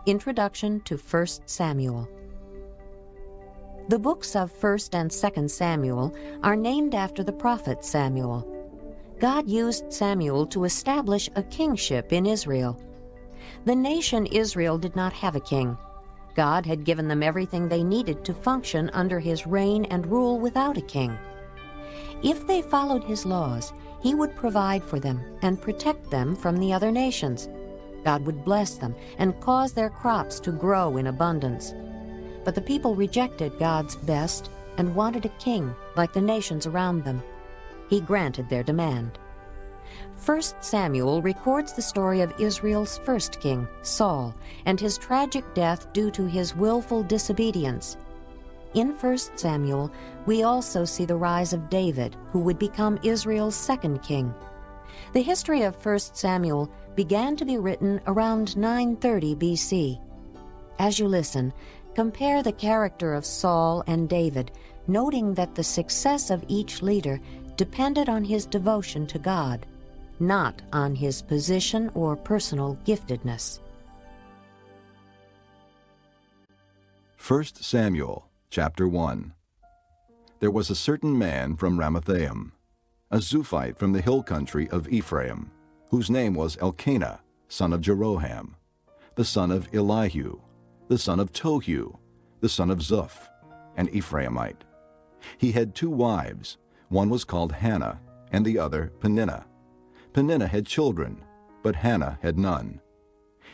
Introduction to 1 Samuel. The books of 1 and 2 Samuel are named after the prophet Samuel. God used Samuel to establish a kingship in Israel. The nation Israel did not have a king. God had given them everything they needed to function under his reign and rule without a king. If they followed his laws, he would provide for them and protect them from the other nations. God would bless them and cause their crops to grow in abundance. But the people rejected God's best and wanted a king like the nations around them. He granted their demand. 1 Samuel records the story of Israel's first king, Saul, and his tragic death due to his willful disobedience. In 1 Samuel, we also see the rise of David, who would become Israel's second king. The history of 1 Samuel began to be written around 930 B.C. As you listen, compare the character of Saul and David, noting that the success of each leader depended on his devotion to God, not on his position or personal giftedness. 1 Samuel, chapter 1. There was a certain man from Ramathaim, a Zuphite from the hill country of Ephraim, whose name was Elkanah, son of Jeroham, the son of Elihu, the son of Tohu, the son of Zuph, an Ephraimite. He had 2 wives. One was called Hannah, and the other Peninnah. Peninnah had children, but Hannah had none.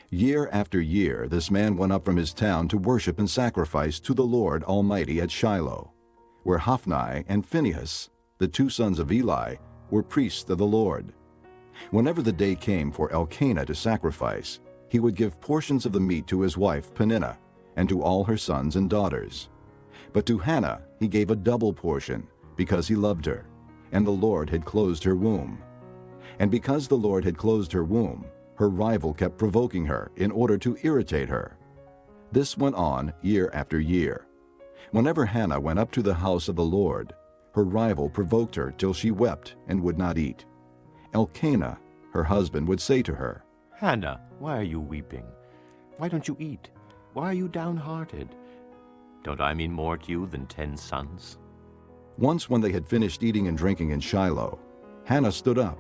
Year after year this man went up from his town to worship and sacrifice to the Lord Almighty at Shiloh, where Hophni and Phinehas, the 2 sons of Eli, were priests of the Lord. Whenever the day came for Elkanah to sacrifice, he would give portions of the meat to his wife Peninnah, and to all her sons and daughters. But to Hannah he gave a double portion, because he loved her, and the Lord had closed her womb. And because the Lord had closed her womb, her rival kept provoking her in order to irritate her. This went on year after year. Whenever Hannah went up to the house of the Lord, her rival provoked her till she wept and would not eat. Elkanah, her husband, would say to her, "Hannah, why are you weeping? Why don't you eat? Why are you downhearted? Don't I mean more to you than 10 sons?" Once when they had finished eating and drinking in Shiloh, Hannah stood up.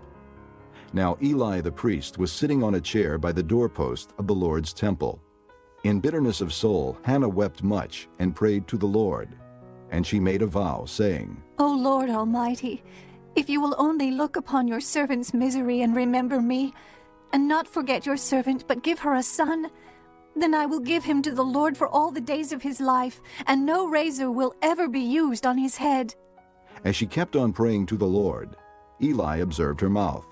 Now Eli the priest was sitting on a chair by the doorpost of the Lord's temple. In bitterness of soul, Hannah wept much and prayed to the Lord. And she made a vow, saying, O Lord Almighty, if you will only look upon your servant's misery and remember me, and not forget your servant, but give her a son, then I will give him to the Lord for all the days of his life, and no razor will ever be used on his head. As she kept on praying to the Lord, Eli observed her mouth.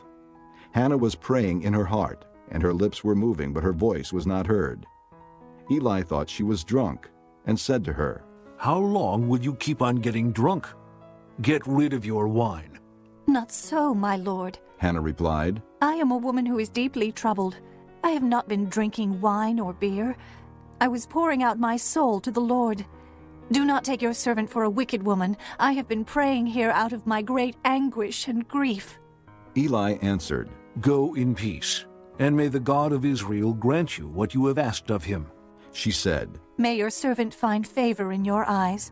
Hannah was praying in her heart, and her lips were moving, but her voice was not heard. Eli thought she was drunk, and said to her, How long will you keep on getting drunk? Get rid of your wine. Not so, my lord. Hannah replied. I am a woman who is deeply troubled. I have not been drinking wine or beer. I was pouring out my soul to the Lord. Do not take your servant for a wicked woman. I have been praying here out of my great anguish and grief. Eli answered, Go in peace, and may the God of Israel grant you what you have asked of him. She said, May your servant find favor in your eyes.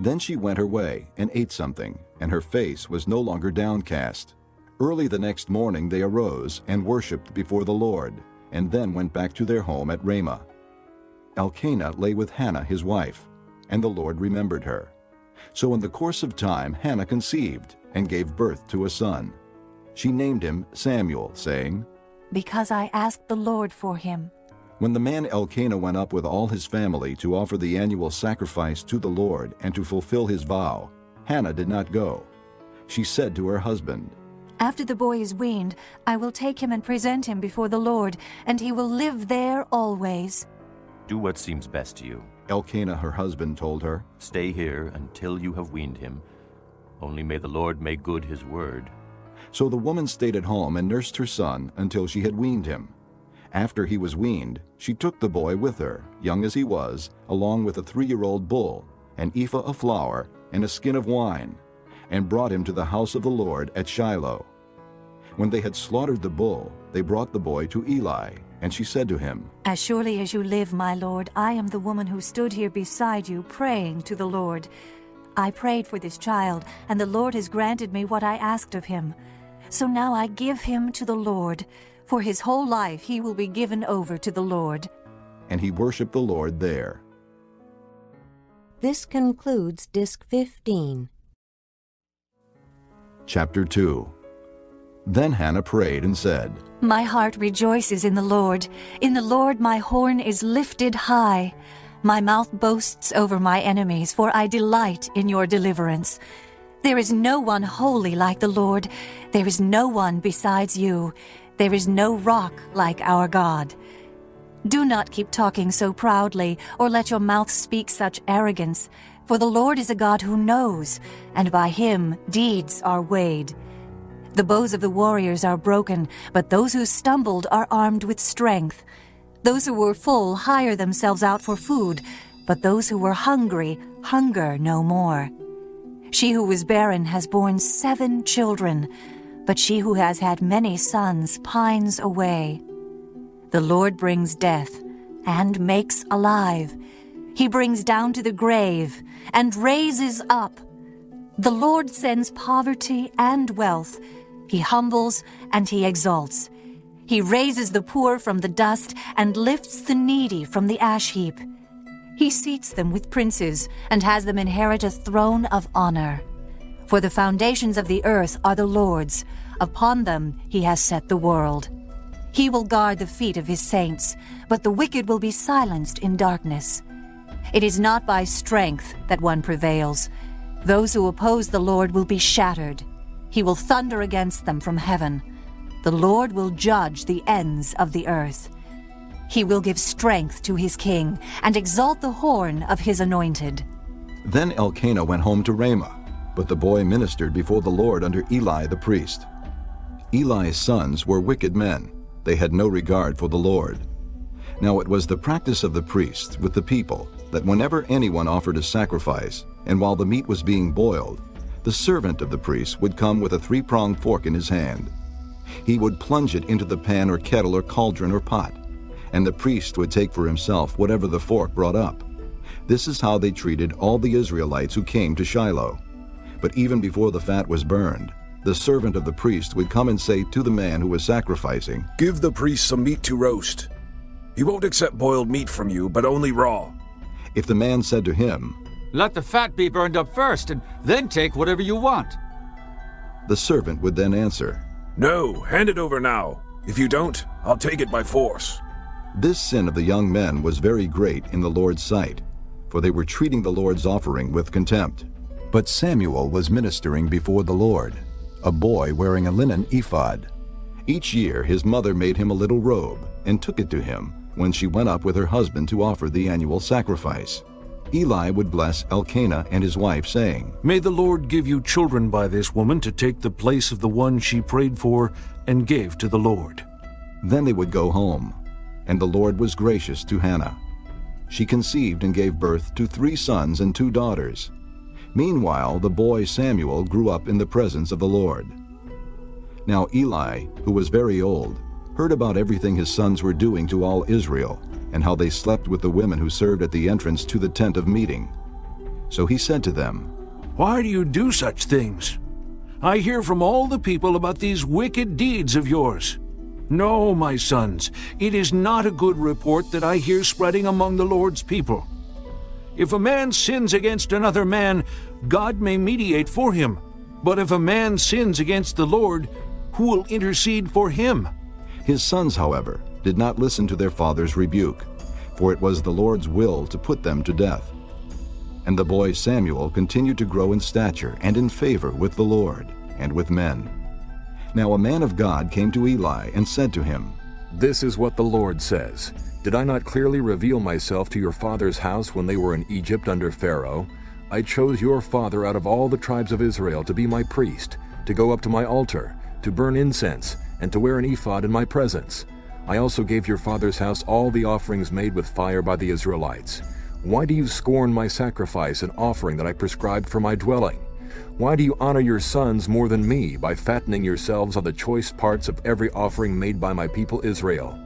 Then she went her way and ate something, and her face was no longer downcast. Early the next morning they arose and worshipped before the Lord, and then went back to their home at Ramah. Elkanah lay with Hannah his wife, and the Lord remembered her. So in the course of time Hannah conceived, and gave birth to a son. She named him Samuel, saying, Because I asked the Lord for him. When the man Elkanah went up with all his family to offer the annual sacrifice to the Lord and to fulfill his vow, Hannah did not go. She said to her husband, After the boy is weaned, I will take him and present him before the Lord, and he will live there always. Do what seems best to you. Elkanah her husband told her. Stay here until you have weaned him. Only may the Lord make good his word. So the woman stayed at home and nursed her son until she had weaned him. After he was weaned, she took the boy with her, young as he was, along with a 3-year-old bull, an ephah of flour, and a skin of wine, and brought him to the house of the Lord at Shiloh. When they had slaughtered the bull, they brought the boy to Eli, and she said to him, As surely as you live, my lord, I am the woman who stood here beside you, praying to the Lord. I prayed for this child, and the Lord has granted me what I asked of him. So now I give him to the Lord. For his whole life he will be given over to the Lord. and he worshipped the Lord there. This concludes Disc 15. Chapter 2. Then Hannah prayed and said, My heart rejoices in the Lord. In the Lord my horn is lifted high. My mouth boasts over my enemies, for I delight in your deliverance. There is no one holy like the Lord. There is no one besides you. There is no rock like our God. Do not keep talking so proudly, or let your mouth speak such arrogance. For the Lord is a God who knows, and by him deeds are weighed. The bows of the warriors are broken, but those who stumbled are armed with strength. Those who were full hire themselves out for food, but those who were hungry hunger no more. She who was barren has borne 7 children, but she who has had many sons pines away. The Lord brings death and makes alive. He brings down to the grave and raises up. The Lord sends poverty and wealth. He humbles and he exalts. He raises the poor from the dust and lifts the needy from the ash heap. He seats them with princes and has them inherit a throne of honor. For the foundations of the earth are the Lord's. Upon them he has set the world. He will guard the feet of his saints, but the wicked will be silenced in darkness. It is not by strength that one prevails. Those who oppose the Lord will be shattered. He will thunder against them from heaven. The Lord will judge the ends of the earth. He will give strength to his king and exalt the horn of his anointed. Then Elkanah went home to Ramah, but the boy ministered before the Lord under Eli the priest. Eli's sons were wicked men. They had no regard for the Lord. Now it was the practice of the priests with the people that whenever anyone offered a sacrifice, and while the meat was being boiled, the servant of the priest would come with a 3-pronged fork in his hand. He would plunge it into the pan or kettle or cauldron or pot, and the priest would take for himself whatever the fork brought up. This is how they treated all the Israelites who came to Shiloh. But even before the fat was burned, the servant of the priest would come and say to the man who was sacrificing, Give the priest some meat to roast. He won't accept boiled meat from you, but only raw. If the man said to him, Let the fat be burned up first, and then take whatever you want. the servant would then answer, No, hand it over now. If you don't, I'll take it by force. This sin of the young men was very great in the Lord's sight, for they were treating the Lord's offering with contempt. But Samuel was ministering before the Lord, a boy wearing a linen ephod. Each year his mother made him a little robe and took it to him when she went up with her husband to offer the annual sacrifice. Eli would bless Elkanah and his wife, saying, May the Lord give you children by this woman to take the place of the one she prayed for and gave to the Lord. Then they would go home, and the Lord was gracious to Hannah. She conceived and gave birth to 3 sons and 2 daughters. Meanwhile, the boy Samuel grew up in the presence of the Lord. Now Eli, who was very old, heard about everything his sons were doing to all Israel, and how they slept with the women who served at the entrance to the tent of meeting. So he said to them, Why do you do such things? I hear from all the people about these wicked deeds of yours. No, my sons, it is not a good report that I hear spreading among the Lord's people. If a man sins against another man, God may mediate for him. But if a man sins against the Lord, who will intercede for him? His sons, however, did not listen to their father's rebuke, for it was the Lord's will to put them to death. And the boy Samuel continued to grow in stature and in favor with the Lord and with men. Now a man of God came to Eli and said to him, This is what the Lord says. Did I not clearly reveal myself to your father's house when they were in Egypt under Pharaoh? I chose your father out of all the tribes of Israel to be my priest, to go up to my altar, to burn incense, and to wear an ephod in my presence. I also gave your father's house all the offerings made with fire by the Israelites. Why do you scorn my sacrifice and offering that I prescribed for my dwelling? Why do you honor your sons more than me by fattening yourselves on the choice parts of every offering made by my people Israel?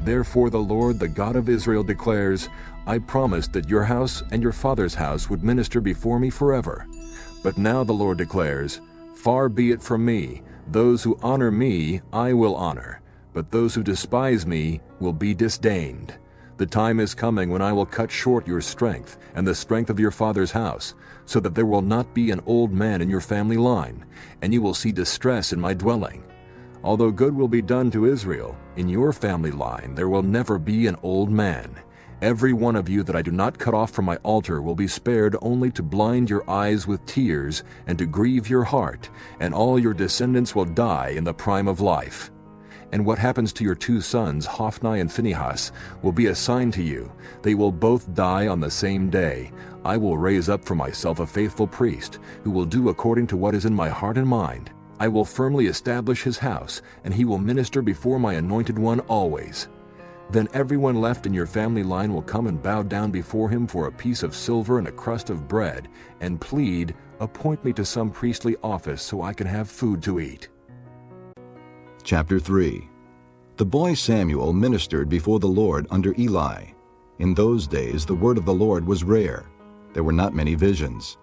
Therefore the Lord, the God of Israel, declares, I promised that your house and your father's house would minister before me forever. But now the Lord declares, Far be it from me, those who honor me I will honor, but those who despise me will be disdained. The time is coming when I will cut short your strength and the strength of your father's house, so that there will not be an old man in your family line, and you will see distress in my dwelling. Although good will be done to Israel, in your family line there will never be an old man. Every one of you that I do not cut off from my altar will be spared only to blind your eyes with tears and to grieve your heart, and all your descendants will die in the prime of life. And what happens to your 2 sons, Hophni and Phinehas, will be a sign to you. They will both die on the same day. I will raise up for myself a faithful priest, who will do according to what is in my heart and mind. I will firmly establish his house, and he will minister before my anointed one always. Then everyone left in your family line will come and bow down before him for a piece of silver and a crust of bread, and plead, Appoint me to some priestly office so I can have food to eat. Chapter 3. The boy Samuel ministered before the Lord under Eli. In those days the word of the Lord was rare. There were not many visions.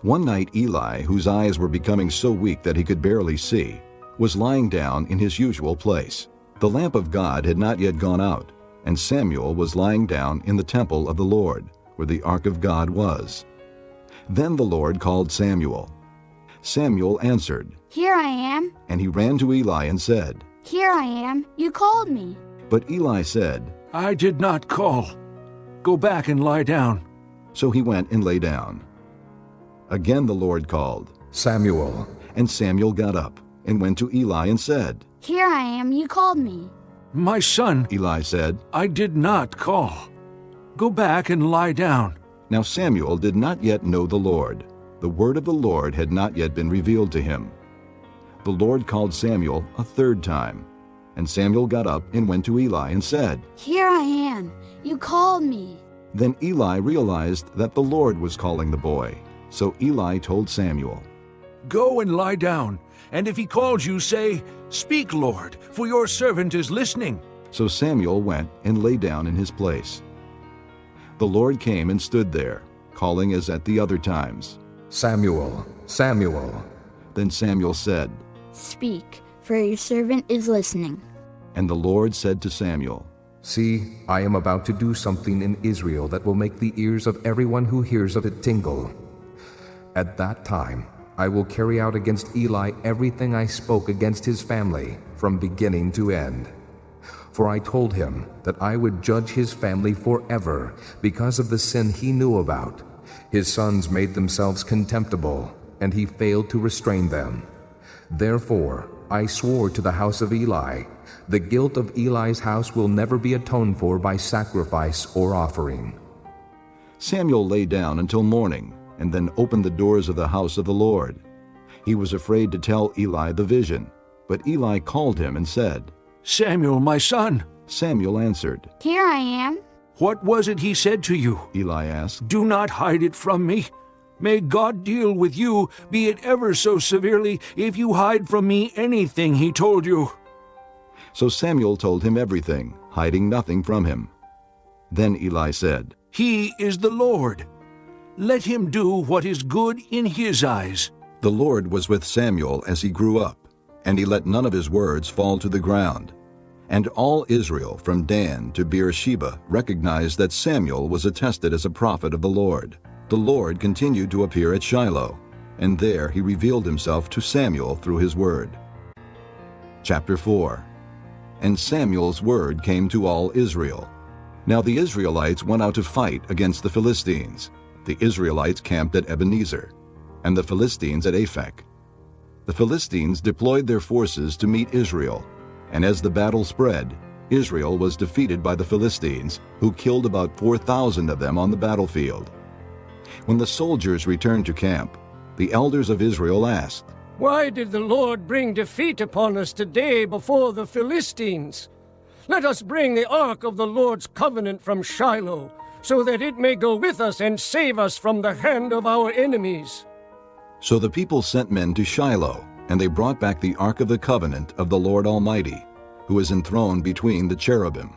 One night Eli, whose eyes were becoming so weak that he could barely see, was lying down in his usual place. The lamp of God had not yet gone out, and Samuel was lying down in the temple of the Lord, where the ark of God was. Then the Lord called Samuel. Samuel answered, Here I am. And he ran to Eli and said, Here I am. You called me. But Eli said, I did not call. Go back and lie down. So he went and lay down. Again the Lord called, Samuel. And Samuel got up and went to Eli and said, Here I am. You called me. My son, Eli said, I did not call. Go back and lie down. Now Samuel did not yet know the Lord. The word of the Lord had not yet been revealed to him. The Lord called Samuel a 3rd time. And Samuel got up and went to Eli and said, Here I am. You called me. Then Eli realized that the Lord was calling the boy. So Eli told Samuel, Go and lie down, and if he calls you, say, Speak, Lord, for your servant is listening. So Samuel went and lay down in his place. The Lord came and stood there, calling as at the other times, Samuel, Samuel. Then Samuel said, Speak, for your servant is listening. And the Lord said to Samuel, See, I am about to do something in Israel that will make the ears of everyone who hears of it tingle. At that time, I will carry out against Eli everything I spoke against his family, from beginning to end. For I told him that I would judge his family forever because of the sin he knew about. His sons made themselves contemptible, and he failed to restrain them. Therefore, I swore to the house of Eli, the guilt of Eli's house will never be atoned for by sacrifice or offering. Samuel lay down until morning, and then opened the doors of the house of the Lord. He was afraid to tell Eli the vision, but Eli called him and said, Samuel, my son. Samuel answered, Here I am. What was it he said to you? Eli asked. Do not hide it from me. May God deal with you, be it ever so severely, if you hide from me anything he told you. So Samuel told him everything, hiding nothing from him. Then Eli said, He is the Lord. Let him do what is good in his eyes. The Lord was with Samuel as he grew up, and he let none of his words fall to the ground. And all Israel from Dan to Beersheba recognized that Samuel was attested as a prophet of the Lord. The Lord continued to appear at Shiloh, and there he revealed himself to Samuel through his word. Chapter 4. And Samuel's word came to all Israel. Now the Israelites went out to fight against the Philistines. The Israelites camped at Ebenezer, and the Philistines at Aphek. The Philistines deployed their forces to meet Israel, and as the battle spread, Israel was defeated by the Philistines, who killed about 4,000 of them on the battlefield. When the soldiers returned to camp, the elders of Israel asked, Why did the Lord bring defeat upon us today before the Philistines? Let us bring the ark of the Lord's covenant from Shiloh, so that it may go with us and save us from the hand of our enemies. So the people sent men to Shiloh, and they brought back the ark of the covenant of the Lord Almighty, who is enthroned between the cherubim.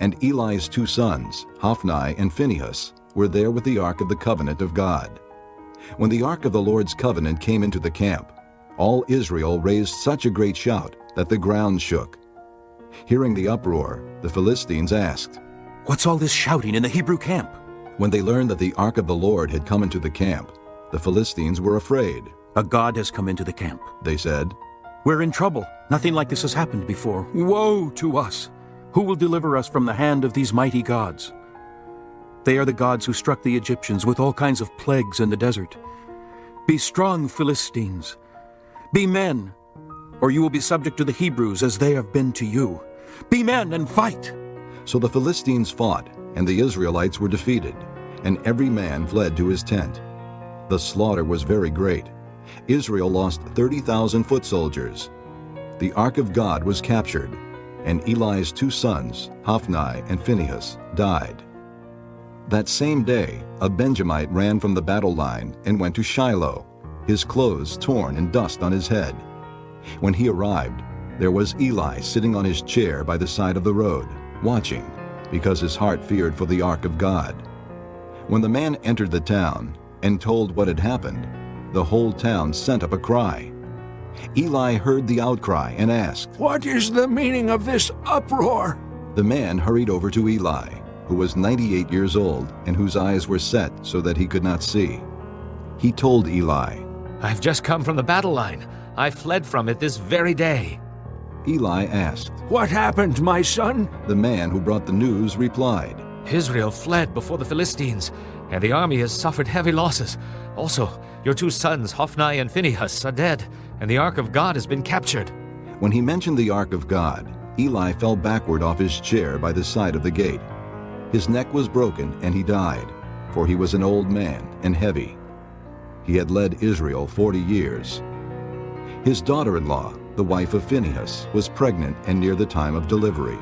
And Eli's 2 sons, Hophni and Phinehas, were there with the ark of the covenant of God. When the ark of the Lord's covenant came into the camp, all Israel raised such a great shout that the ground shook. Hearing the uproar, the Philistines asked, "What's all this shouting in the Hebrew camp?" When they learned that the ark of the Lord had come into the camp, the Philistines were afraid. "A god has come into the camp," they said. "We're in trouble. Nothing like this has happened before. Woe to us! Who will deliver us from the hand of these mighty gods? They are the gods who struck the Egyptians with all kinds of plagues in the desert. Be strong, Philistines. Be men, or you will be subject to the Hebrews as they have been to you. Be men and fight!" So the Philistines fought, and the Israelites were defeated, and every man fled to his tent. The slaughter was very great. Israel lost 30,000 foot soldiers. The ark of God was captured, and Eli's 2 sons, Hophni and Phinehas, died. That same day, a Benjamite ran from the battle line and went to Shiloh, his clothes torn and dust on his head. When he arrived, there was Eli sitting on his chair by the side of the road, watching, because his heart feared for the ark of God. When the man entered the town and told what had happened, the whole town sent up a cry. Eli heard the outcry and asked, "What is the meaning of this uproar?" The man hurried over to Eli, who was 98 years old and whose eyes were set so that he could not see. He told Eli, "I've just come from the battle line. I fled from it this very day." Eli asked, "What happened, my son?" The man who brought the news replied, "Israel fled before the Philistines, and the army has suffered heavy losses. Also, your 2 sons, Hophni and Phinehas, are dead, and the ark of God has been captured." When he mentioned the ark of God, Eli fell backward off his chair by the side of the gate. His neck was broken, and he died, for he was an old man and heavy. He had led Israel 40 years. His daughter-in-law, the wife of Phinehas, was pregnant and near the time of delivery.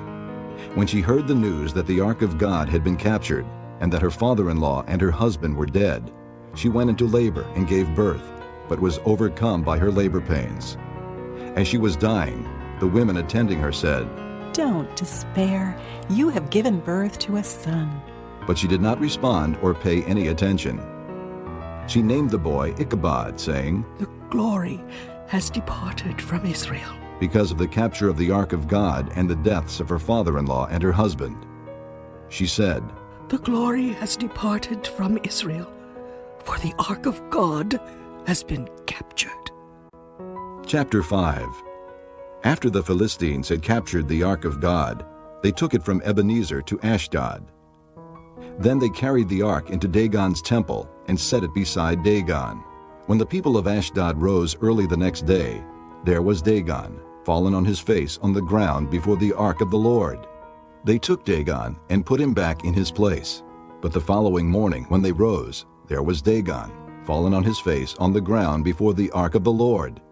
When she heard the news that the ark of God had been captured, and that her father-in-law and her husband were dead, she went into labor and gave birth, but was overcome by her labor pains. As she was dying, the women attending her said, "Don't despair. You have given birth to a son." But she did not respond or pay any attention. She named the boy Ichabod, saying, "The glory has departed from Israel," because of the capture of the ark of God and the deaths of her father-in-law and her husband. She said, "The glory has departed from Israel, for the ark of God has been captured." Chapter 5. After the Philistines had captured the ark of God, they took it from Ebenezer to Ashdod. Then they carried the ark into Dagon's temple and set it beside Dagon. When the people of Ashdod rose early the next day, there was Dagon, fallen on his face on the ground before the ark of the Lord. They took Dagon and put him back in his place. But the following morning when they rose, there was Dagon, fallen on his face on the ground before the ark of the Lord.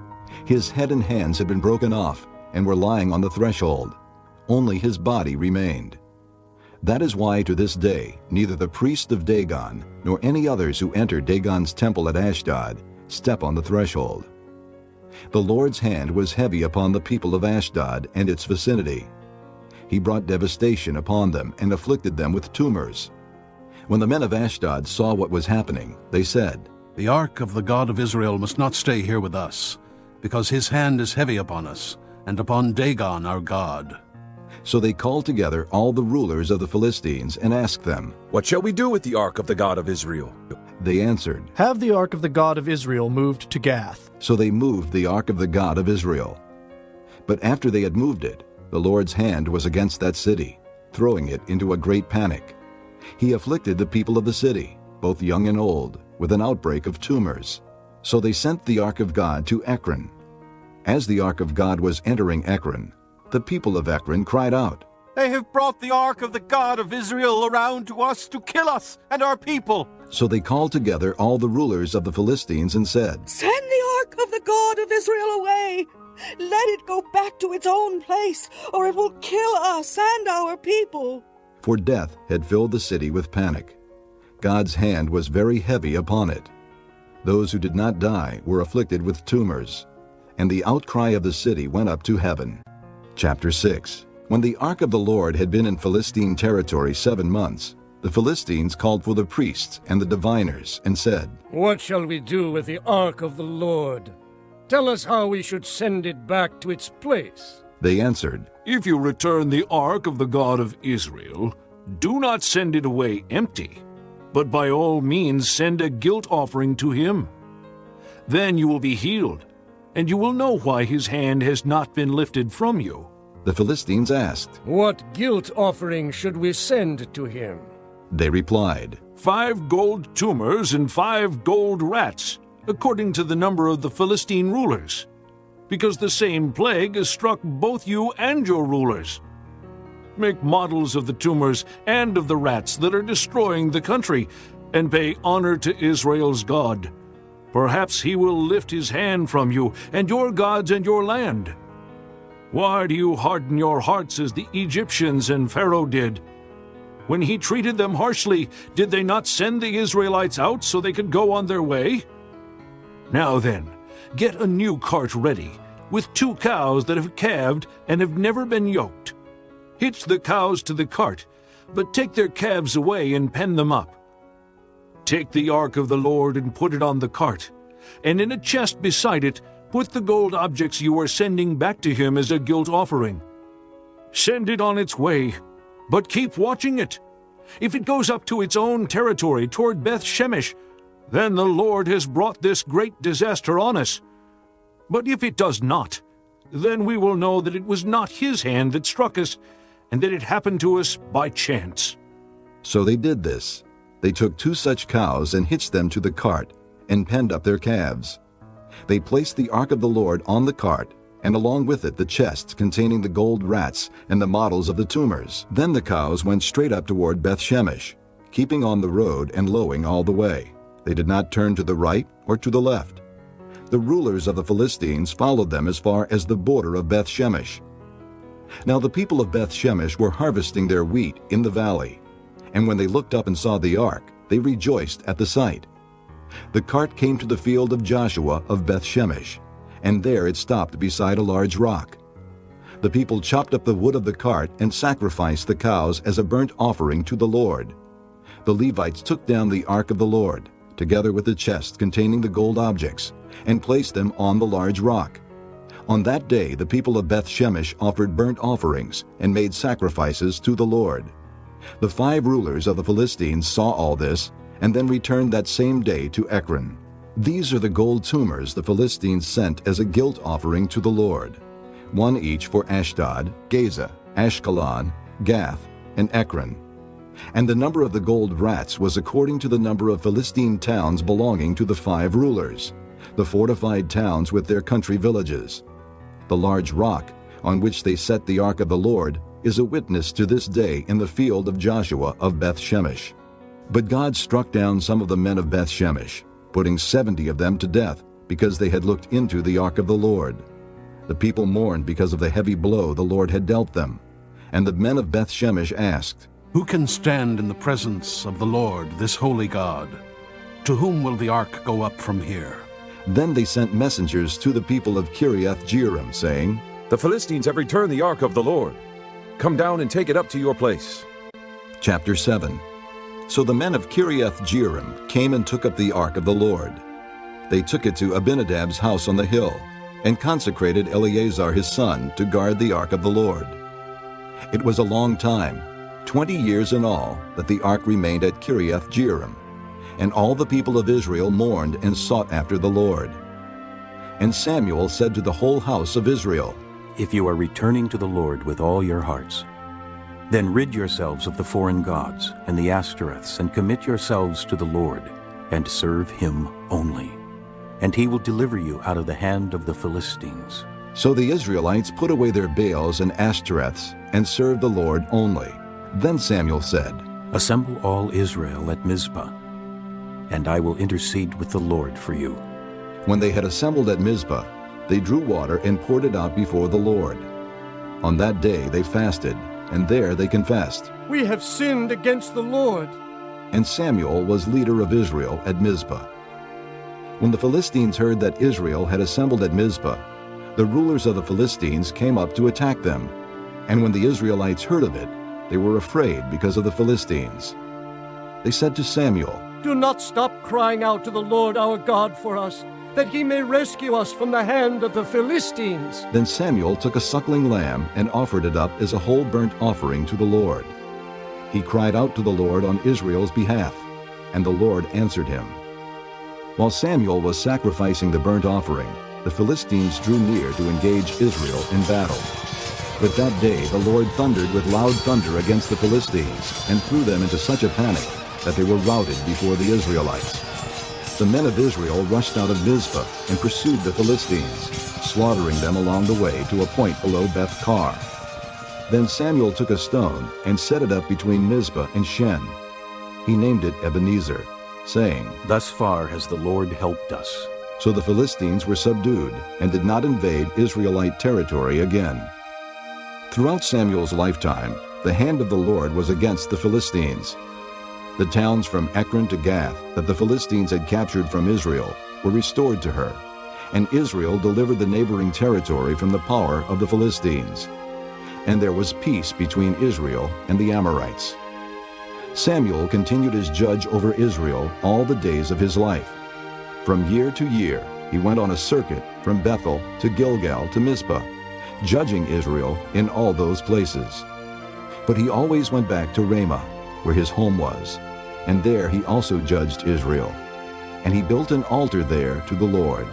His head and hands had been broken off and were lying on the threshold. Only his body remained. That is why to this day neither the priest of Dagon nor any others who enter Dagon's temple at Ashdod step on the threshold. The Lord's hand was heavy upon the people of Ashdod and its vicinity. He brought devastation upon them and afflicted them with tumors. When the men of Ashdod saw what was happening, they said, "The ark of the God of Israel must not stay here with us, because his hand is heavy upon us, and upon Dagon our God." So they called together all the rulers of the Philistines and asked them, "What shall we do with the ark of the God of Israel?" They answered, "Have the ark of the God of Israel moved to Gath." So they moved the ark of the God of Israel. But after they had moved it, the Lord's hand was against that city, throwing it into a great panic. He afflicted the people of the city, both young and old, with an outbreak of tumors. So they sent the ark of God to Ekron. As the ark of God was entering Ekron, the people of Ekron cried out, "They have brought the ark of the God of Israel around to us to kill us and our people." So they called together all the rulers of the Philistines and said, "Send the ark of the God of Israel away. Let it go back to its own place, or it will kill us and our people." For death had filled the city with panic. God's hand was very heavy upon it. Those who did not die were afflicted with tumors, and the outcry of the city went up to heaven. Chapter 6. When the ark of the Lord had been in Philistine territory 7 months, the Philistines called for the priests and the diviners and said, "What shall we do with the ark of the Lord? Tell us how we should send it back to its place." They answered, "If you return the ark of the God of Israel, do not send it away empty, but by all means send a guilt offering to him. Then you will be healed, and you will know why his hand has not been lifted from you." The Philistines asked, "What guilt offering should we send to him?" They replied, 5 gold tumors and 5 gold rats, according to the number of the Philistine rulers, because the same plague has struck both you and your rulers. Make models of the tumors and of the rats that are destroying the country, and pay honor to Israel's God. Perhaps he will lift his hand from you and your gods and your land. Why do you harden your hearts as the Egyptians and Pharaoh did? When he treated them harshly, did they not send the Israelites out so they could go on their way? Now then, get a new cart ready, with 2 cows that have calved and have never been yoked. Hitch the cows to the cart, but take their calves away and pen them up. Take the ark of the Lord and put it on the cart, and in a chest beside it put the gold objects you are sending back to him as a guilt offering. Send it on its way, but keep watching it. If it goes up to its own territory toward Beth Shemesh, then the Lord has brought this great disaster on us. But if it does not, then we will know that it was not his hand that struck us, and that it happened to us by chance." So they did this. They took 2 such cows and hitched them to the cart, and penned up their calves. They placed the ark of the Lord on the cart, and along with it the chests containing the gold rats and the models of the tumors. Then the cows went straight up toward Beth Shemesh, keeping on the road and lowing all the way. They did not turn to the right or to the left. The rulers of the Philistines followed them as far as the border of Beth Shemesh. Now the people of Beth Shemesh were harvesting their wheat in the valley, and when they looked up and saw the ark, they rejoiced at the sight. The cart came to the field of Joshua of Beth Shemesh, and there it stopped beside a large rock. The people chopped up the wood of the cart and sacrificed the cows as a burnt offering to the Lord. The Levites took down the ark of the Lord, together with the chest containing the gold objects, and placed them on the large rock. On that day the people of Beth Shemesh offered burnt offerings and made sacrifices to the Lord. The 5 rulers of the Philistines saw all this, and then returned that same day to Ekron. These are the gold tumors the Philistines sent as a guilt offering to the Lord, 1 each for Ashdod, Gaza, Ashkelon, Gath, and Ekron. And the number of the gold rats was according to the number of Philistine towns belonging to the 5 rulers, the fortified towns with their country villages. The large rock on which they set the ark of the Lord is a witness to this day in the field of Joshua of Beth Shemesh. But God struck down some of the men of Beth Shemesh, putting 70 of them to death, because they had looked into the ark of the Lord. The people mourned because of the heavy blow the Lord had dealt them. And the men of Beth Shemesh asked, "Who can stand in the presence of the Lord, this holy God? To whom will the ark go up from here?" Then they sent messengers to the people of Kiriath Jearim, saying, "The Philistines have returned the ark of the Lord. Come down and take it up to your place." Chapter 7. So the men of Kiriath Jearim came and took up the ark of the Lord. They took it to Abinadab's house on the hill, and consecrated Eleazar his son to guard the ark of the Lord. It was a long time, 20 years in all, that the ark remained at Kiriath Jearim, and all the people of Israel mourned and sought after the Lord. And Samuel said to the whole house of Israel, "If you are returning to the Lord with all your hearts, then rid yourselves of the foreign gods and the Ashtoreths, and commit yourselves to the Lord, and serve him only. And he will deliver you out of the hand of the Philistines." So the Israelites put away their Baals and Ashtoreths, and served the Lord only. Then Samuel said, "Assemble all Israel at Mizpah, and I will intercede with the Lord for you." When they had assembled at Mizpah, they drew water and poured it out before the Lord. On that day they fasted, and there they confessed, "We have sinned against the Lord." And Samuel was leader of Israel at Mizpah. When the Philistines heard that Israel had assembled at Mizpah, the rulers of the Philistines came up to attack them. And when the Israelites heard of it, they were afraid because of the Philistines. They said to Samuel, "Do not stop crying out to the Lord our God for us, that he may rescue us from the hand of the Philistines." Then Samuel took a suckling lamb and offered it up as a whole burnt offering to the Lord. He cried out to the Lord on Israel's behalf, and the Lord answered him. While Samuel was sacrificing the burnt offering, the Philistines drew near to engage Israel in battle. But that day the Lord thundered with loud thunder against the Philistines and threw them into such a panic that they were routed before the Israelites. The men of Israel rushed out of Mizpah and pursued the Philistines, slaughtering them along the way to a point below Beth-kar. Then Samuel took a stone and set it up between Mizpah and Shen. He named it Ebenezer, saying, "Thus far has the Lord helped us." So the Philistines were subdued and did not invade Israelite territory again. Throughout Samuel's lifetime, the hand of the Lord was against the Philistines. The towns from Ekron to Gath that the Philistines had captured from Israel were restored to her, and Israel delivered the neighboring territory from the power of the Philistines. And there was peace between Israel and the Amorites. Samuel continued as judge over Israel all the days of his life. From year to year, he went on a circuit from Bethel to Gilgal to Mizpah, judging Israel in all those places. But he always went back to Ramah, where his home was, and there he also judged Israel. And he built an altar there to the Lord.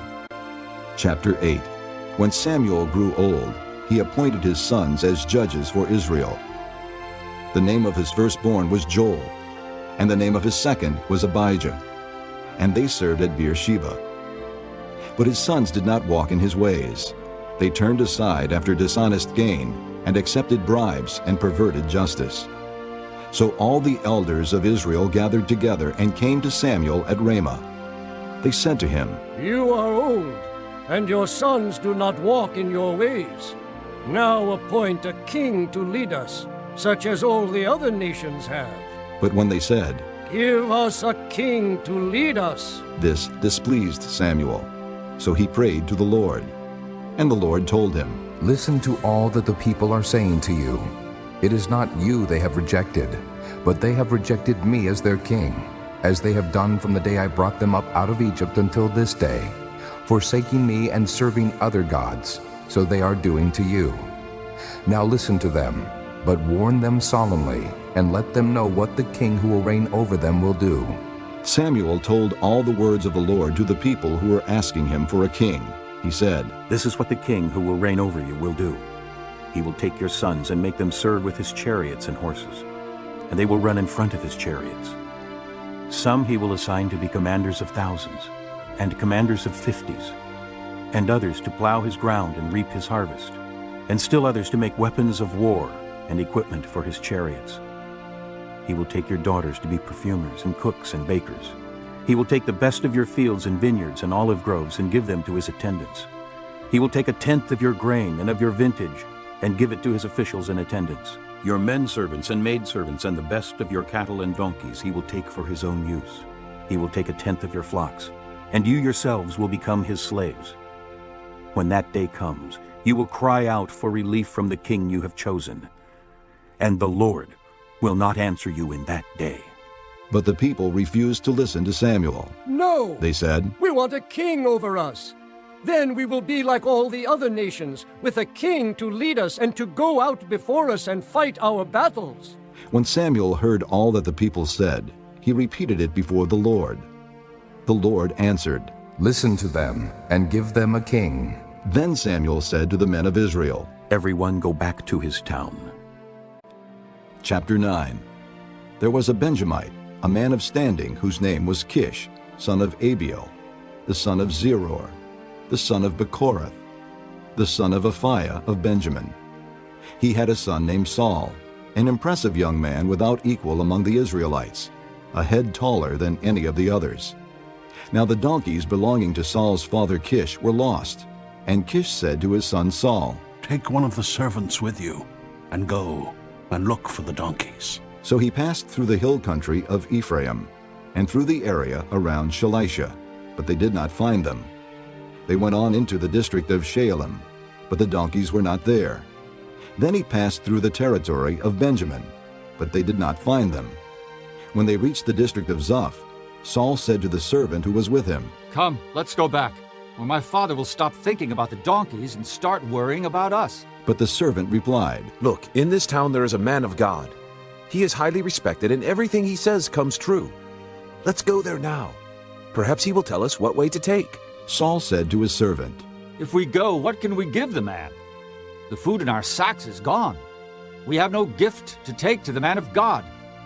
Chapter 8. When Samuel grew old, he appointed his sons as judges for Israel. The name of his firstborn was Joel, and the name of his second was Abijah, and they served at Beersheba. But his sons did not walk in his ways. They turned aside after dishonest gain and accepted bribes and perverted justice. So all the elders of Israel gathered together and came to Samuel at Ramah. They said to him, "You are old, and your sons do not walk in your ways. Now appoint a king to lead us, such as all the other nations have." But when they said, "Give us a king to lead us," this displeased Samuel. So he prayed to the Lord. And the Lord told him, Listen to all that the people are saying to you. It is not you they have rejected, but they have rejected me as their king, as they have done from the day I brought them up out of Egypt until this day, forsaking me and serving other gods, so they are doing to you. Now listen to them, but warn them solemnly, and let them know what the king who will reign over them will do. Samuel told all the words of the Lord to the people who were asking him for a king. He said, "This is what the king who will reign over you will do. He will take your sons and make them serve with his chariots and horses, and they will run in front of his chariots. Some he will assign to be commanders of thousands, and commanders of 50s, and others to plow his ground and reap his harvest, and still others to make weapons of war and equipment for his chariots. He will take your daughters to be perfumers and cooks and bakers. He will take the best of your fields and vineyards and olive groves and give them to his attendants. He will take a tenth of your grain and of your vintage and give it to his officials and attendants. Your men servants and maidservants and the best of your cattle and donkeys he will take for his own use. He will take a tenth of your flocks, and you yourselves will become his slaves. When that day comes, you will cry out for relief from the king you have chosen, and the Lord will not answer you in that day." But the people refused to listen to Samuel. "No," they said, "we want a king over us. Then we will be like all the other nations, with a king to lead us and to go out before us and fight our battles." When Samuel heard all that the people said, he repeated it before the Lord. The Lord answered, "Listen to them, and give them a king." Then Samuel said to the men of Israel, "Everyone go back to his town." Chapter 9. There was a Benjamite, a man of standing, whose name was Kish, son of Abiel, the son of Zeror, the son of Bechorath, the son of Aphiah of Benjamin. He had a son named Saul, an impressive young man without equal among the Israelites, a head taller than any of the others. Now the donkeys belonging to Saul's father Kish were lost, and Kish said to his son Saul, "Take one of the servants with you, and go and look for the donkeys." So he passed through the hill country of Ephraim, and through the area around Shalisha, but they did not find them. They went on into the district of Shaalim, but the donkeys were not there. Then he passed through the territory of Benjamin, but they did not find them. When they reached the district of Zoph, Saul said to the servant who was with him, Come, let's go back, or my father will stop thinking about the donkeys and start worrying about us. But the servant replied, Look, in this town there is a man of God. He is highly respected, and everything he says comes true. Let's go there now. Perhaps he will tell us what way to take. Saul said to his servant, If we go, what can we give the man? The food in our sacks is gone. We have no gift to take to the man of God.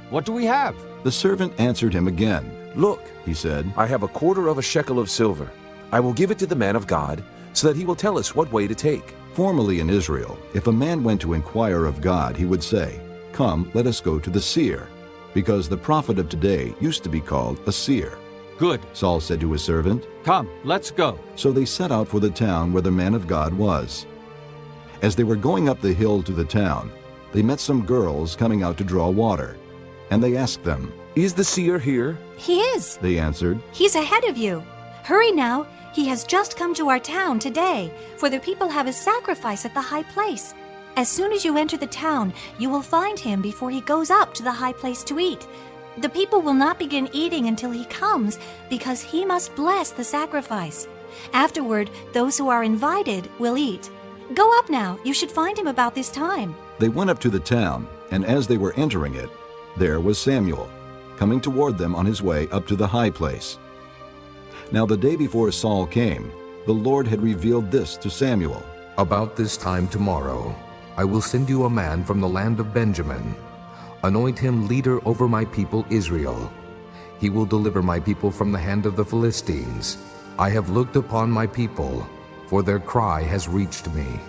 What do we have? The servant answered him again. Look, he said, I have a quarter of a shekel of silver. I will give it to the man of God, so that he will tell us what way to take. Formerly in Israel, if a man went to inquire of God, he would say, Come, let us go to the seer, because the prophet of today used to be called a seer. Good, Saul said to his servant. Come, let's go. So they set out for the town where the man of God was. As they were going up the hill to the town, they met some girls coming out to draw water. And they asked them, Is the seer here? He is. They answered. He's ahead of you. Hurry now. He has just come to our town today, for the people have a sacrifice at the high place. As soon as you enter the town, you will find him before he goes up to the high place to eat. The people will not begin eating until he comes, because he must bless the sacrifice. Afterward, those who are invited will eat. Go up now. You should find him about this time. They went up to the town, and as they were entering it, there was Samuel, coming toward them on his way up to the high place. Now the day before Saul came, the Lord had revealed this to Samuel. About this time tomorrow, I will send you a man from the land of Benjamin. Anoint him leader over my people Israel. He will deliver my people from the hand of the Philistines. I have looked upon my people, for their cry has reached me.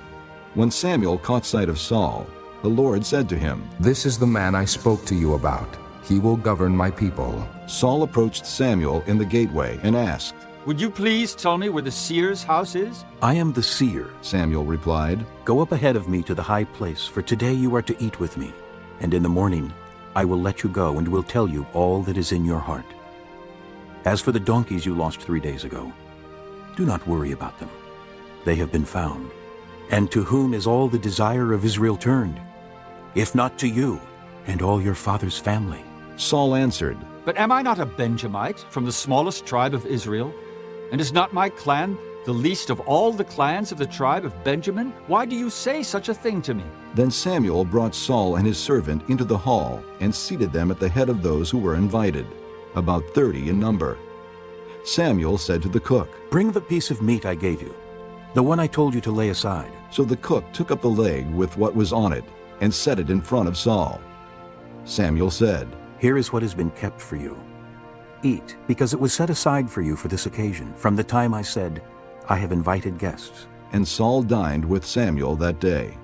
When Samuel caught sight of Saul, the Lord said to him, This is the man I spoke to you about. He will govern my people. Saul approached Samuel in the gateway and asked, Would you please tell me where the seer's house is? I am the seer, Samuel replied. Go up ahead of me to the high place, for today you are to eat with me. And in the morning I will let you go and will tell you all that is in your heart. As for the donkeys you lost 3 days ago, do not worry about them. They have been found. And to whom is all the desire of Israel turned? If not to you and all your father's family. Saul answered, But am I not a Benjamite from the smallest tribe of Israel? And is not my clan the least of all the clans of the tribe of Benjamin? Why do you say such a thing to me? Then Samuel brought Saul and his servant into the hall and seated them at the head of those who were invited, about 30 in number. Samuel said to the cook, Bring the piece of meat I gave you, the one I told you to lay aside. So the cook took up the leg with what was on it and set it in front of Saul. Samuel said, Here is what has been kept for you. Eat, because it was set aside for you for this occasion, from the time I said, I have invited guests. And Saul dined with Samuel that day.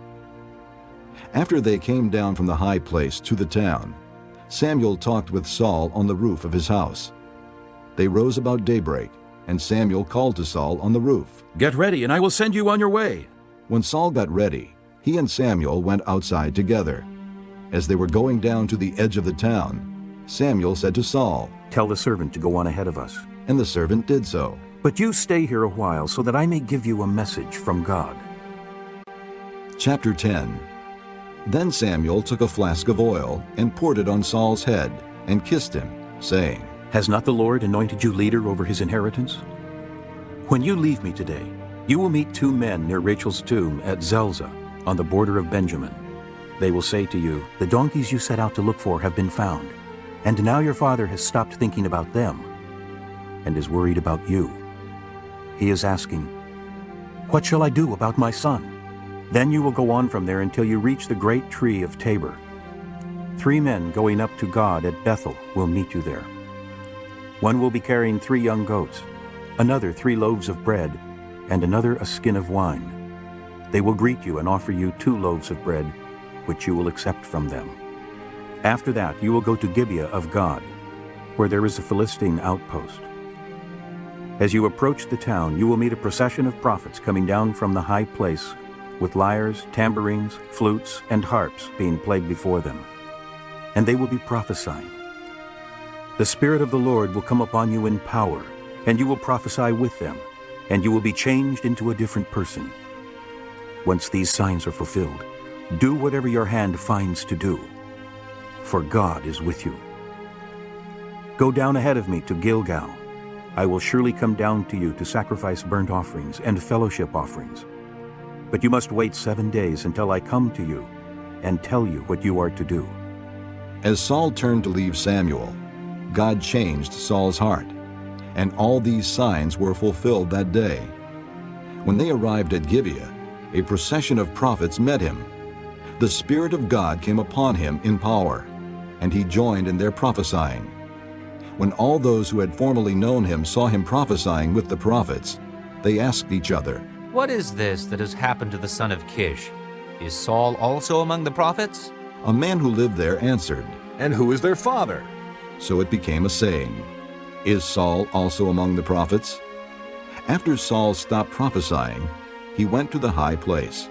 After they came down from the high place to the town, Samuel talked with Saul on the roof of his house. They rose about daybreak, and Samuel called to Saul on the roof. Get ready, and I will send you on your way. When Saul got ready, he and Samuel went outside together. As they were going down to the edge of the town, Samuel said to Saul, Tell the servant to go on ahead of us. And the servant did so. But you stay here a while, so that I may give you a message from God. Chapter 10. Then Samuel took a flask of oil and poured it on Saul's head and kissed him, saying, Has not the Lord anointed you leader over his inheritance? When you leave me today, you will meet 2 men near Rachel's tomb at Zelzah, on the border of Benjamin. They will say to you, The donkeys you set out to look for have been found, and now your father has stopped thinking about them and is worried about you. He is asking, What shall I do about my son? Then you will go on from there until you reach the great tree of Tabor. 3 men going up to God at Bethel will meet you there. One will be carrying 3 young goats, another 3 loaves of bread, and another a skin of wine. They will greet you and offer you 2 loaves of bread, which you will accept from them. After that you will go to Gibeah of God, where there is a Philistine outpost. As you approach the town, you will meet a procession of prophets coming down from the high place, with lyres, tambourines, flutes, and harps being played before them. And they will be prophesying. The Spirit of the Lord will come upon you in power, and you will prophesy with them, and you will be changed into a different person. Once these signs are fulfilled, do whatever your hand finds to do, for God is with you. Go down ahead of me to Gilgal. I will surely come down to you to sacrifice burnt offerings and fellowship offerings. But you must wait 7 days until I come to you and tell you what you are to do." As Saul turned to leave Samuel, God changed Saul's heart, and all these signs were fulfilled that day. When they arrived at Gibeah, a procession of prophets met him. The Spirit of God came upon him in power, and he joined in their prophesying. When all those who had formerly known him saw him prophesying with the prophets, they asked each other, "What is this that has happened to the son of Kish? Is Saul also among the prophets?" A man who lived there answered, "And who is their father?" So it became a saying, "Is Saul also among the prophets?" After Saul stopped prophesying, he went to the high place.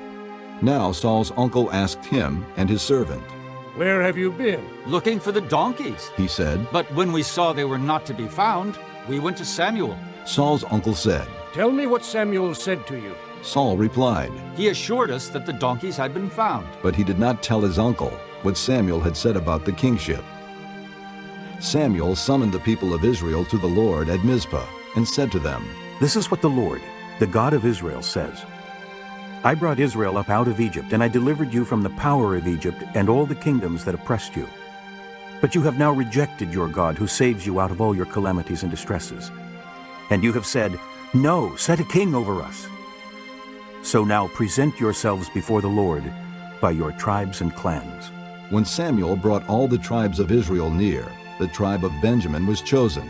Now Saul's uncle asked him and his servant, "Where have you been?" "Looking for the donkeys," he said. "But when we saw they were not to be found, we went to Samuel." Saul's uncle said, "Tell me what Samuel said to you." Saul replied, "He assured us that the donkeys had been found." But he did not tell his uncle what Samuel had said about the kingship. Samuel summoned the people of Israel to the Lord at Mizpah and said to them, "This is what the Lord, the God of Israel, says. I brought Israel up out of Egypt, and I delivered you from the power of Egypt and all the kingdoms that oppressed you. But you have now rejected your God, who saves you out of all your calamities and distresses. And you have said, 'No, set a king over us.' So now present yourselves before the Lord by your tribes and clans." When Samuel brought all the tribes of Israel near, the tribe of Benjamin was chosen.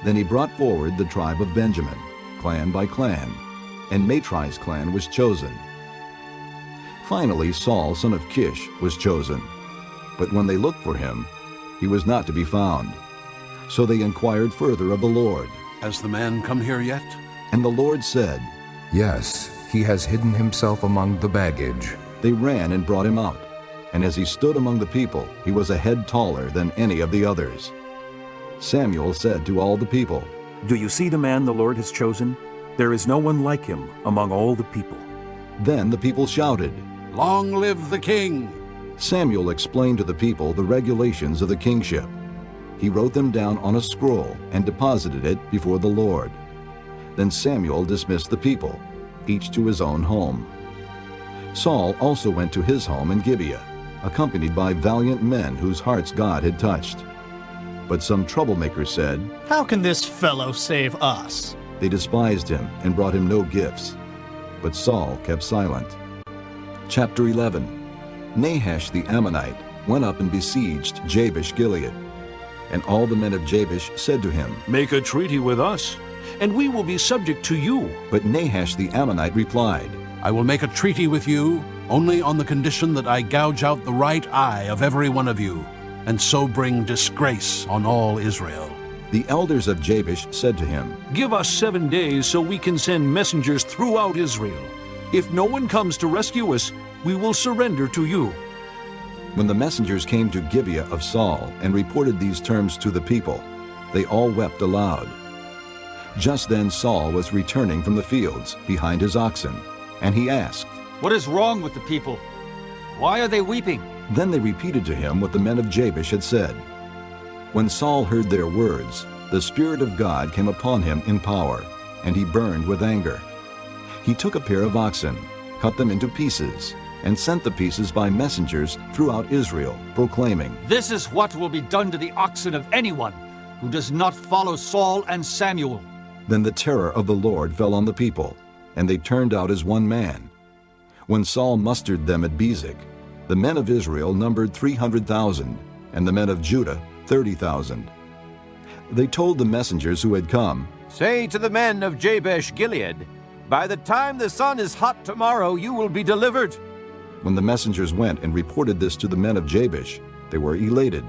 Then he brought forward the tribe of Benjamin, clan by clan, and Matri's clan was chosen. Finally, Saul, son of Kish, was chosen. But when they looked for him, he was not to be found. So they inquired further of the Lord. "Has the man come here yet?" And the Lord said, "Yes, he has hidden himself among the baggage." They ran and brought him out. And as he stood among the people, he was a head taller than any of the others. Samuel said to all the people, "Do you see the man the Lord has chosen? There is no one like him among all the people." Then the people shouted, "Long live the king!" Samuel explained to the people the regulations of the kingship. He wrote them down on a scroll and deposited it before the Lord. Then Samuel dismissed the people, each to his own home. Saul also went to his home in Gibeah, accompanied by valiant men whose hearts God had touched. But some troublemakers said, "How can this fellow save us?" They despised him and brought him no gifts. But Saul kept silent. Chapter 11. Nahash the Ammonite went up and besieged Jabesh Gilead. And all the men of Jabesh said to him, "Make a treaty with us, and we will be subject to you." But Nahash the Ammonite replied, "I will make a treaty with you only on the condition that I gouge out the right eye of every one of you, and so bring disgrace on all Israel." The elders of Jabesh said to him, "Give us 7 days so we can send messengers throughout Israel. If no one comes to rescue us, we will surrender to you." When the messengers came to Gibeah of Saul and reported these terms to the people, they all wept aloud. Just then Saul was returning from the fields behind his oxen, and he asked, "What is wrong with the people? Why are they weeping?" Then they repeated to him what the men of Jabesh had said. When Saul heard their words, the Spirit of God came upon him in power, and he burned with anger. He took a pair of oxen, cut them into pieces, and sent the pieces by messengers throughout Israel, proclaiming, "This is what will be done to the oxen of anyone who does not follow Saul and Samuel." Then the terror of the Lord fell on the people, and they turned out as one man. When Saul mustered them at Bezek, the men of Israel numbered 300,000, and the men of Judah 30,000. They told the messengers who had come, "Say to the men of Jabesh Gilead, by the time the sun is hot tomorrow, you will be delivered." When the messengers went and reported this to the men of Jabesh, they were elated.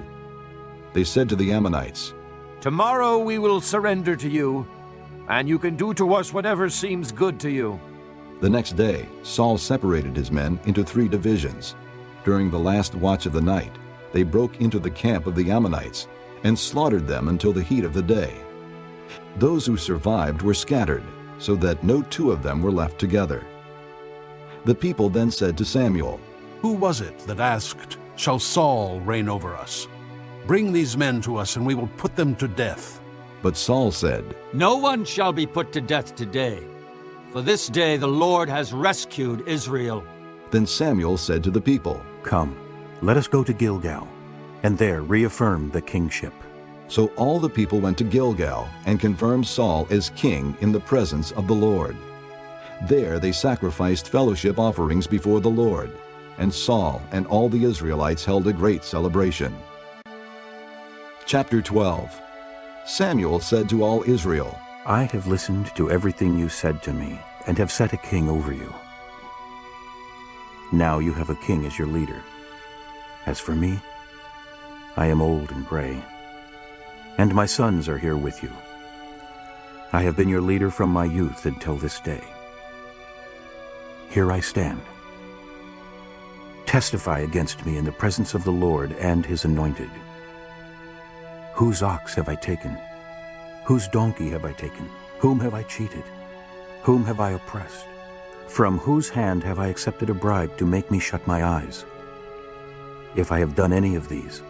They said to the Ammonites, "Tomorrow we will surrender to you, and you can do to us whatever seems good to you." The next day, Saul separated his men into 3 divisions. During the last watch of the night, they broke into the camp of the Ammonites and slaughtered them until the heat of the day. Those who survived were scattered, so that no two of them were left together. The people then said to Samuel, "Who was it that asked, 'Shall Saul reign over us?' Bring these men to us, and we will put them to death." But Saul said, "No one shall be put to death today, for this day the Lord has rescued Israel." Then Samuel said to the people, "Come, let us go to Gilgal, and there reaffirm the kingship." So all the people went to Gilgal and confirmed Saul as king in the presence of the Lord. There they sacrificed fellowship offerings before the Lord, and Saul and all the Israelites held a great celebration. Chapter 12. Samuel said to all Israel, "I have listened to everything you said to me, and have set a king over you. Now you have a king as your leader. As for me, I am old and gray, and my sons are here with you. I have been your leader from my youth until this day. Here I stand. Testify against me in the presence of the Lord and his anointed. Whose ox have I taken? Whose donkey have I taken? Whom have I cheated? Whom have I oppressed? From whose hand have I accepted a bribe to make me shut my eyes? If I have done any of these,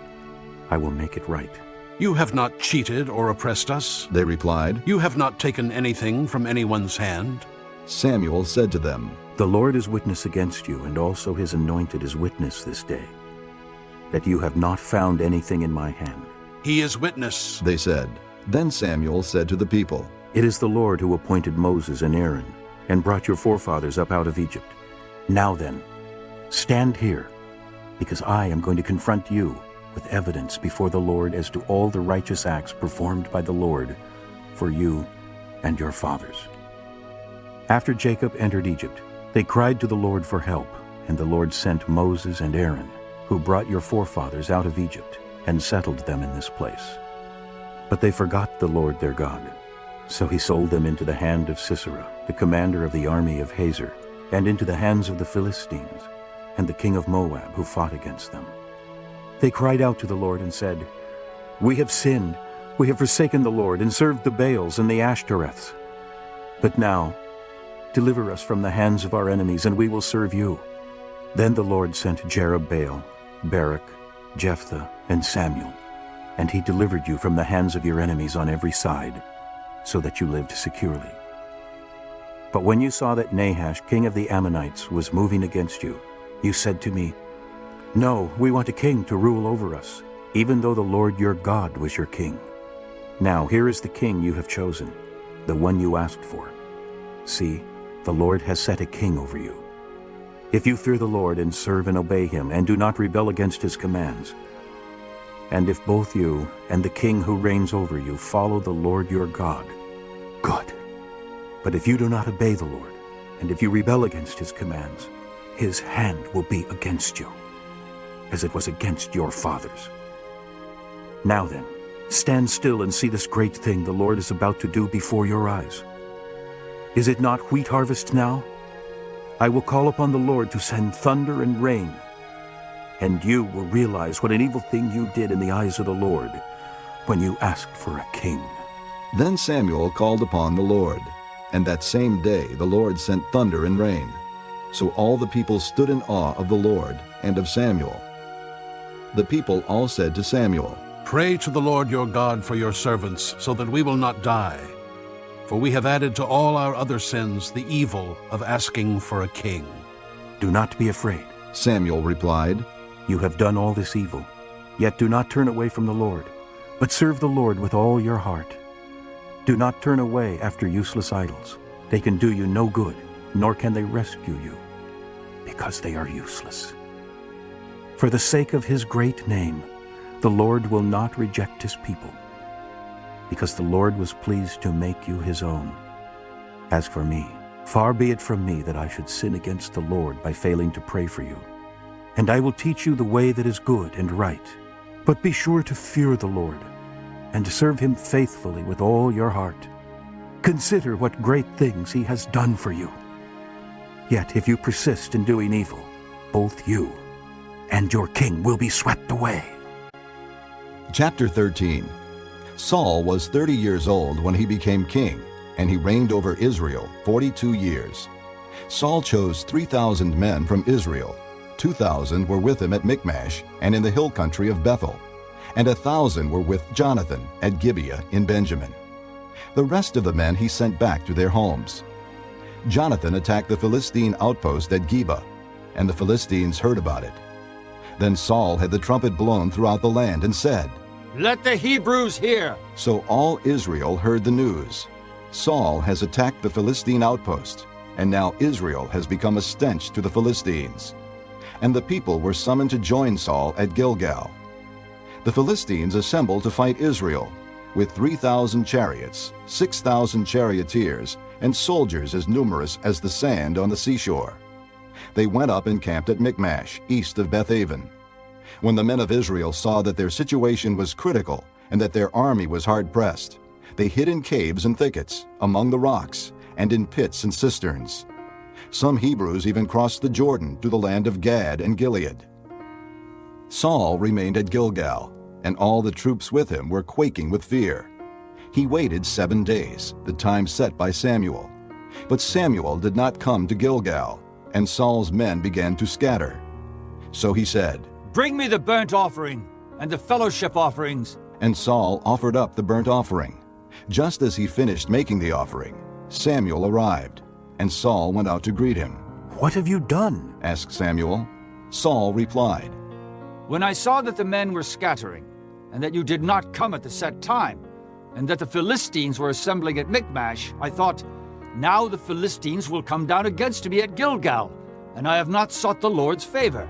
I will make it right." "You have not cheated or oppressed us," they replied. "You have not taken anything from anyone's hand." Samuel said to them, "The Lord is witness against you, and also his anointed is witness this day, that you have not found anything in my hand." "He is witness," they said. Then Samuel said to the people, "It is the Lord who appointed Moses and Aaron, and brought your forefathers up out of Egypt. Now then, stand here, because I am going to confront you with evidence before the Lord as to all the righteous acts performed by the Lord for you and your fathers." After Jacob entered Egypt, they cried to the Lord for help, and the Lord sent Moses and Aaron, who brought your forefathers out of Egypt and settled them in this place. But they forgot the Lord their God. So he sold them into the hand of Sisera, the commander of the army of Hazor, and into the hands of the Philistines, and the king of Moab, who fought against them. They cried out to the Lord and said, "We have sinned. We have forsaken the Lord and served the Baals and the Ashtoreths. But now, deliver us from the hands of our enemies, and we will serve you." Then the Lord sent Jerubbaal, Barak, Jephthah, and Samuel, and he delivered you from the hands of your enemies on every side, so that you lived securely. But when you saw that Nahash, king of the Ammonites, was moving against you, you said to me, "No, we want a king to rule over us, even though the Lord your God was your king. Now here is the king you have chosen, the one you asked for. See, the Lord has set a king over you. If you fear the Lord and serve and obey him, and do not rebel against his commands, and if both you and the king who reigns over you follow the Lord your God, good. But if you do not obey the Lord, and if you rebel against his commands, his hand will be against you, as it was against your fathers. Now then, stand still and see this great thing the Lord is about to do before your eyes. Is it not wheat harvest now? I will call upon the Lord to send thunder and rain, and you will realize what an evil thing you did in the eyes of the Lord when you asked for a king." Then Samuel called upon the Lord, and that same day the Lord sent thunder and rain. So all the people stood in awe of the Lord and of Samuel. The people all said to Samuel, "Pray to the Lord your God for your servants, so that we will not die. For we have added to all our other sins the evil of asking for a king." "Do not be afraid," Samuel replied. "You have done all this evil, yet do not turn away from the Lord, but serve the Lord with all your heart. Do not turn away after useless idols. They can do you no good, nor can they rescue you, because they are useless. For the sake of his great name, the Lord will not reject his people, because the Lord was pleased to make you his own. As for me, far be it from me that I should sin against the Lord by failing to pray for you. And I will teach you the way that is good and right. But be sure to fear the Lord, and to serve him faithfully with all your heart. Consider what great things he has done for you. Yet if you persist in doing evil, both you and your king will be swept away." Chapter 13. Saul was 30 years old when he became king, and he reigned over Israel 42 years. Saul chose 3,000 men from Israel. 2,000 were with him at Michmash and in the hill country of Bethel, and 1,000 were with Jonathan at Gibeah in Benjamin. The rest of the men he sent back to their homes. Jonathan attacked the Philistine outpost at Geba, and the Philistines heard about it. Then Saul had the trumpet blown throughout the land and said, "Let the Hebrews hear!" So all Israel heard the news. Saul has attacked the Philistine outpost, and now Israel has become a stench to the Philistines. And the people were summoned to join Saul at Gilgal. The Philistines assembled to fight Israel, with 3,000 chariots, 6,000 charioteers, and soldiers as numerous as the sand on the seashore. They went up and camped at Michmash, east of Bethaven. When the men of Israel saw that their situation was critical and that their army was hard-pressed, they hid in caves and thickets, among the rocks, and in pits and cisterns. Some Hebrews even crossed the Jordan to the land of Gad and Gilead. Saul remained at Gilgal, and all the troops with him were quaking with fear. He waited 7 days, the time set by Samuel. But Samuel did not come to Gilgal, and Saul's men began to scatter. So he said, "Bring me the burnt offering and the fellowship offerings." And Saul offered up the burnt offering. Just as he finished making the offering, Samuel arrived, and Saul went out to greet him. "What have you done?" asked Samuel. Saul replied, "When I saw that the men were scattering, and that you did not come at the set time, and that the Philistines were assembling at Michmash, I thought, now the Philistines will come down against me at Gilgal, and I have not sought the Lord's favor.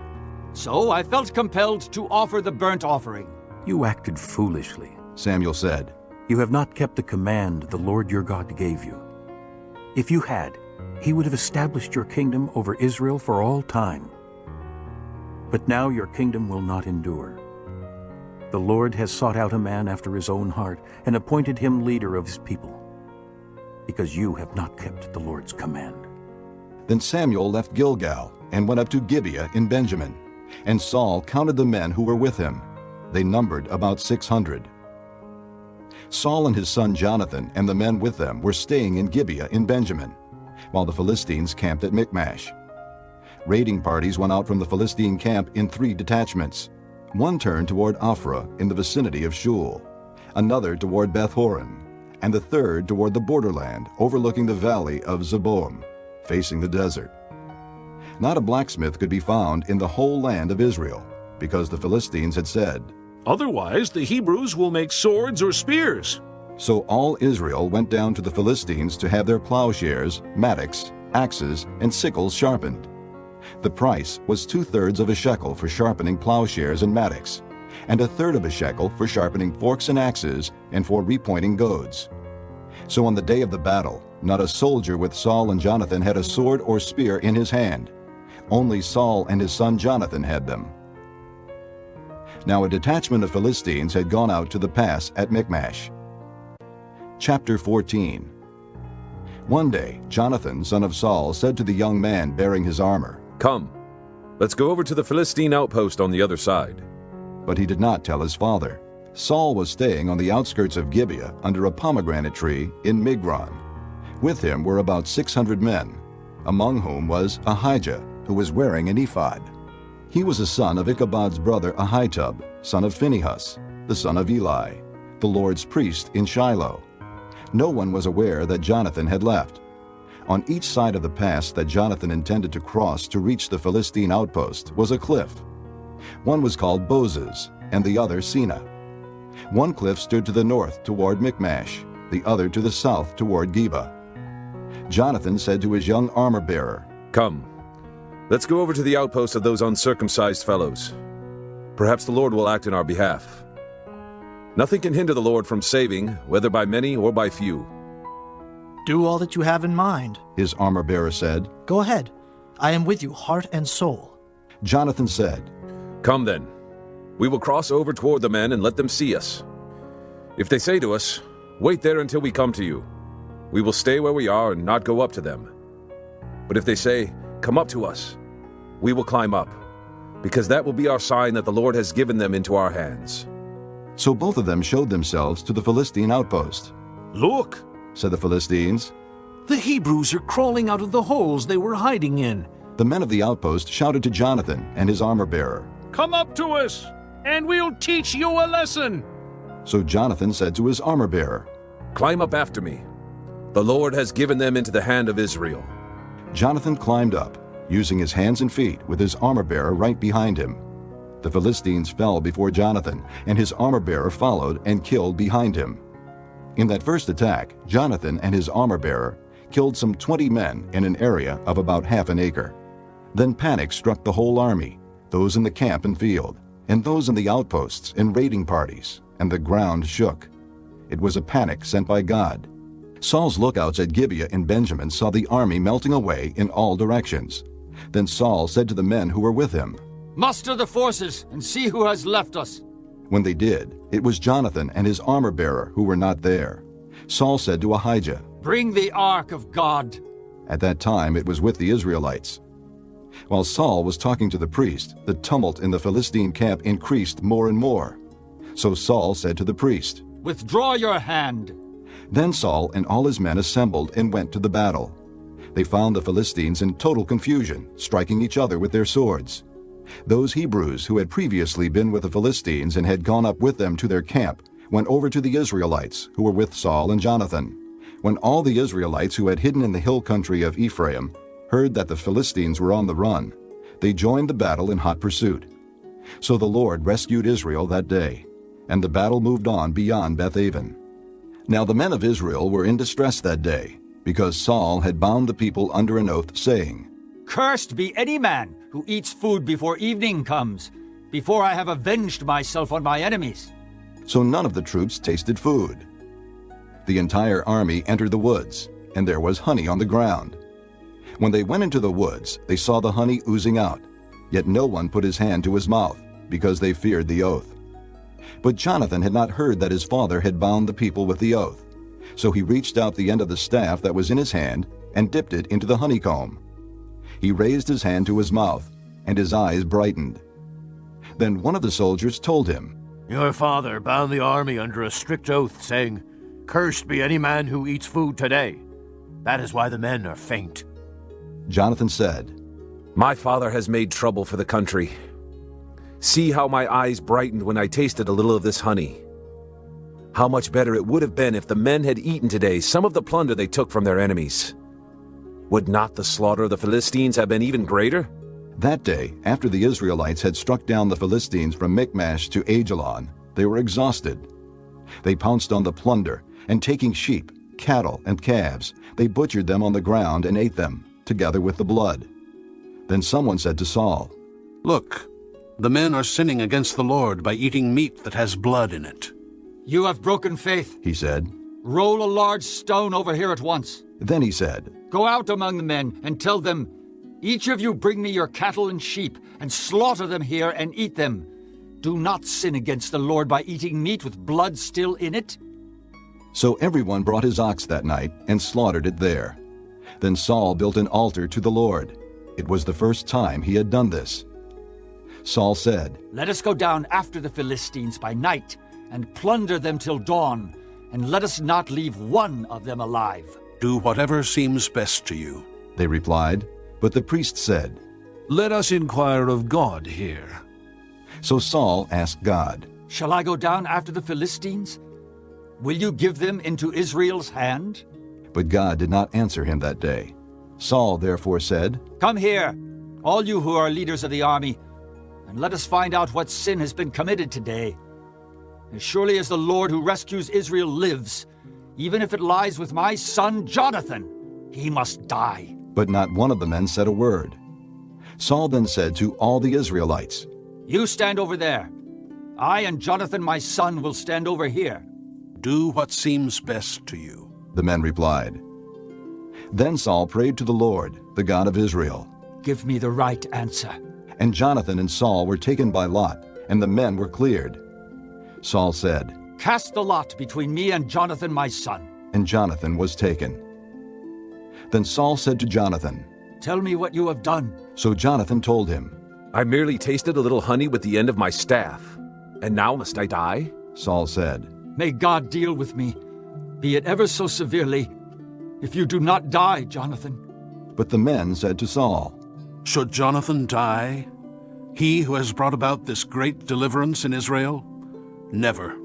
So I felt compelled to offer the burnt offering." "You acted foolishly," Samuel said. "You have not kept the command the Lord your God gave you. If you had, he would have established your kingdom over Israel for all time. But now your kingdom will not endure. The Lord has sought out a man after his own heart and appointed him leader of his people, because you have not kept the Lord's command." Then Samuel left Gilgal and went up to Gibeah in Benjamin, and Saul counted the men who were with him. They numbered about 600. Saul and his son Jonathan and the men with them were staying in Gibeah in Benjamin, while the Philistines camped at Michmash. Raiding parties went out from the Philistine camp in 3 detachments. One turned toward Ophrah in the vicinity of Shul, another toward Beth-horon, and the third toward the borderland overlooking the valley of Zeboim, facing the desert. Not a blacksmith could be found in the whole land of Israel, because the Philistines had said, "Otherwise the Hebrews will make swords or spears." So all Israel went down to the Philistines to have their plowshares, mattocks, axes, and sickles sharpened. The price was 2/3 of a shekel for sharpening plowshares and mattocks, and 1/3 of a shekel for sharpening forks and axes and for repointing goads. So on the day of the battle, not a soldier with Saul and Jonathan had a sword or spear in his hand. Only Saul and his son Jonathan had them. Now a detachment of Philistines had gone out to the pass at Michmash. Chapter 14. One day, Jonathan, son of Saul, said to the young man bearing his armor, "Come, let's go over to the Philistine outpost on the other side." But he did not tell his father. Saul was staying on the outskirts of Gibeah under a pomegranate tree in Migron. With him were about 600 men, among whom was Ahijah, who was wearing an ephod. He was a son of Ichabod's brother Ahitub, son of Phinehas, the son of Eli, the Lord's priest in Shiloh. No one was aware that Jonathan had left. On each side of the pass that Jonathan intended to cross to reach the Philistine outpost was a cliff. One was called Bozez, and the other Sina. One cliff stood to the north toward Michmash, the other to the south toward Geba. Jonathan said to his young armor-bearer, "Come, let's go over to the outpost of those uncircumcised fellows. Perhaps the Lord will act in our behalf. Nothing can hinder the Lord from saving, whether by many or by few." "Do all that you have in mind," his armor-bearer said. "Go ahead. I am with you, heart and soul." Jonathan said, "Come then. We will cross over toward the men and let them see us. If they say to us, 'Wait there until we come to you,' we will stay where we are and not go up to them. But if they say, 'Come up to us,' we will climb up, because that will be our sign that the Lord has given them into our hands." So both of them showed themselves to the Philistine outpost. "Look," said the Philistines. "the Hebrews are crawling out of the holes they were hiding in." The men of the outpost shouted to Jonathan and his armor-bearer, "Come up to us, and we'll teach you a lesson." So Jonathan said to his armor-bearer, "Climb up after me. The Lord has given them into the hand of Israel." Jonathan climbed up, using his hands and feet, with his armor-bearer right behind him. The Philistines fell before Jonathan, and his armor-bearer followed and killed behind him. In that first attack, Jonathan and his armor-bearer killed some 20 men in an area of about half an acre. Then panic struck the whole army, those in the camp and field, and those in the outposts and raiding parties, and the ground shook. It was a panic sent by God. Saul's lookouts at Gibeah in Benjamin saw the army melting away in all directions. Then Saul said to the men who were with him, "Muster the forces and see who has left us." When they did, it was Jonathan and his armor-bearer who were not there. Saul said to Ahijah, "Bring the ark of God." At that time it was with the Israelites. While Saul was talking to the priest, the tumult in the Philistine camp increased more and more. So Saul said to the priest, "Withdraw your hand." Then Saul and all his men assembled and went to the battle. They found the Philistines in total confusion, striking each other with their swords. Those Hebrews who had previously been with the Philistines and had gone up with them to their camp went over to the Israelites who were with Saul and Jonathan. When all the Israelites who had hidden in the hill country of Ephraim heard that the Philistines were on the run, they joined the battle in hot pursuit. So the Lord rescued Israel that day, and the battle moved on beyond Beth-aven. Now the men of Israel were in distress that day, because Saul had bound the people under an oath, saying, "Cursed be any man who eats food before evening comes, before I have avenged myself on my enemies." So none of the troops tasted food. The entire army entered the woods, and there was honey on the ground. When they went into the woods, they saw the honey oozing out, yet no one put his hand to his mouth, because they feared the oath. But Jonathan had not heard that his father had bound the people with the oath. So he reached out the end of the staff that was in his hand and dipped it into the honeycomb. He raised his hand to his mouth, and his eyes brightened. Then one of the soldiers told him, "Your father bound the army under a strict oath, saying, 'Cursed be any man who eats food today.' That is why the men are faint." Jonathan said, "My father has made trouble for the country. See how my eyes brightened when I tasted a little of this honey. How much better it would have been if the men had eaten today some of the plunder they took from their enemies. Would not the slaughter of the Philistines have been even greater?" That day, after the Israelites had struck down the Philistines from Michmash to Aijalon, they were exhausted. They pounced on the plunder, and taking sheep, cattle, and calves, they butchered them on the ground and ate them, together with the blood. Then someone said to Saul, "Look, the men are sinning against the Lord by eating meat that has blood in it." "You have broken faith," he said. "Roll a large stone over here at once." Then he said, "Go out among the men and tell them, 'Each of you bring me your cattle and sheep, and slaughter them here and eat them. Do not sin against the Lord by eating meat with blood still in it.'" So everyone brought his ox that night and slaughtered it there. Then Saul built an altar to the Lord. It was the first time he had done this. Saul said, "Let us go down after the Philistines by night and plunder them till dawn, and let us not leave one of them alive." "Do whatever seems best to you," they replied. But the priest said, "Let us inquire of God here." So Saul asked God, "Shall I go down after the Philistines? Will you give them into Israel's hand?" But God did not answer him that day. Saul therefore said, "Come here, all you who are leaders of the army, and let us find out what sin has been committed today. As surely as the Lord who rescues Israel lives, even if it lies with my son Jonathan, he must die." But not one of the men said a word. Saul then said to all the Israelites, "You stand over there. I and Jonathan my son will stand over here." "Do what seems best to you," the men replied. Then Saul prayed to the Lord, the God of Israel, "Give me the right answer." And Jonathan and Saul were taken by lot, and the men were cleared. Saul said, "Cast the lot between me and Jonathan my son." And Jonathan was taken. Then Saul said to Jonathan, "Tell me what you have done." So Jonathan told him, "I merely tasted a little honey with the end of my staff, and now must I die?" Saul said, "May God deal with me, be it ever so severely, if you do not die, Jonathan." But the men said to Saul, "Should Jonathan die, he who has brought about this great deliverance in Israel? Never.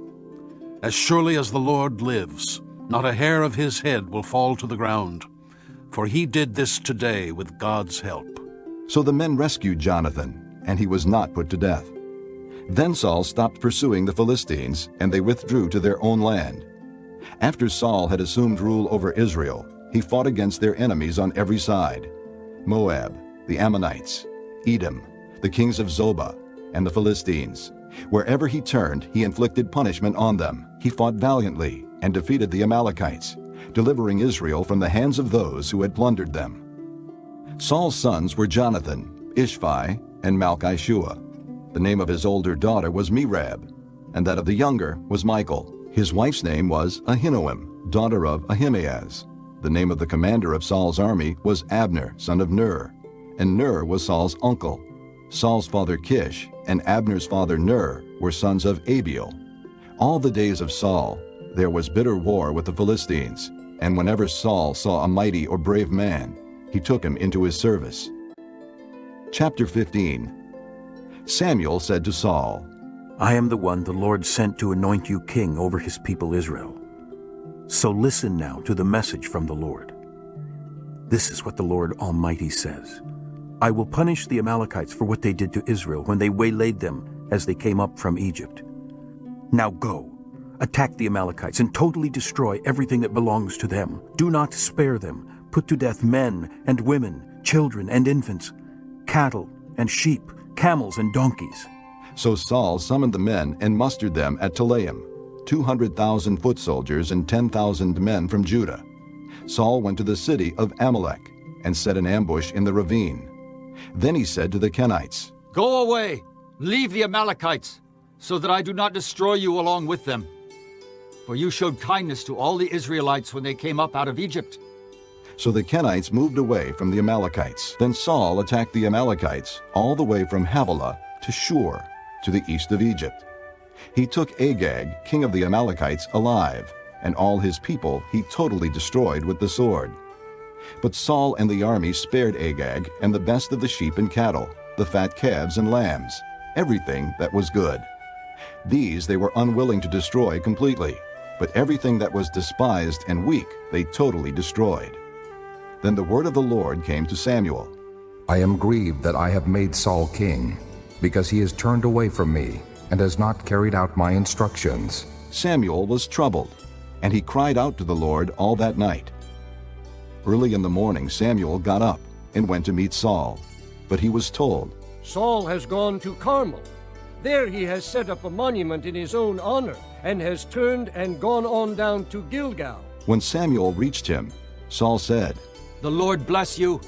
As surely as the Lord lives, not a hair of his head will fall to the ground, for he did this today with God's help." So the men rescued Jonathan, and he was not put to death. Then Saul stopped pursuing the Philistines, and they withdrew to their own land. After Saul had assumed rule over Israel, he fought against their enemies on every side: Moab, the Ammonites, Edom, the kings of Zobah, and the Philistines. Wherever he turned, he inflicted punishment on them. He fought valiantly and defeated the Amalekites, delivering Israel from the hands of those who had plundered them. Saul's sons were Jonathan, Ishvi, and Malchishua. The name of his older daughter was Merab, and that of the younger was Michal. His wife's name was Ahinoam, daughter of Ahimaaz. The name of the commander of Saul's army was Abner, son of Ner, and Ner was Saul's uncle. Saul's father Kish and Abner's father Ner were sons of Abiel. All the days of Saul there was bitter war with the Philistines, and whenever Saul saw a mighty or brave man, he took him into his service. Chapter 15. Samuel said to Saul, "I am the one the Lord sent to anoint you king over his people Israel. So listen now to the message from the Lord. This is what the Lord Almighty says. I will punish the Amalekites for what they did to Israel when they waylaid them as they came up from Egypt. Now go, attack the Amalekites and totally destroy everything that belongs to them. Do not spare them. Put to death men and women, children and infants, cattle and sheep, camels and donkeys." So Saul summoned the men and mustered them at Telaim, 200,000 foot soldiers and 10,000 men from Judah. Saul went to the city of Amalek and set an ambush in the ravine. Then he said to the Kenites, "Go away, leave the Amalekites, so that I do not destroy you along with them. For you showed kindness to all the Israelites when they came up out of Egypt." So the Kenites moved away from the Amalekites. Then Saul attacked the Amalekites all the way from Havilah to Shur, to the east of Egypt. He took Agag, king of the Amalekites, alive, and all his people he totally destroyed with the sword. But Saul and the army spared Agag and the best of the sheep and cattle, the fat calves and lambs, everything that was good. These they were unwilling to destroy completely, but everything that was despised and weak they totally destroyed. Then the word of the Lord came to Samuel. "I am grieved that I have made Saul king, because he has turned away from me and has not carried out my instructions." Samuel was troubled, and he cried out to the Lord all that night. Early in the morning Samuel got up and went to meet Saul, but he was told, "Saul has gone to Carmel. There he has set up a monument in his own honor, and has turned and gone on down to Gilgal." When Samuel reached him, Saul said, "The Lord bless you.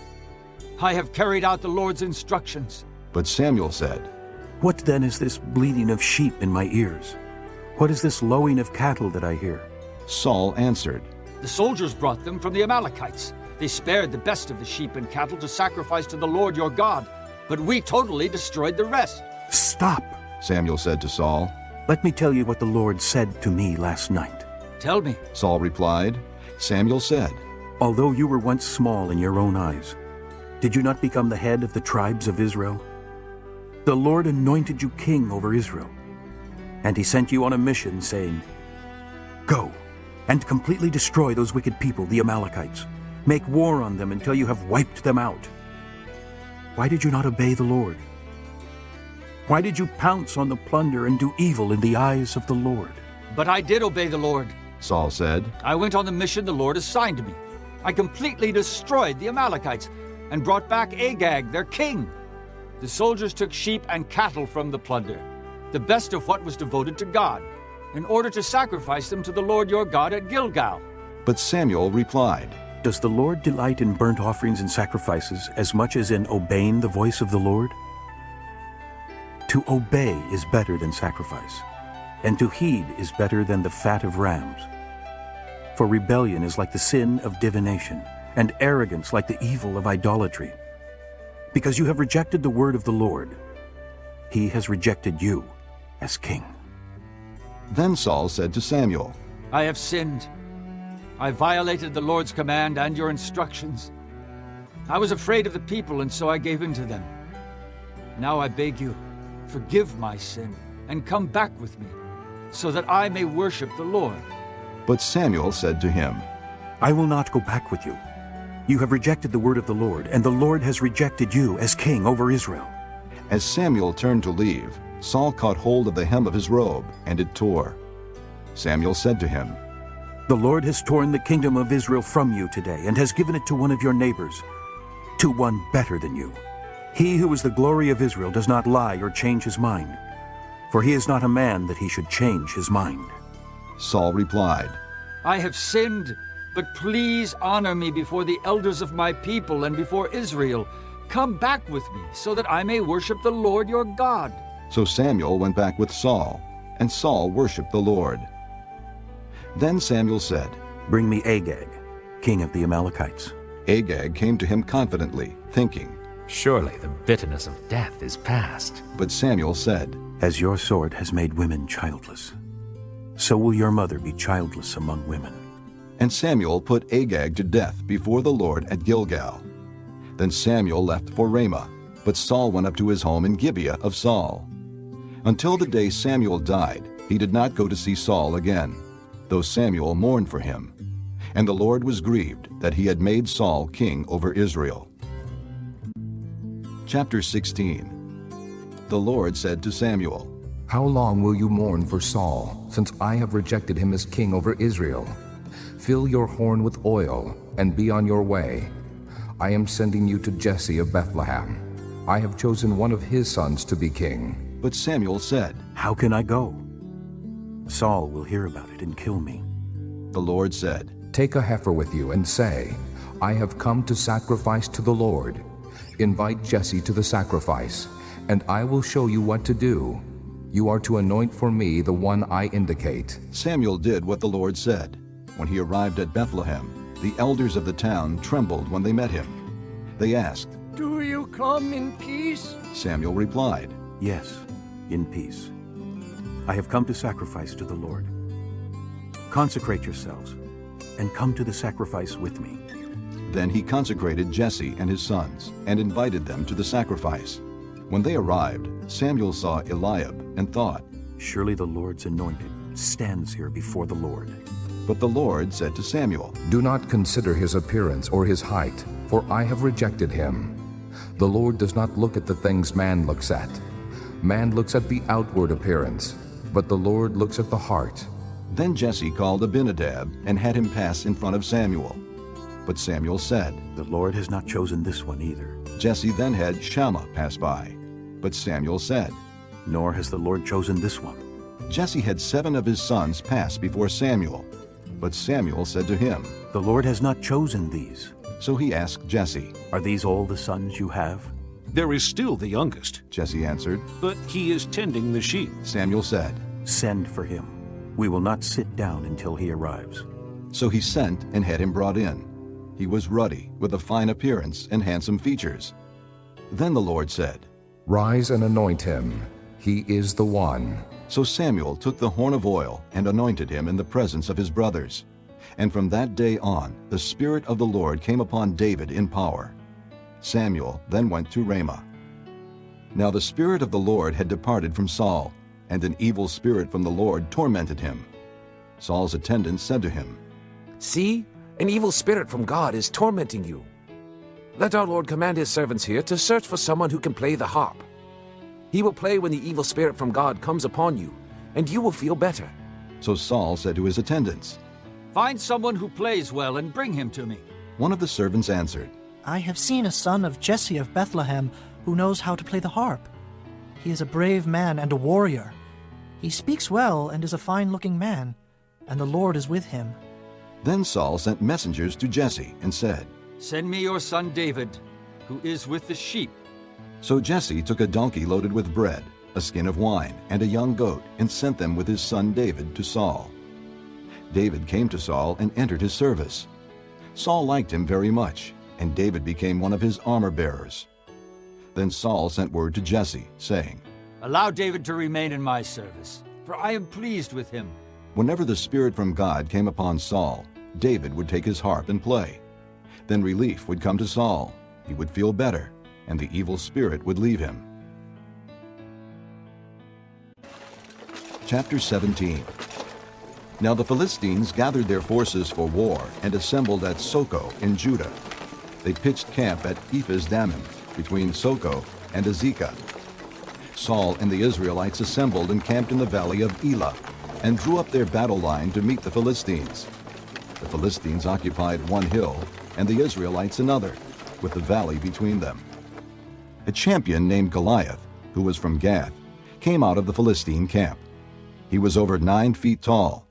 I have carried out the Lord's instructions." But Samuel said, "What then is this bleating of sheep in my ears? What is this lowing of cattle that I hear?" Saul answered, "The soldiers brought them from the Amalekites. They spared the best of the sheep and cattle to sacrifice to the Lord your God, but we totally destroyed the rest." "Stop," Samuel said to Saul. "Let me tell you what the Lord said to me last night." "Tell me," Saul replied. Samuel said, "Although you were once small in your own eyes, did you not become the head of the tribes of Israel? The Lord anointed you king over Israel, and he sent you on a mission, saying, 'Go and completely destroy those wicked people, the Amalekites. Make war on them until you have wiped them out.' Why did you not obey the Lord? Why did you pounce on the plunder and do evil in the eyes of the Lord?" "But I did obey the Lord," Saul said. "I went on the mission the Lord assigned me. I completely destroyed the Amalekites and brought back Agag, their king. The soldiers took sheep and cattle from the plunder, the best of what was devoted to God, in order to sacrifice them to the Lord your God at Gilgal." But Samuel replied, "Does the Lord delight in burnt offerings and sacrifices as much as in obeying the voice of the Lord? To obey is better than sacrifice, and to heed is better than the fat of rams. For rebellion is like the sin of divination, and arrogance like the evil of idolatry. Because you have rejected the word of the Lord, he has rejected you as king." Then Saul said to Samuel, I have sinned. I violated the Lord's command and your instructions. I was afraid of the people, and so I gave in to them. Now I beg you, forgive my sin, and come back with me, so that I may worship the Lord. But Samuel said to him, I will not go back with you. You have rejected the word of the Lord, and the Lord has rejected you as king over Israel. As Samuel turned to leave, Saul caught hold of the hem of his robe, and it tore. Samuel said to him, The Lord has torn the kingdom of Israel from you today, and has given it to one of your neighbors, to one better than you. He who is the glory of Israel does not lie or change his mind, for he is not a man that he should change his mind. Saul replied, I have sinned, but please honor me before the elders of my people and before Israel. Come back with me, so that I may worship the Lord your God. So Samuel went back with Saul, and Saul worshipped the Lord. Then Samuel said, Bring me Agag, king of the Amalekites. Agag came to him confidently, thinking, Surely the bitterness of death is past. But Samuel said, As your sword has made women childless, so will your mother be childless among women. And Samuel put Agag to death before the Lord at Gilgal. Then Samuel left for Ramah, but Saul went up to his home in Gibeah of Saul. Until the day Samuel died, he did not go to see Saul again, though Samuel mourned for him. And the Lord was grieved that he had made Saul king over Israel. Chapter 16. The Lord said to Samuel, How long will you mourn for Saul, since I have rejected him as king over Israel? Fill your horn with oil, and be on your way. I am sending you to Jesse of Bethlehem. I have chosen one of his sons to be king. But Samuel said, How can I go? Saul will hear about it and kill me. The Lord said, Take a heifer with you and say, I have come to sacrifice to the Lord. Invite Jesse to the sacrifice, and I will show you what to do. You are to anoint for me the one I indicate. Samuel did what the Lord said. When he arrived at Bethlehem, the elders of the town trembled when they met him. They asked, Do you come in peace? Samuel replied, Yes, in peace. I have come to sacrifice to the Lord. Consecrate yourselves, and come to the sacrifice with me. Then he consecrated Jesse and his sons, and invited them to the sacrifice. When they arrived, Samuel saw Eliab, and thought, Surely the Lord's anointed stands here before the Lord. But the Lord said to Samuel, Do not consider his appearance or his height, for I have rejected him. The Lord does not look at the things man looks at. Man looks at the outward appearance, but the Lord looks at the heart. Then Jesse called Abinadab and had him pass in front of Samuel. But Samuel said, The Lord has not chosen this one either. Jesse then had Shammah pass by. But Samuel said, Nor has the Lord chosen this one. Jesse had 7 of his sons pass before Samuel. But Samuel said to him, The Lord has not chosen these. So he asked Jesse, Are these all the sons you have? There is still the youngest, Jesse answered, but he is tending the sheep. Samuel said, Send for him. We will not sit down until he arrives. So he sent and had him brought in. He was ruddy, with a fine appearance and handsome features. Then the Lord said, Rise and anoint him. He is the one. So Samuel took the horn of oil and anointed him in the presence of his brothers. And from that day on, the Spirit of the Lord came upon David in power. Samuel then went to Ramah. Now the Spirit of the Lord had departed from Saul, and an evil spirit from the Lord tormented him. Saul's attendants said to him, See, an evil spirit from God is tormenting you. Let our Lord command his servants here to search for someone who can play the harp. He will play when the evil spirit from God comes upon you, and you will feel better. So Saul said to his attendants, Find someone who plays well and bring him to me. One of the servants answered, I have seen a son of Jesse of Bethlehem who knows how to play the harp. He is a brave man and a warrior. He speaks well and is a fine-looking man, and the Lord is with him. Then Saul sent messengers to Jesse and said, Send me your son David, who is with the sheep. So Jesse took a donkey loaded with bread, a skin of wine, and a young goat, and sent them with his son David to Saul. David came to Saul and entered his service. Saul liked him very much, and David became one of his armor-bearers. Then Saul sent word to Jesse, saying, Allow David to remain in my service, for I am pleased with him. Whenever the Spirit from God came upon Saul, David would take his harp and play. Then relief would come to Saul. He would feel better, and the evil spirit would leave him. Chapter 17. Now the Philistines gathered their forces for war and assembled at Soko in Judah. They pitched camp at Ephes-dammim, between Soko and Azekah. Saul and the Israelites assembled and camped in the valley of Elah, and drew up their battle line to meet the Philistines. The Philistines occupied one hill, and the Israelites another, with the valley between them. A champion named Goliath, who was from Gath, came out of the Philistine camp. He was over 9 feet tall.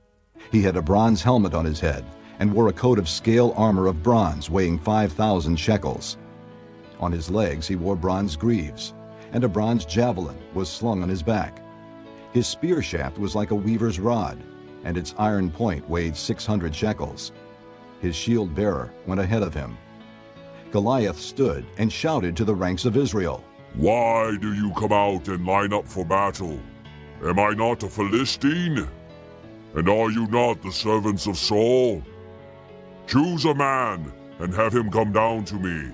He had a bronze helmet on his head, and wore a coat of scale armor of bronze weighing 5,000 shekels. On his legs he wore bronze greaves, and a bronze javelin was slung on his back. His spear shaft was like a weaver's rod, and its iron point weighed 600 shekels. His shield bearer went ahead of him. Goliath stood and shouted to the ranks of Israel, "Why do you come out and line up for battle? Am I not a Philistine? And are you not the servants of Saul? Choose a man and have him come down to me.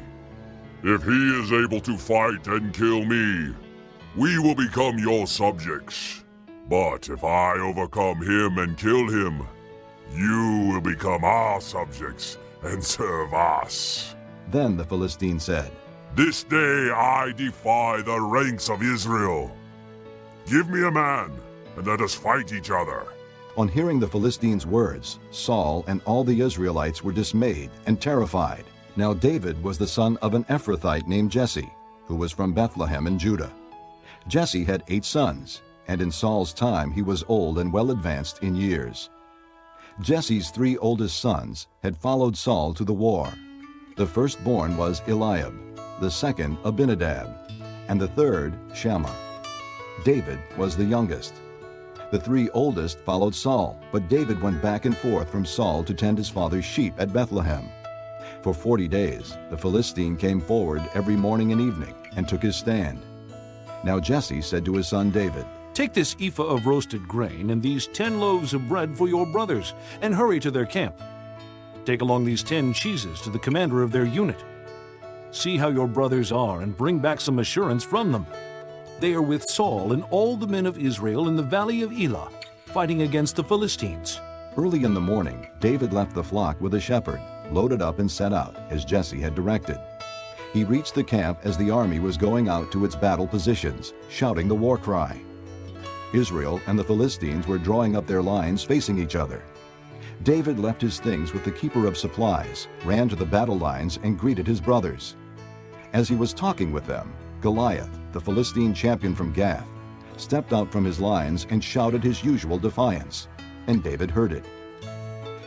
If he is able to fight and kill me, we will become your subjects. But if I overcome him and kill him, you will become our subjects and serve us." Then the Philistine said, "This day I defy the ranks of Israel. Give me a man, and let us fight each other." On hearing the Philistines' words, Saul and all the Israelites were dismayed and terrified. Now David was the son of an Ephrathite named Jesse, who was from Bethlehem in Judah. Jesse had 8 sons, and in Saul's time he was old and well advanced in years. Jesse's 3 oldest sons had followed Saul to the war. The firstborn was Eliab, the second Abinadab, and the third Shammah. David was the youngest. The 3 oldest followed Saul, but David went back and forth from Saul to tend his father's sheep at Bethlehem. For 40 days the Philistine came forward every morning and evening and took his stand. Now Jesse said to his son David, "Take this ephah of roasted grain and these 10 loaves of bread for your brothers, and hurry to their camp. Take along these 10 cheeses to the commander of their unit. See how your brothers are, and bring back some assurance from them. They are with Saul and all the men of Israel in the valley of Elah, fighting against the Philistines." Early in the morning, David left the flock with a shepherd, loaded up and set out, as Jesse had directed. He reached the camp as the army was going out to its battle positions, shouting the war cry. Israel and the Philistines were drawing up their lines facing each other. David left his things with the keeper of supplies, ran to the battle lines, and greeted his brothers. As he was talking with them, Goliath, the Philistine champion from Gath, stepped out from his lines and shouted his usual defiance, and David heard it.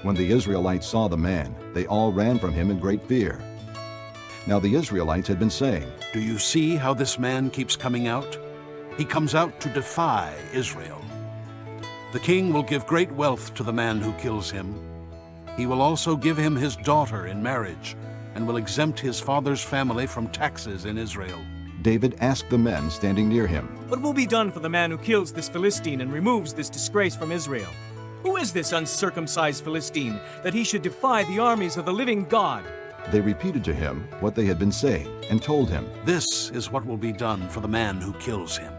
When the Israelites saw the man, they all ran from him in great fear. Now the Israelites had been saying, "Do you see how this man keeps coming out? He comes out to defy Israel. The king will give great wealth to the man who kills him. He will also give him his daughter in marriage, and will exempt his father's family from taxes in Israel." David asked the men standing near him, "What will be done for the man who kills this Philistine and removes this disgrace from Israel? Who is this uncircumcised Philistine, that he should defy the armies of the living God?" They repeated to him what they had been saying, and told him, "This is what will be done for the man who kills him."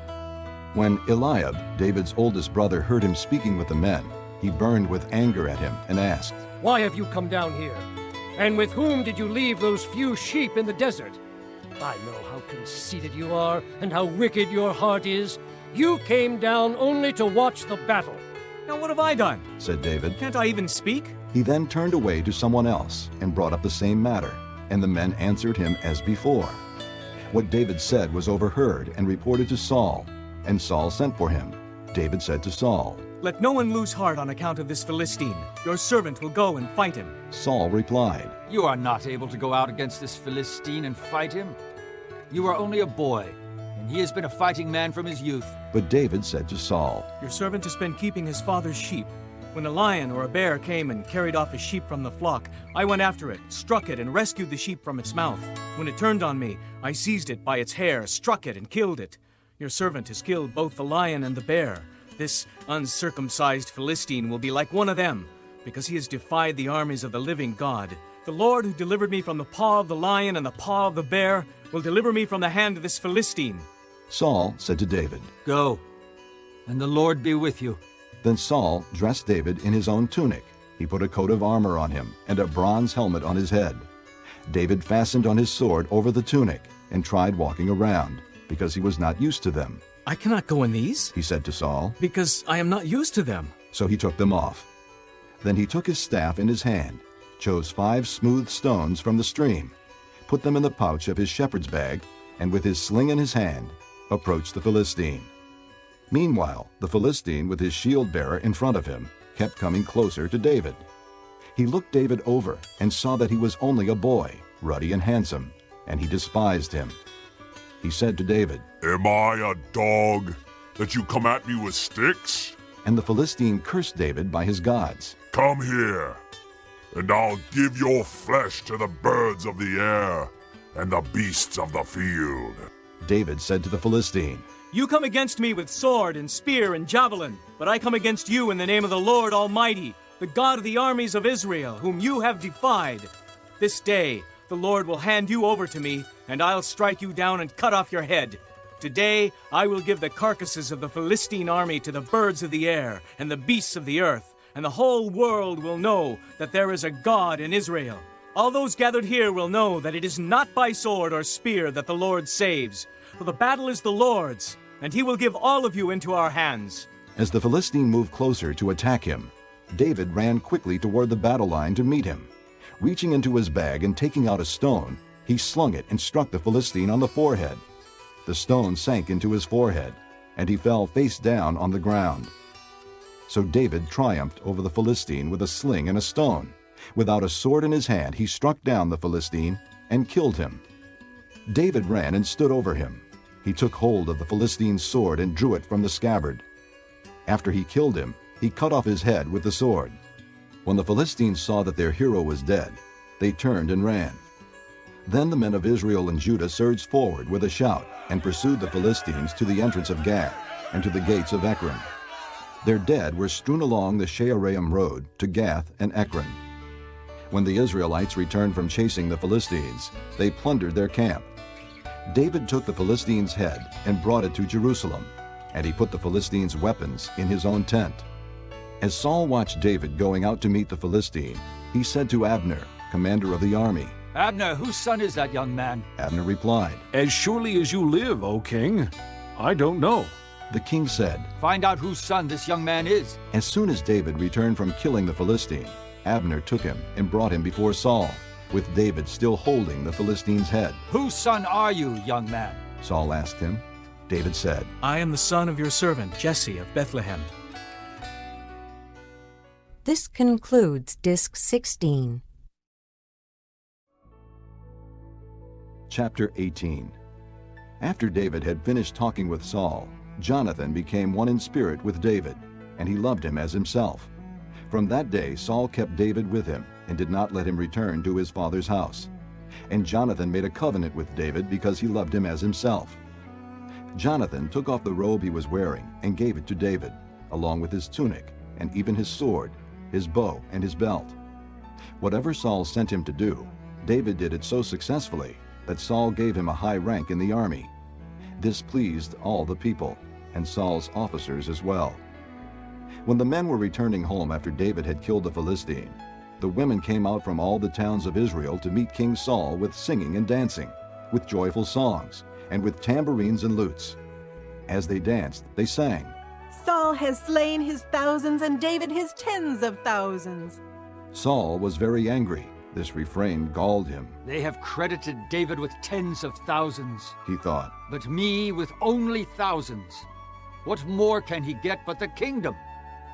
When Eliab, David's oldest brother, heard him speaking with the men, he burned with anger at him and asked, "Why have you come down here? And with whom did you leave those few sheep in the desert? I know how conceited you are, and how wicked your heart is. You came down only to watch the battle." "Now what have I done?" said David. "Can't I even speak?" He then turned away to someone else and brought up the same matter, and the men answered him as before. What David said was overheard and reported to Saul, and Saul sent for him. David said to Saul, "Let no one lose heart on account of this Philistine. Your servant will go and fight him." Saul replied, "You are not able to go out against this Philistine and fight him. You are only a boy, and he has been a fighting man from his youth." But David said to Saul, "Your servant has been keeping his father's sheep. When a lion or a bear came and carried off a sheep from the flock, I went after it, struck it, and rescued the sheep from its mouth. When it turned on me, I seized it by its hair, struck it, and killed it. Your servant has killed both the lion and the bear. This uncircumcised Philistine will be like one of them, because he has defied the armies of the living God. The Lord who delivered me from the paw of the lion and the paw of the bear will deliver me from the hand of this Philistine. Saul said to David, Go, and the Lord be with you. Then Saul dressed David in his own tunic. He put a coat of armor on him and a bronze helmet on his head. David fastened on his sword over the tunic and tried walking around, because he was not used to them. I cannot go in these, he said to Saul, because I am not used to them. So he took them off. Then he took his staff in his hand, chose 5 smooth stones from the stream, put them in the pouch of his shepherd's bag, and with his sling in his hand, approached the Philistine. Meanwhile, the Philistine, with his shield-bearer in front of him, kept coming closer to David. He looked David over and saw that he was only a boy, ruddy and handsome, and he despised him. He said to David, Am I a dog that you come at me with sticks? And the Philistine cursed David by his gods. Come here, and I'll give your flesh to the birds of the air and the beasts of the field. David said to the Philistine, You come against me with sword and spear and javelin, but I come against you in the name of the Lord Almighty, the God of the armies of Israel, whom you have defied. This day the Lord will hand you over to me, and I'll strike you down and cut off your head. Today I will give the carcasses of the Philistine army to the birds of the air and the beasts of the earth, and the whole world will know that there is a God in Israel. All those gathered here will know that it is not by sword or spear that the Lord saves, for the battle is the Lord's, and he will give all of you into our hands. As the Philistine moved closer to attack him, David ran quickly toward the battle line to meet him. Reaching into his bag and taking out a stone, he slung it and struck the Philistine on the forehead. The stone sank into his forehead, and he fell face down on the ground. So David triumphed over the Philistine with a sling and a stone. Without a sword in his hand, he struck down the Philistine and killed him. David ran and stood over him. He took hold of the Philistine's sword and drew it from the scabbard. After he killed him, he cut off his head with the sword. When the Philistines saw that their hero was dead, they turned and ran. Then the men of Israel and Judah surged forward with a shout and pursued the Philistines to the entrance of Gath and to the gates of Ekron. Their dead were strewn along the Shaaraim road to Gath and Ekron. When the Israelites returned from chasing the Philistines, they plundered their camp. David took the Philistines' head and brought it to Jerusalem, and he put the Philistines' weapons in his own tent. As Saul watched David going out to meet the Philistine, he said to Abner, commander of the army, Abner, whose son is that young man? Abner replied, As surely as you live, O king, I don't know. The king said, Find out whose son this young man is. As soon as David returned from killing the Philistine, Abner took him and brought him before Saul, with David still holding the Philistine's head. Whose son are you, young man? Saul asked him. David said, I am the son of your servant, Jesse of Bethlehem. This concludes Disc 16. Chapter 18. After David had finished talking with Saul, Jonathan became one in spirit with David, and he loved him as himself. From that day Saul kept David with him and did not let him return to his father's house. And Jonathan made a covenant with David because he loved him as himself. Jonathan took off the robe he was wearing and gave it to David, along with his tunic and even his sword, his bow, and his belt. Whatever Saul sent him to do, David did it so successfully that Saul gave him a high rank in the army. This pleased all the people, and Saul's officers as well. When the men were returning home after David had killed the Philistine, the women came out from all the towns of Israel to meet King Saul with singing and dancing, with joyful songs, and with tambourines and lutes. As they danced, they sang, Saul has slain his thousands and David his tens of thousands. Saul was very angry. This refrain galled him. They have credited David with tens of thousands, he thought, but me with only thousands. What more can he get but the kingdom?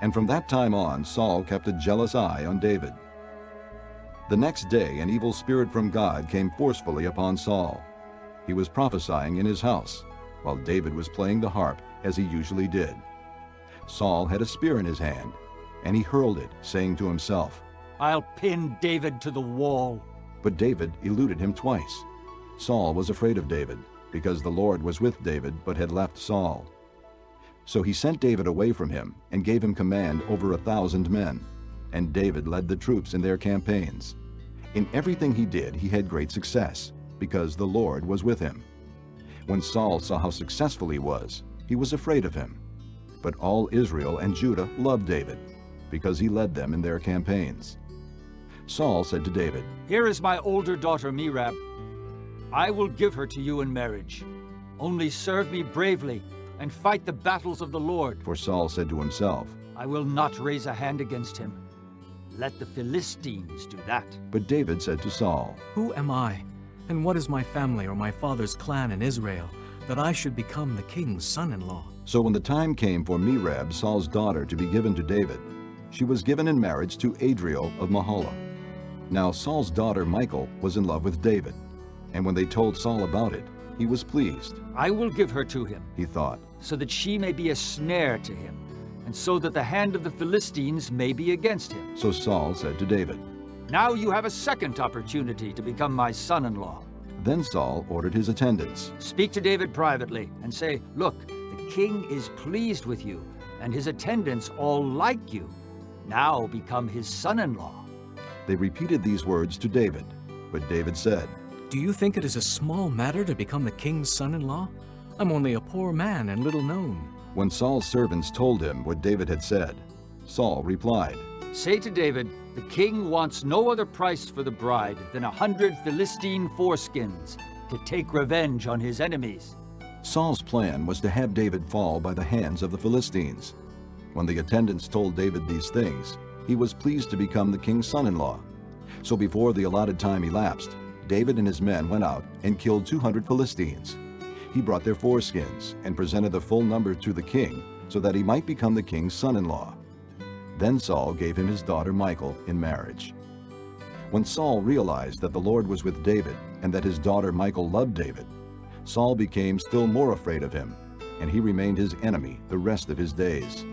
And from that time on, Saul kept a jealous eye on David. The next day, an evil spirit from God came forcefully upon Saul. He was prophesying in his house, while David was playing the harp, as he usually did. Saul had a spear in his hand, and he hurled it, saying to himself, I'll pin David to the wall. But David eluded him twice. Saul was afraid of David, because the Lord was with David but had left Saul. So he sent David away from him and gave him command over 1,000 men. And David led the troops in their campaigns. In everything he did, he had great success, because the Lord was with him. When Saul saw how successful he was afraid of him. But all Israel and Judah loved David, because he led them in their campaigns. Saul said to David, "Here is my older daughter Merab. I will give her to you in marriage. Only serve me bravely and fight the battles of the Lord." For Saul said to himself, "I will not raise a hand against him. Let the Philistines do that." But David said to Saul, "Who am I, and what is my family or my father's clan in Israel, that I should become the king's son-in-law?" So when the time came for Merab, Saul's daughter, to be given to David, she was given in marriage to Adriel of Mahalath. Now Saul's daughter Michal was in love with David, and when they told Saul about it, he was pleased. "I will give her to him," he thought, "so that she may be a snare to him, and so that the hand of the Philistines may be against him." So Saul said to David, "Now you have a second opportunity to become my son-in-law." Then Saul ordered his attendants, "Speak to David privately and say, 'Look, the king is pleased with you, and his attendants all like you. Now become his son-in-law.'" They repeated these words to David, but David said, "Do you think it is a small matter to become the king's son-in-law? I'm only a poor man and little known." When Saul's servants told him what David had said, Saul replied, "Say to David, the king wants no other price for the bride than 100 Philistine foreskins to take revenge on his enemies." Saul's plan was to have David fall by the hands of the Philistines. When the attendants told David these things, he was pleased to become the king's son-in-law. So before the allotted time elapsed, David and his men went out and killed 200 Philistines. He brought their foreskins and presented the full number to the king so that he might become the king's son-in-law. Then Saul gave him his daughter Michal in marriage. When Saul realized that the Lord was with David and that his daughter Michal loved David, Saul became still more afraid of him, and he remained his enemy the rest of his days.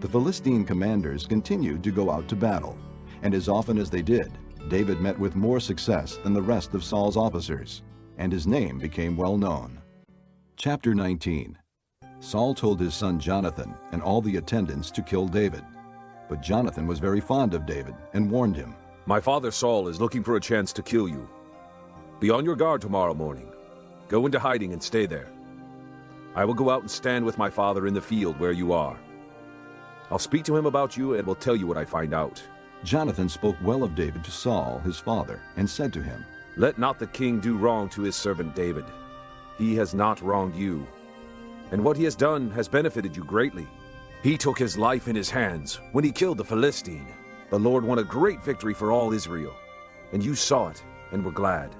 The Philistine commanders continued to go out to battle, and as often as they did, David met with more success than the rest of Saul's officers, and his name became well known. Chapter 19. Saul told his son Jonathan and all the attendants to kill David. But Jonathan was very fond of David and warned him, "My father Saul is looking for a chance to kill you. Be on your guard tomorrow morning. Go into hiding and stay there. I will go out and stand with my father in the field where you are. I'll speak to him about you and will tell you what I find out." Jonathan spoke well of David to Saul, his father, and said to him, "Let not the king do wrong to his servant David. He has not wronged you, and what he has done has benefited you greatly. He took his life in his hands when he killed the Philistine. The Lord won a great victory for all Israel, and you saw it and were glad.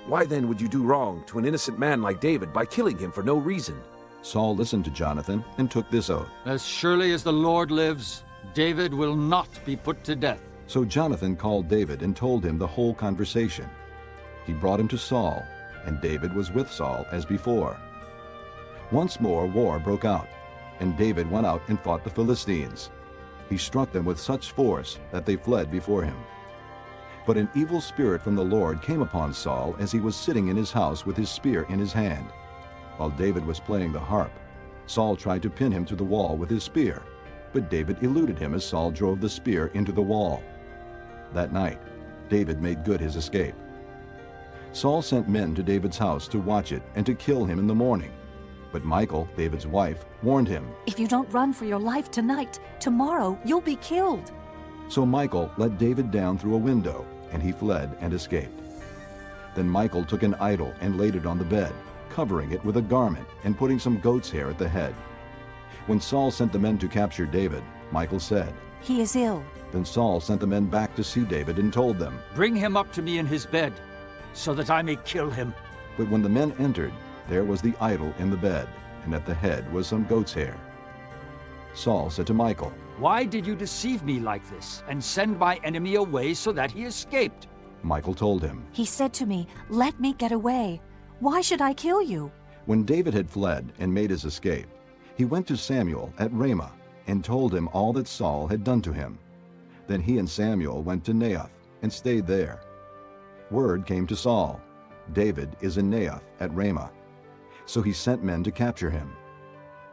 Why then would you do wrong to an innocent man like David by killing him for no reason?" Saul listened to Jonathan and took this oath, "As surely as the Lord lives, David will not be put to death." So Jonathan called David and told him the whole conversation. He brought him to Saul, and David was with Saul as before. Once more war broke out, and David went out and fought the Philistines. He struck them with such force that they fled before him. But an evil spirit from the Lord came upon Saul as he was sitting in his house with his spear in his hand. While David was playing the harp, Saul tried to pin him to the wall with his spear, but David eluded him as Saul drove the spear into the wall. That night, David made good his escape. Saul sent men to David's house to watch it and to kill him in the morning. But Michal, David's wife, warned him, "If you don't run for your life tonight, tomorrow you'll be killed." So Michal let David down through a window, and he fled and escaped. Then Michal took an idol and laid it on the bed, covering it with a garment and putting some goat's hair at the head. When Saul sent the men to capture David, Michal said, "He is ill." Then Saul sent the men back to see David and told them, "Bring him up to me in his bed, so that I may kill him." But when the men entered, there was the idol in the bed, and at the head was some goat's hair. Saul said to Michal, "Why did you deceive me like this and send my enemy away so that he escaped?" Michal told him, "He said to me, 'Let me get away. Why should I kill you?'" When David had fled and made his escape, he went to Samuel at Ramah and told him all that Saul had done to him. Then he and Samuel went to Naioth and stayed there. Word came to Saul, "David is in Naioth at Ramah." So he sent men to capture him.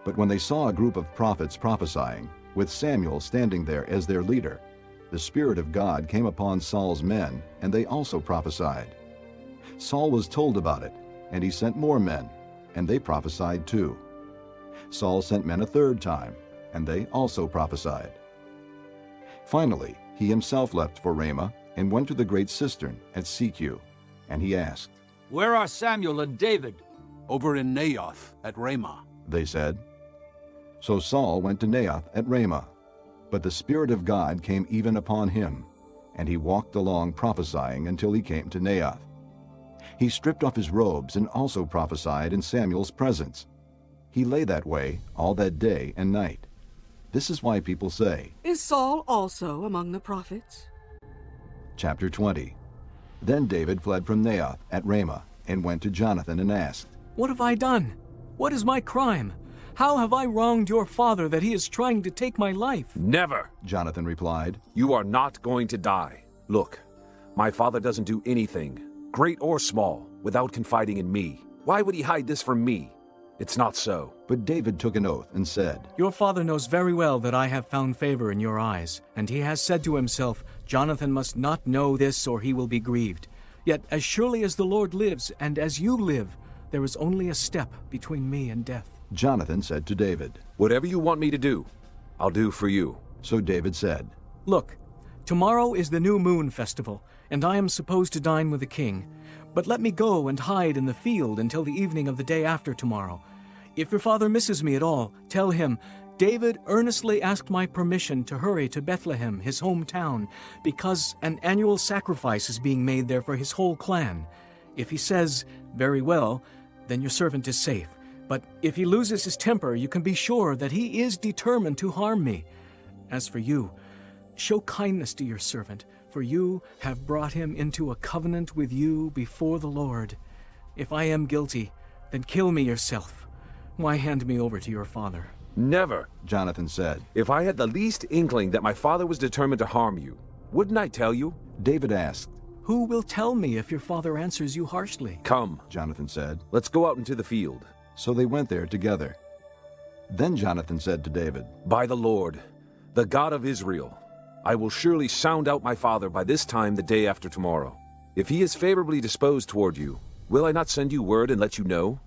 But when they saw a group of prophets prophesying, with Samuel standing there as their leader, the Spirit of God came upon Saul's men, and they also prophesied. Saul was told about it, and he sent more men, and they prophesied too. Saul sent men a third time, and they also prophesied. Finally, he himself left for Ramah and went to the great cistern at Seku, and he asked, "Where are Samuel and David?" "Over in Naioth at Ramah," they said. So Saul went to Naioth at Ramah, but the Spirit of God came even upon him, and he walked along prophesying until he came to Naioth. He stripped off his robes and also prophesied in Samuel's presence. He lay that way all that day and night. This is why people say, "Is Saul also among the prophets?" Chapter 20. Then David fled from Naioth at Ramah and went to Jonathan and asked, "What have I done? What is my crime? How have I wronged your father that he is trying to take my life?" "Never," Jonathan replied. "You are not going to die. Look, my father doesn't do anything, great or small, without confiding in me. Why would he hide this from me? It's not so." But David took an oath and said, "Your father knows very well that I have found favor in your eyes, and he has said to himself, 'Jonathan must not know this or he will be grieved.' Yet as surely as the Lord lives and as you live, there is only a step between me and death." Jonathan said to David, "Whatever you want me to do, I'll do for you." So David said, "Look, tomorrow is the new moon festival, and I am supposed to dine with the king. But let me go and hide in the field until the evening of the day after tomorrow. If your father misses me at all, tell him, 'David earnestly asked my permission to hurry to Bethlehem, his hometown, because an annual sacrifice is being made there for his whole clan.' If he says, 'Very well,' then your servant is safe. But if he loses his temper, you can be sure that he is determined to harm me. As for you, show kindness to your servant, for you have brought him into a covenant with you before the Lord. If I am guilty, then kill me yourself. Why hand me over to your father?" "Never," Jonathan said. "If I had the least inkling that my father was determined to harm you, wouldn't I tell you?" David asked, "Who will tell me if your father answers you harshly?" "Come," Jonathan said. "Let's go out into the field." So they went there together. Then Jonathan said to David, "By the Lord, the God of Israel, I will surely sound out my father by this time the day after tomorrow. If he is favorably disposed toward you, will I not send you word and let you know?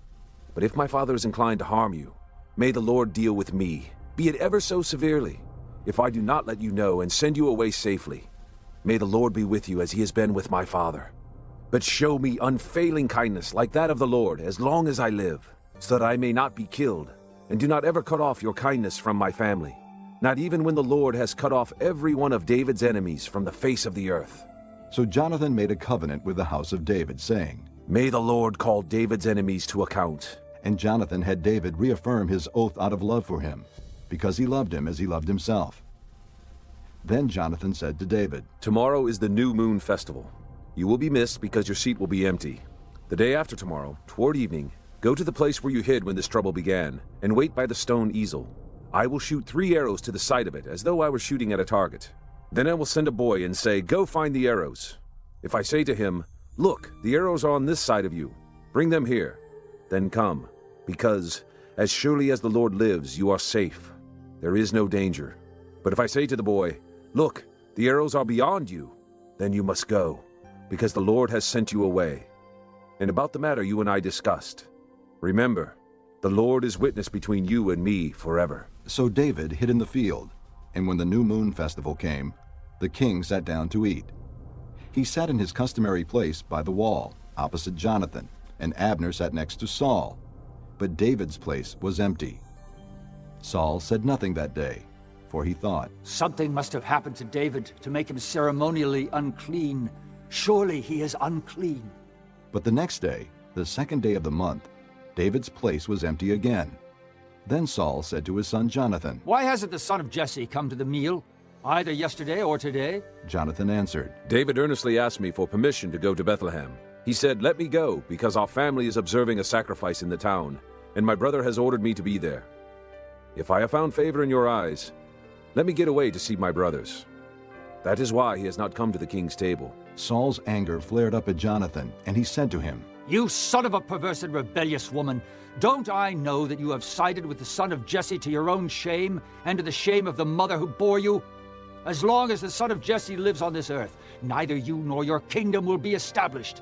But if my father is inclined to harm you, may the Lord deal with me, be it ever so severely, if I do not let you know and send you away safely. May the Lord be with you as he has been with my father. But show me unfailing kindness like that of the Lord as long as I live, so that I may not be killed, and do not ever cut off your kindness from my family, not even when the Lord has cut off every one of David's enemies from the face of the earth." So Jonathan made a covenant with the house of David, saying, "May the Lord call David's enemies to account." And Jonathan had David reaffirm his oath out of love for him, because he loved him as he loved himself. Then Jonathan said to David, "Tomorrow is the new moon festival. You will be missed because your seat will be empty. The day after tomorrow, toward evening, go to the place where you hid when this trouble began, and wait by the stone easel. I will shoot 3 arrows to the side of it, as though I were shooting at a target. Then I will send a boy and say, 'Go find the arrows.' If I say to him, 'Look, the arrows are on this side of you. Bring them here,' then come, because as surely as the Lord lives, you are safe. There is no danger. But if I say to the boy, 'Look, the arrows are beyond you,' then you must go, because the Lord has sent you away. And about the matter you and I discussed, remember, the Lord is witness between you and me forever." So David hid in the field, and when the new moon festival came, the king sat down to eat. He sat in his customary place by the wall, opposite Jonathan, and Abner sat next to Saul. But David's place was empty. Saul said nothing that day, for he thought, "Something must have happened to David to make him ceremonially unclean. Surely he is unclean." But the next day, the second day of the month, David's place was empty again. Then Saul said to his son Jonathan, "Why hasn't the son of Jesse come to the meal, either yesterday or today?" Jonathan answered, "David earnestly asked me for permission to go to Bethlehem. He said, 'Let me go, because our family is observing a sacrifice in the town, and my brother has ordered me to be there. If I have found favor in your eyes, let me get away to see my brothers.' That is why he has not come to the king's table." Saul's anger flared up at Jonathan, and he said to him, You son of a perverse and rebellious woman! Don't I know that you have sided with the son of Jesse to your own shame, and to the shame of the mother who bore you? As long as the son of Jesse lives on this earth, neither you nor your kingdom will be established.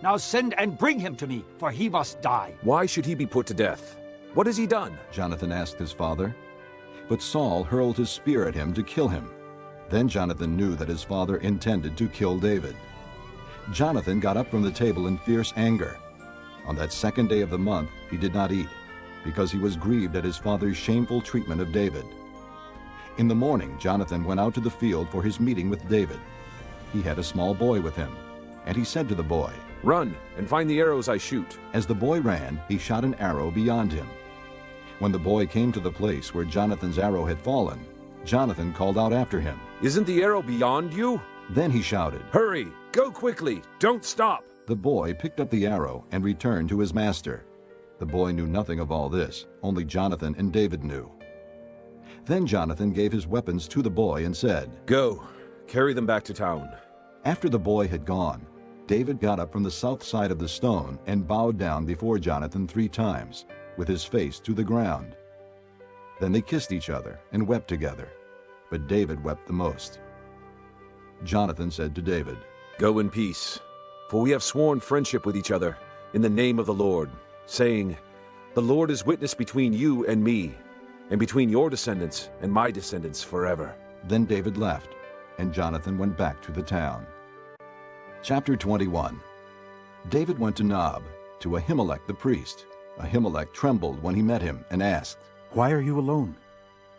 Now send and bring him to me, for he must die. Why should he be put to death? What has he done? Jonathan asked his father. But Saul hurled his spear at him to kill him. Then Jonathan knew that his father intended to kill David. Jonathan got up from the table in fierce anger. On that second day of the month he did not eat, because he was grieved at his father's shameful treatment of David. In the morning Jonathan went out to the field for his meeting with David. He had a small boy with him, and he said to the boy, "Run and find the arrows I shoot." As the boy ran, he shot an arrow beyond him. When the boy came to the place where Jonathan's arrow had fallen, Jonathan called out after him, "Isn't the arrow beyond you?" Then he shouted, "Hurry! Go quickly! Don't stop!" The boy picked up the arrow and returned to his master. The boy knew nothing of all this, only Jonathan and David knew. Then Jonathan gave his weapons to the boy and said, "Go, carry them back to town." After the boy had gone, David got up from the south side of the stone and bowed down before Jonathan 3 times, with his face to the ground. Then they kissed each other and wept together, but David wept the most. Jonathan said to David, "Go in peace, for we have sworn friendship with each other in the name of the Lord, saying, 'The Lord is witness between you and me, and between your descendants and my descendants forever.'" Then David left, and Jonathan went back to the town. Chapter 21. David went to Nob, to Ahimelech the priest. Ahimelech trembled when he met him and asked, "Why are you alone?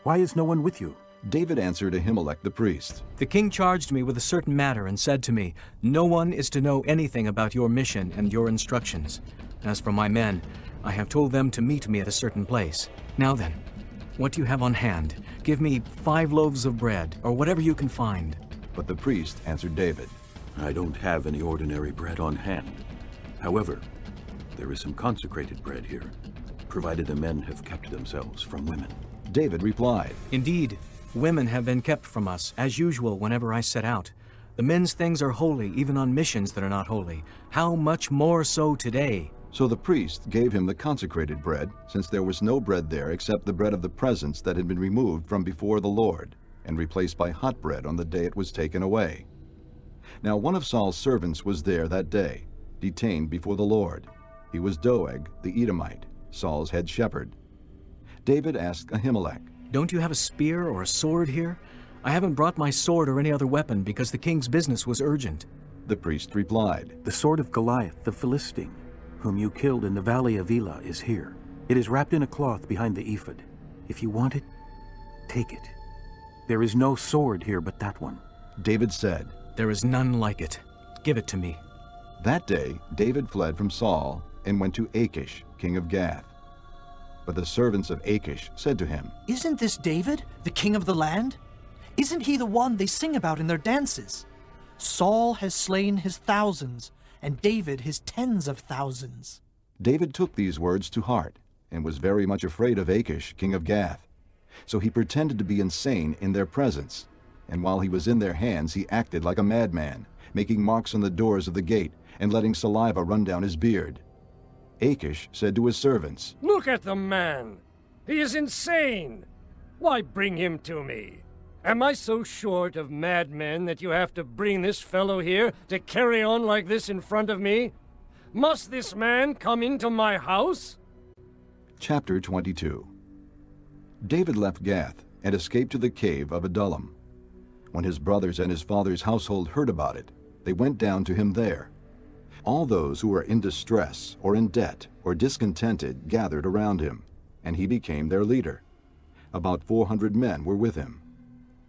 Why is no one with you?" David answered Ahimelech the priest, "The king charged me with a certain matter and said to me, 'No one is to know anything about your mission and your instructions. As for my men, I have told them to meet me at a certain place. Now then, what do you have on hand? Give me 5 loaves of bread, or whatever you can find.' But the priest answered David, "I don't have any ordinary bread on hand. However, there is some consecrated bread here, provided the men have kept themselves from women." David replied, "Indeed, women have been kept from us, as usual whenever I set out. The men's things are holy, even on missions that are not holy. How much more so today?" So the priest gave him the consecrated bread, since there was no bread there except the bread of the presence that had been removed from before the Lord, and replaced by hot bread on the day it was taken away. Now one of Saul's servants was there that day, detained before the Lord. He was Doeg the Edomite, Saul's head shepherd. David asked Ahimelech, "Don't you have a spear or a sword here? I haven't brought my sword or any other weapon because the king's business was urgent." The priest replied, "The sword of Goliath the Philistine, whom you killed in the valley of Eli, is here. It is wrapped in a cloth behind the ephod. If you want it, take it. There is no sword here but that one." David said, "There is none like it. Give it to me." That day David fled from Saul and went to Achish, king of Gath. But the servants of Achish said to him, "Isn't this David, the king of the land? Isn't he the one they sing about in their dances? Saul has slain his thousands, and David his tens of thousands." David took these words to heart and was very much afraid of Achish, king of Gath. So he pretended to be insane in their presence, and while he was in their hands he acted like a madman, making marks on the doors of the gate and letting saliva run down his beard. Achish said to his servants, "Look at the man! He is insane! Why bring him to me? Am I so short of madmen that you have to bring this fellow here to carry on like this in front of me? Must this man come into my house?" Chapter 22. David left Gath and escaped to the cave of Adullam. When his brothers and his father's household heard about it, they went down to him there. All those who were in distress or in debt or discontented gathered around him, and he became their leader. About 400 men were with him.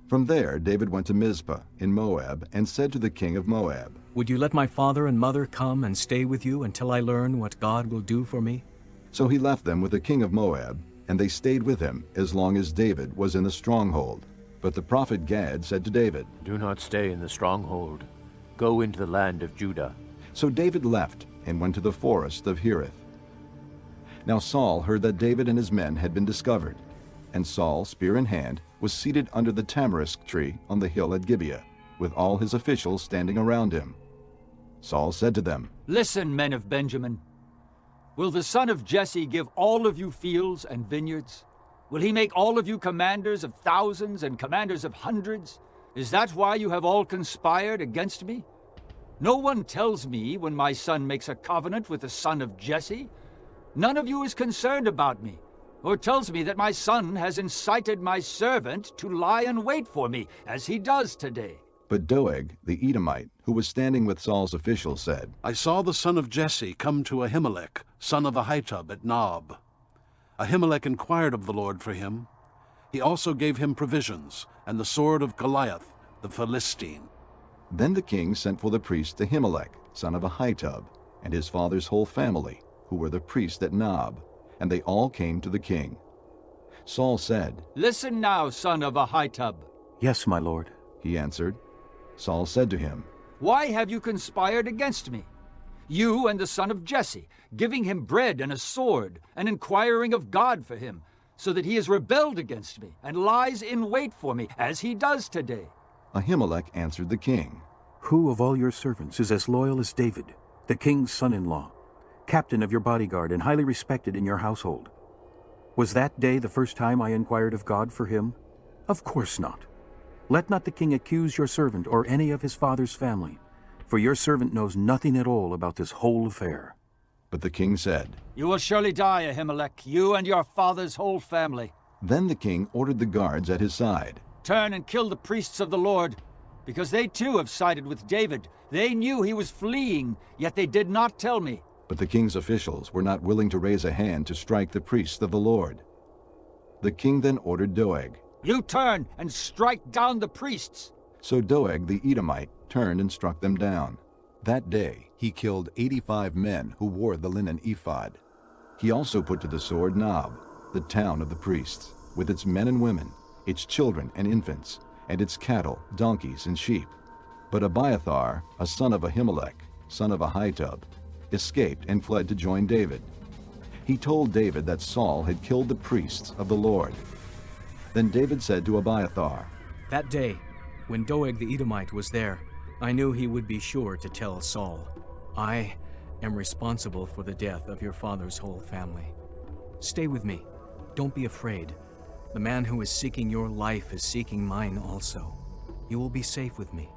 From there David went to Mizpah in Moab and said to the king of Moab, "Would you let my father and mother come and stay with you until I learn what God will do for me?" So he left them with the king of Moab, and they stayed with him as long as David was in the stronghold. But the prophet Gad said to David, "Do not stay in the stronghold. Go into the land of Judah." So David left and went to the forest of Hereth. Now Saul heard that David and his men had been discovered, and Saul, spear in hand, was seated under the tamarisk tree on the hill at Gibeah, with all his officials standing around him. Saul said to them, Listen, men of Benjamin. Will the son of Jesse give all of you fields and vineyards? Will he make all of you commanders of thousands and commanders of hundreds? Is that why you have all conspired against me? No one tells me when my son makes a covenant with the son of Jesse. None of you is concerned about me, or tells me that my son has incited my servant to lie in wait for me, as he does today. But Doeg, the Edomite, who was standing with Saul's officials, said, I saw the son of Jesse come to Ahimelech, son of Ahitub at Nob. Ahimelech inquired of the Lord for him. He also gave him provisions, and the sword of Goliath, the Philistine. Then the king sent for the priest Ahimelech, son of Ahitub, and his father's whole family, who were the priests at Nob, and they all came to the king. Saul said, Listen now, son of Ahitub. Yes, my lord, he answered. Saul said to him, Why have you conspired against me? You and the son of Jesse, giving him bread and a sword, and inquiring of God for him, so that he has rebelled against me, and lies in wait for me, as he does today. Ahimelech answered the king, Who of all your servants is as loyal as David, the king's son-in-law, captain of your bodyguard and highly respected in your household? Was that day the first time I inquired of God for him? Of course not. Let not the king accuse your servant or any of his father's family, for your servant knows nothing at all about this whole affair. But the king said, You will surely die, Ahimelech, you and your father's whole family. Then the king ordered the guards at his side. Turn and kill the priests of the Lord, because they too have sided with David. They knew he was fleeing, yet they did not tell me. But the king's officials were not willing to raise a hand to strike the priests of the Lord. The king then ordered Doeg, You turn and strike down the priests. So Doeg the Edomite turned and struck them down. That day he killed 85 men who wore the linen ephod. He also put to the sword Nob, the town of the priests, with its men and women, its children and infants, and its cattle, donkeys, and sheep. But Abiathar, a son of Ahimelech, son of Ahitub, escaped and fled to join David. He told David that Saul had killed the priests of the Lord. Then David said to Abiathar, That day, when Doeg the Edomite was there, I knew he would be sure to tell Saul, I am responsible for the death of your father's whole family. Stay with me. Don't be afraid. The man who is seeking your life is seeking mine also. You will be safe with me.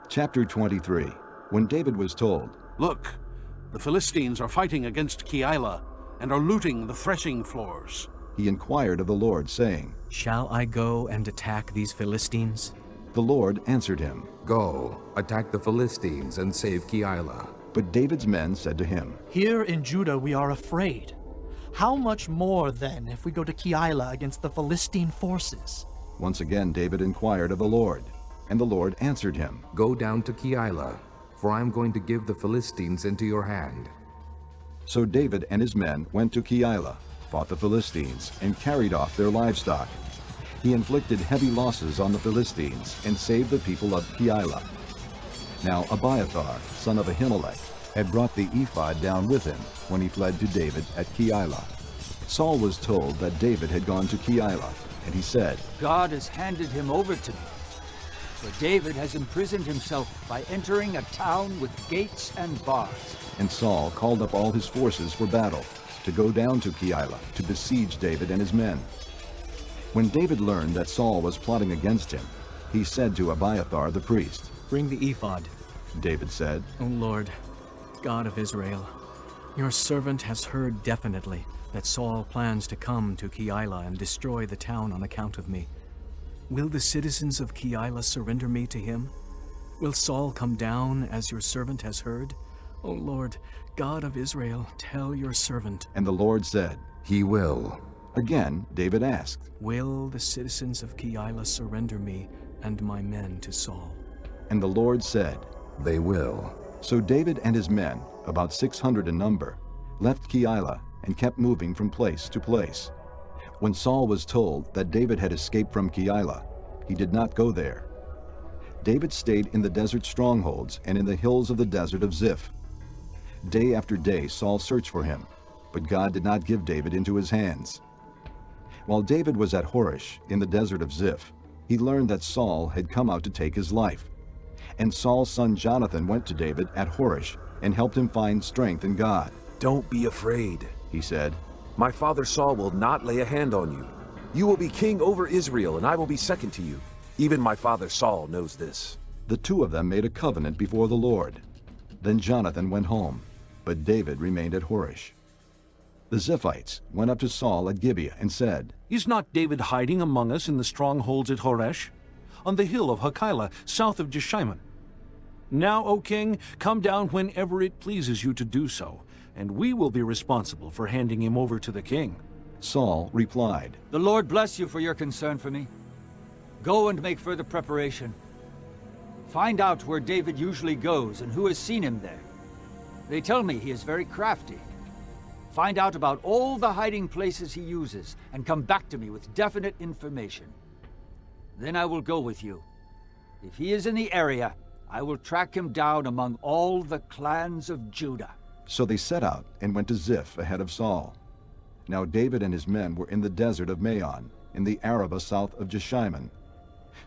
Chapter 23. When David was told, Look, the Philistines are fighting against Keilah and are looting the threshing floors. He inquired of the Lord, saying, Shall I go and attack these Philistines? The Lord answered him, Go, attack the Philistines and save Keilah. But David's men said to him, Here in Judah we are afraid. How much more, then, if we go to Keilah against the Philistine forces? Once again David inquired of the Lord, and the Lord answered him, Go down to Keilah, for I am going to give the Philistines into your hand. So David and his men went to Keilah, fought the Philistines, and carried off their livestock. He inflicted heavy losses on the Philistines and saved the people of Keilah. Now Abiathar, son of Ahimelech, had brought the ephod down with him when he fled to David at Keilah. Saul was told that David had gone to Keilah, and he said, God has handed him over to me. For David has imprisoned himself by entering a town with gates and bars. And Saul called up all his forces for battle, to go down to Keilah to besiege David and his men. When David learned that Saul was plotting against him, he said to Abiathar the priest, Bring the ephod. David said, O Lord, God of Israel, your servant has heard definitely that Saul plans to come to Keilah and destroy the town on account of me. Will the citizens of Keilah surrender me to him? Will Saul come down as your servant has heard? O Lord, God of Israel, tell your servant. And the Lord said, He will. Again David asked, Will the citizens of Keilah surrender me and my men to Saul? And the Lord said, They will. So David and his men, about 600 in number, left Keilah and kept moving from place to place. When Saul was told that David had escaped from Keilah, he did not go there. David stayed in the desert strongholds and in the hills of the desert of Ziph. Day after day Saul searched for him, but God did not give David into his hands. While David was at Horish in the desert of Ziph, he learned that Saul had come out to take his life. And Saul's son Jonathan went to David at Horesh and helped him find strength in God. "Don't be afraid," he said. "My father Saul will not lay a hand on you. You will be king over Israel, and I will be second to you. Even my father Saul knows this." The two of them made a covenant before the Lord. Then Jonathan went home, but David remained at Horesh. The Ziphites went up to Saul at Gibeah and said, "Is not David hiding among us in the strongholds at Horesh, on the hill of Hakilah, south of Jeshimon? Now, O king, come down whenever it pleases you to do so, and we will be responsible for handing him over to the king." Saul replied, "The Lord bless you for your concern for me. Go and make further preparation. Find out where David usually goes and who has seen him there. They tell me he is very crafty. Find out about all the hiding places he uses and come back to me with definite information. Then I will go with you. If he is in the area, I will track him down among all the clans of Judah." So they set out and went to Ziph ahead of Saul. Now David and his men were in the desert of Maon, in the Arabah south of Jeshimon.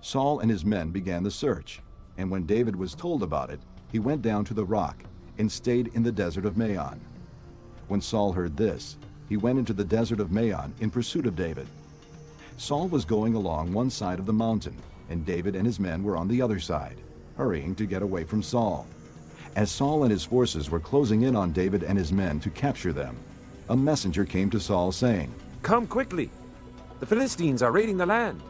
Saul and his men began the search, and when David was told about it, he went down to the rock and stayed in the desert of Maon. When Saul heard this, he went into the desert of Maon in pursuit of David. Saul was going along one side of the mountain, and David and his men were on the other side, hurrying to get away from Saul. As Saul and his forces were closing in on David and his men to capture them, a messenger came to Saul saying, "Come quickly! The Philistines are raiding the land."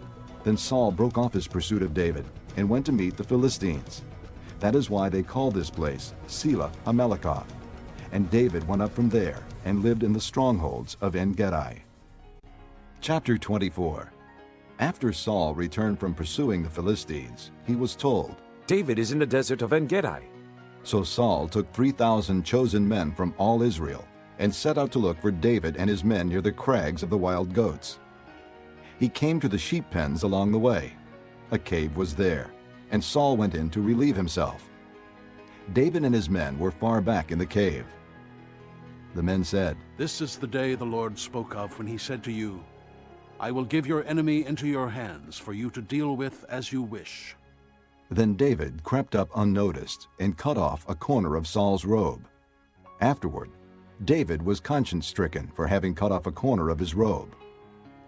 Then Saul broke off his pursuit of David and went to meet the Philistines. That is why they call this place Selah Hamelekah. And David went up from there and lived in the strongholds of En-Gedi. Chapter 24. After Saul returned from pursuing the Philistines, he was told, "David is in the desert of En-Gedi." So Saul took 3,000 chosen men from all Israel and set out to look for David and his men near the crags of the wild goats. He came to the sheep pens along the way. A cave was there, and Saul went in to relieve himself. David and his men were far back in the cave. The men said, "This is the day the Lord spoke of when he said to you, 'I will give your enemy into your hands for you to deal with as you wish.'" Then David crept up unnoticed and cut off a corner of Saul's robe. Afterward, David was conscience-stricken for having cut off a corner of his robe.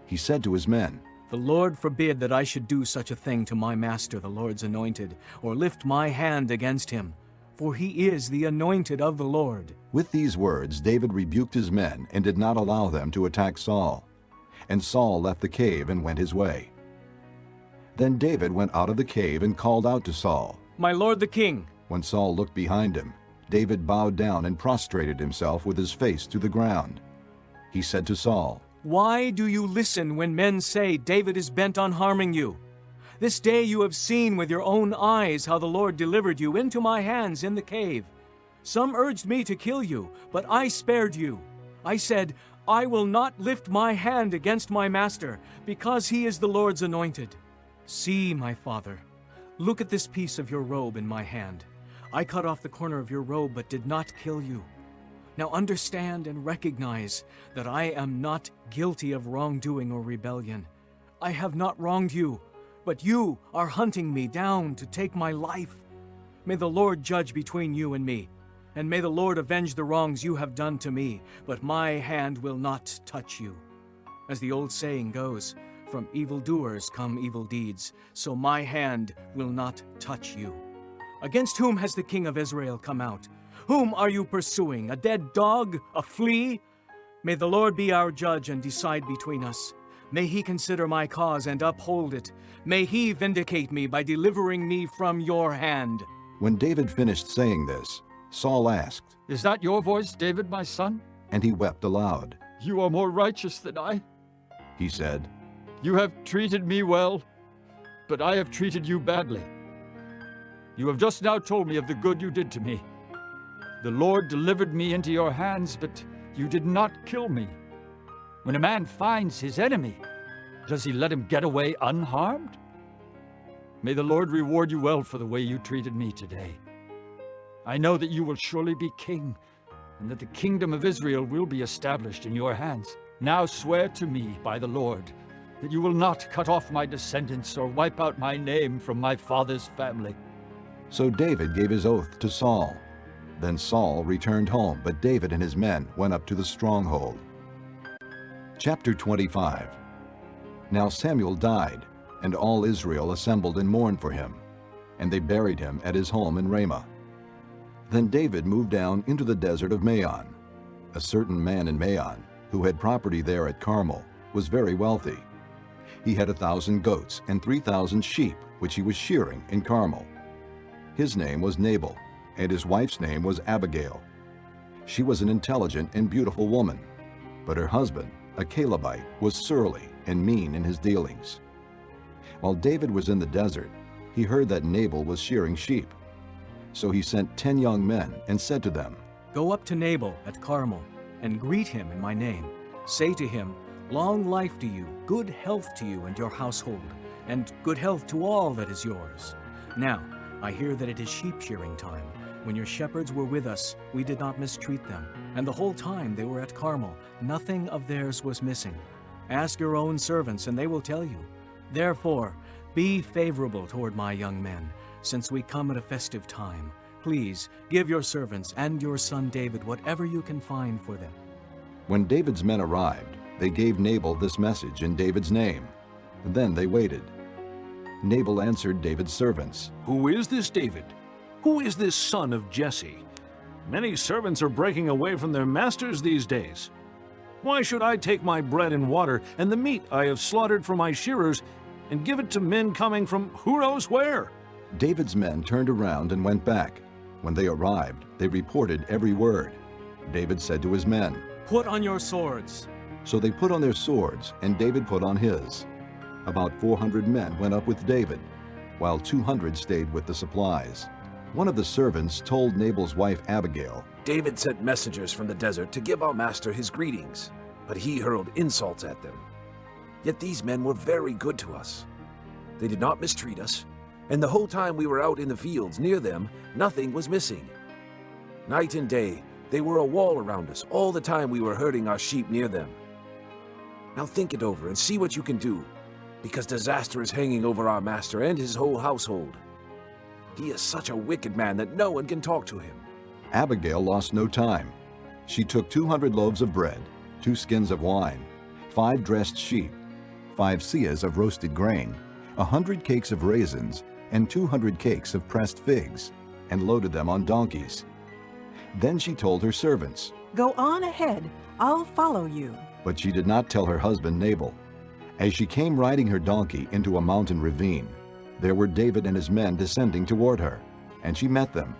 He said to his men, "The Lord forbid that I should do such a thing to my master, the Lord's anointed, or lift my hand against him, for he is the anointed of the Lord." With these words, David rebuked his men and did not allow them to attack Saul. And Saul left the cave and went his way. Then David went out of the cave and called out to Saul, "My lord the king." When Saul looked behind him, David bowed down and prostrated himself with his face to the ground. He said to Saul, "Why do you listen when men say David is bent on harming you? This day you have seen with your own eyes how the Lord delivered you into my hands in the cave. Some urged me to kill you, but I spared you. I said, I will not lift my hand against my master, because he is the Lord's anointed. See, my father, look at this piece of your robe in my hand. I cut off the corner of your robe, but did not kill you. Now understand and recognize that I am not guilty of wrongdoing or rebellion. I have not wronged you, but you are hunting me down to take my life. May the Lord judge between you and me, and may the Lord avenge the wrongs you have done to me, but my hand will not touch you. As the old saying goes, from evildoers come evil deeds, so my hand will not touch you. Against whom has the king of Israel come out? Whom are you pursuing? A dead dog? A flea? May the Lord be our judge and decide between us. May he consider my cause and uphold it. May he vindicate me by delivering me from your hand." When David finished saying this, Saul asked, "Is that your voice, David, my son?" And he wept aloud. "You are more righteous than I," he said. "You have treated me well, but I have treated you badly. You have just now told me of the good you did to me. The Lord delivered me into your hands, but you did not kill me. When a man finds his enemy, does he let him get away unharmed? May the Lord reward you well for the way you treated me today. I know that you will surely be king, and that the kingdom of Israel will be established in your hands. Now swear to me by the Lord that you will not cut off my descendants or wipe out my name from my father's family." So David gave his oath to Saul. Then Saul returned home, but David and his men went up to the stronghold. Chapter 25. Now Samuel died, and all Israel assembled and mourned for him, and they buried him at his home in Ramah. Then David moved down into the desert of Maon. A certain man in Maon, who had property there at Carmel, was very wealthy. He had 1,000 goats and 3,000 sheep, which he was shearing in Carmel. His name was Nabal, and his wife's name was Abigail. She was an intelligent and beautiful woman, but her husband, a Calebite, was surly and mean in his dealings. While David was in the desert, he heard that Nabal was shearing sheep. So he sent 10 young men and said to them, Go up to Nabal at Carmel, and greet him in my name. Say to him, Long life to you, good health to you and your household, and good health to all that is yours. Now, I hear that it is sheep shearing time. When your shepherds were with us, we did not mistreat them, and the whole time they were at Carmel, nothing of theirs was missing. Ask your own servants, and they will tell you. Therefore, be favorable toward my young men, since we come at a festive time. Please give your servants and your son David whatever you can find for them. When David's men arrived, they gave Nabal this message in David's name. Then they waited. Nabal answered David's servants, Who is this David? Who is this son of Jesse? Many servants are breaking away from their masters these days. Why should I take my bread and water and the meat I have slaughtered for my shearers and give it to men coming from who knows where? David's men turned around and went back. When they arrived, they reported every word. David said to his men, Put on your swords. So they put on their swords, and David put on his. About 400 men went up with David, while 200 stayed with the supplies. One of the servants told Nabal's wife Abigail, David sent messengers from the desert to give our master his greetings, but he hurled insults at them. Yet these men were very good to us. They did not mistreat us, and the whole time we were out in the fields near them, nothing was missing. Night and day, they were a wall around us all the time we were herding our sheep near them. Now think it over and see what you can do, because disaster is hanging over our master and his whole household. He is such a wicked man that no one can talk to him. Abigail lost no time. She took 200 loaves of bread, 2 skins of wine, 5 dressed sheep, 5 seahs of roasted grain, 100 cakes of raisins, and 200 cakes of pressed figs, and loaded them on donkeys. Then she told her servants, Go on ahead, I'll follow you. But she did not tell her husband Nabal. As she came riding her donkey into a mountain ravine, there were David and his men descending toward her, and she met them.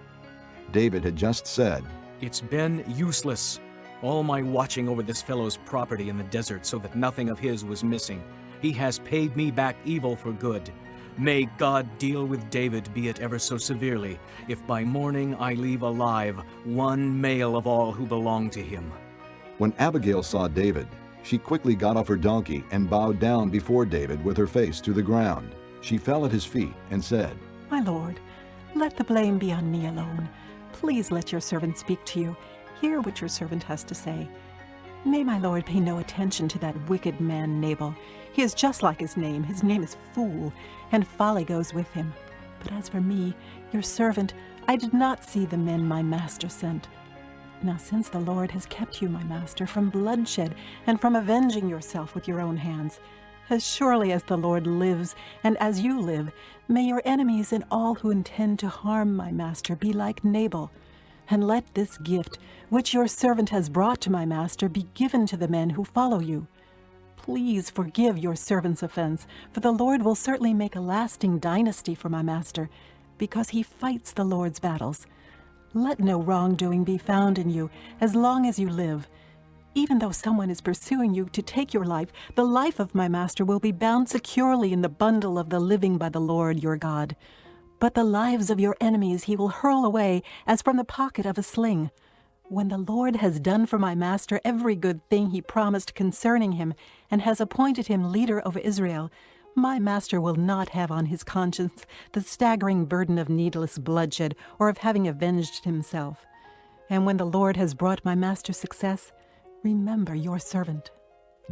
David had just said, It's been useless, all my watching over this fellow's property in the desert so that nothing of his was missing. He has paid me back evil for good. May God deal with David, be it ever so severely, if by morning I leave alive one male of all who belong to him. When Abigail saw David, she quickly got off her donkey and bowed down before David with her face to the ground. She fell at his feet and said, My lord, let the blame be on me alone. Please let your servant speak to you. Hear what your servant has to say. May my lord pay no attention to that wicked man Nabal. He is just like his name. His name is Fool, and folly goes with him. But as for me, your servant, I did not see the men my master sent. Now since the Lord has kept you, my master, from bloodshed and from avenging yourself with your own hands, as surely as the Lord lives, and as you live, may your enemies and all who intend to harm my master be like Nabal. And let this gift, which your servant has brought to my master, be given to the men who follow you. Please forgive your servant's offense, for the Lord will certainly make a lasting dynasty for my master, because he fights the Lord's battles. Let no wrongdoing be found in you, as long as you live. Even though someone is pursuing you to take your life, the life of my master will be bound securely in the bundle of the living by the Lord your God. But the lives of your enemies he will hurl away as from the pocket of a sling. When the Lord has done for my master every good thing he promised concerning him, and has appointed him leader over Israel, my master will not have on his conscience the staggering burden of needless bloodshed or of having avenged himself. And when the Lord has brought my master success, remember your servant.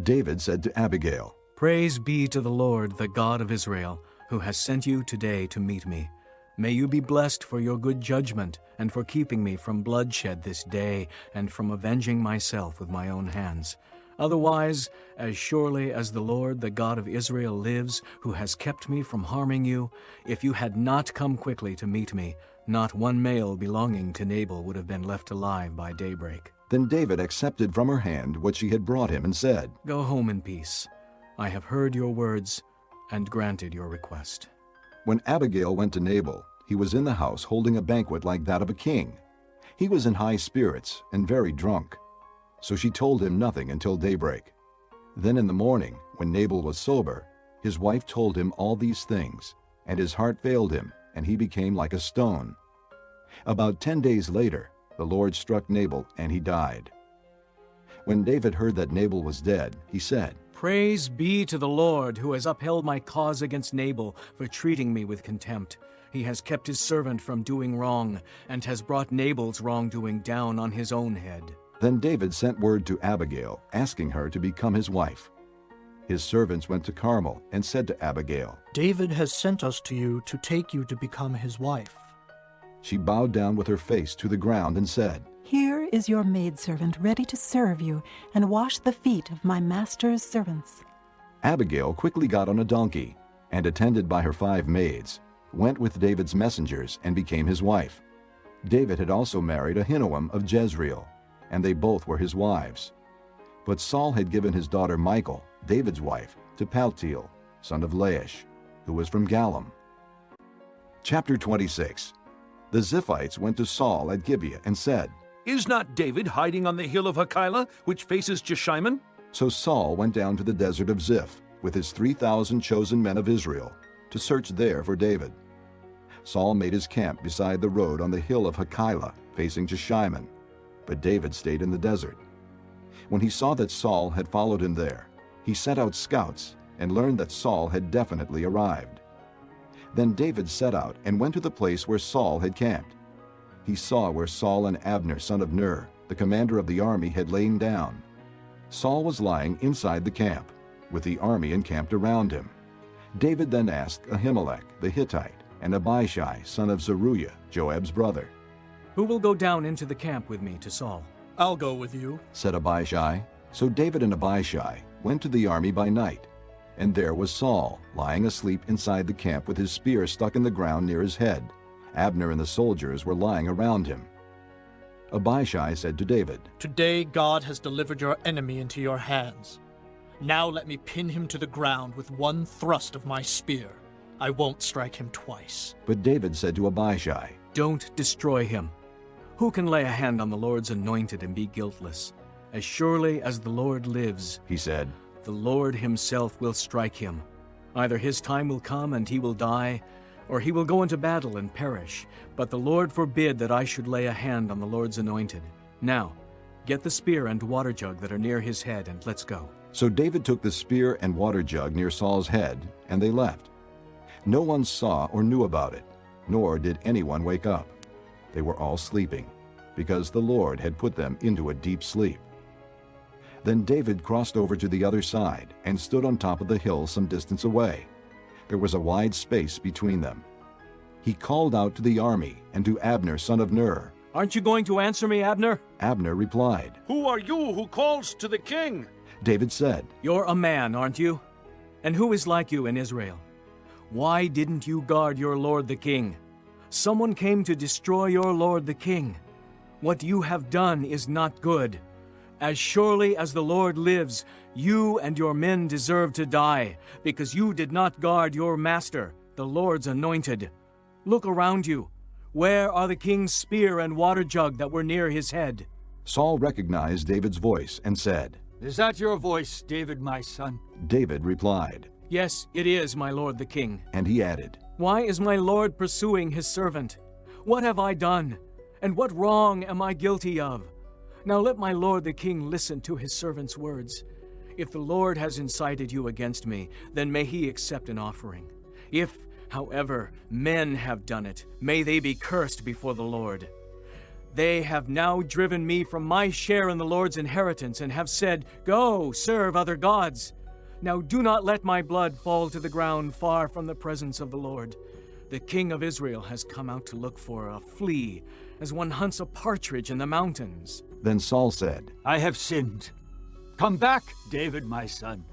David said to Abigail, Praise be to the Lord, the God of Israel, who has sent you today to meet me. May you be blessed for your good judgment, and for keeping me from bloodshed this day, and from avenging myself with my own hands. Otherwise, as surely as the Lord, the God of Israel, lives, who has kept me from harming you, if you had not come quickly to meet me, not one male belonging to Nabal would have been left alive by daybreak. Then David accepted from her hand what she had brought him and said, Go home in peace. I have heard your words and granted your request. When Abigail went to Nabal, he was in the house holding a banquet like that of a king. He was in high spirits and very drunk. So she told him nothing until daybreak. Then in the morning, when Nabal was sober, his wife told him all these things, and his heart failed him, and he became like a stone. About 10 days later, the Lord struck Nabal, and he died. When David heard that Nabal was dead, he said, Praise be to the Lord, who has upheld my cause against Nabal for treating me with contempt. He has kept his servant from doing wrong, and has brought Nabal's wrongdoing down on his own head. Then David sent word to Abigail, asking her to become his wife. His servants went to Carmel and said to Abigail, David has sent us to you to take you to become his wife. She bowed down with her face to the ground and said, Here is your maidservant ready to serve you and wash the feet of my master's servants. Abigail quickly got on a donkey, and attended by her 5 maids, went with David's messengers and became his wife. David had also married Ahinoam of Jezreel, and they both were his wives. But Saul had given his daughter Michal, David's wife, to Paltiel, son of Laish, who was from Gallim. Chapter 26. The Ziphites went to Saul at Gibeah and said, Is not David hiding on the hill of Hachilah, which faces Jeshimon? So Saul went down to the desert of Ziph with his 3,000 chosen men of Israel to search there for David. Saul made his camp beside the road on the hill of Hachilah, facing Jeshimon, but David stayed in the desert. When he saw that Saul had followed him there, he sent out scouts and learned that Saul had definitely arrived. Then David set out and went to the place where Saul had camped. He saw where Saul and Abner, son of Ner, the commander of the army, had lain down. Saul was lying inside the camp, with the army encamped around him. David then asked Ahimelech the Hittite and Abishai, son of Zeruiah, Joab's brother, Who will go down into the camp with me to Saul? I'll go with you, said Abishai. So David and Abishai went to the army by night, and there was Saul, lying asleep inside the camp with his spear stuck in the ground near his head. Abner and the soldiers were lying around him. Abishai said to David, Today God has delivered your enemy into your hands. Now let me pin him to the ground with one thrust of my spear. I won't strike him twice. But David said to Abishai, Don't destroy him. Who can lay a hand on the Lord's anointed and be guiltless? As surely as the Lord lives, he said, the Lord himself will strike him. Either his time will come and he will die, or he will go into battle and perish. But the Lord forbid that I should lay a hand on the Lord's anointed. Now, get the spear and water jug that are near his head, and let's go. So David took the spear and water jug near Saul's head, and they left. No one saw or knew about it, nor did anyone wake up. They were all sleeping, because the Lord had put them into a deep sleep. Then David crossed over to the other side and stood on top of the hill some distance away. There was a wide space between them. He called out to the army and to Abner, son of Ner. Aren't you going to answer me, Abner? Abner replied, Who are you who calls to the king? David said, You're a man, aren't you? And who is like you in Israel? Why didn't you guard your lord the king? Someone came to destroy your lord the king. What you have done is not good. As surely as the Lord lives, you and your men deserve to die, because you did not guard your master, the Lord's anointed. Look around you. Where are the king's spear and water jug that were near his head? Saul recognized David's voice and said, Is that your voice, David, my son? David replied, Yes, it is, my lord the king. And he added, Why is my lord pursuing his servant? What have I done? And what wrong am I guilty of? Now let my lord the king listen to his servant's words. If the Lord has incited you against me, then may he accept an offering. If, however, men have done it, may they be cursed before the Lord. They have now driven me from my share in the Lord's inheritance and have said, Go, serve other gods. Now do not let my blood fall to the ground far from the presence of the Lord. The king of Israel has come out to look for a flea, as one hunts a partridge in the mountains. Then Saul said, I have sinned. Come back, David, my son.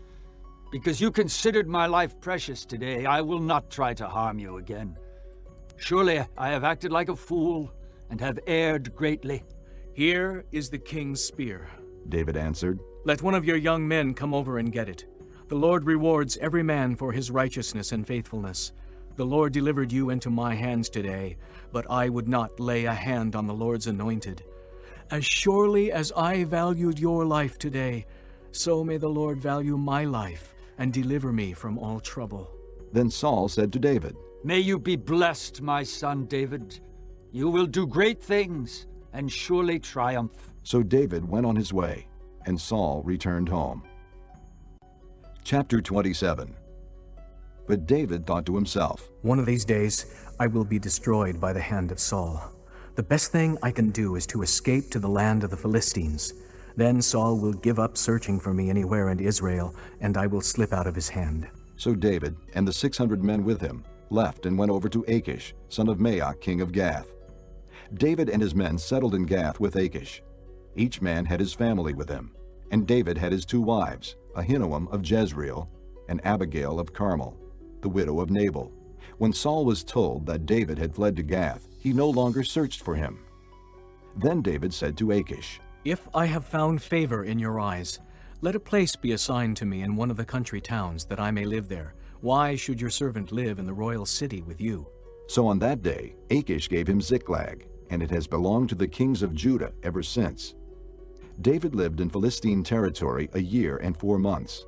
Because you considered my life precious today, I will not try to harm you again. Surely I have acted like a fool and have erred greatly. Here is the king's spear. David answered, Let one of your young men come over and get it. The Lord rewards every man for his righteousness and faithfulness. The Lord delivered you into my hands today, but I would not lay a hand on the Lord's anointed. As surely as I valued your life today, so may the Lord value my life and deliver me from all trouble. Then Saul said to David, May you be blessed, my son David. You will do great things and surely triumph. So David went on his way, and Saul returned home. Chapter 27. But David thought to himself, One of these days I will be destroyed by the hand of Saul. The best thing I can do is to escape to the land of the Philistines. Then Saul will give up searching for me anywhere in Israel, and I will slip out of his hand. So David and the 600 men with him left and went over to Achish, son of Maoch, king of Gath. David and his men settled in Gath with Achish. Each man had his family with him, and David had his 2 wives, Ahinoam of Jezreel and Abigail of Carmel, the widow of Nabal. When Saul was told that David had fled to Gath, he no longer searched for him. Then David said to Achish, If I have found favor in your eyes, let a place be assigned to me in one of the country towns, that I may live there. Why should your servant live in the royal city with you? So on that day Achish gave him Ziklag, and it has belonged to the kings of Judah ever since. David lived in Philistine territory 1 year and 4 months.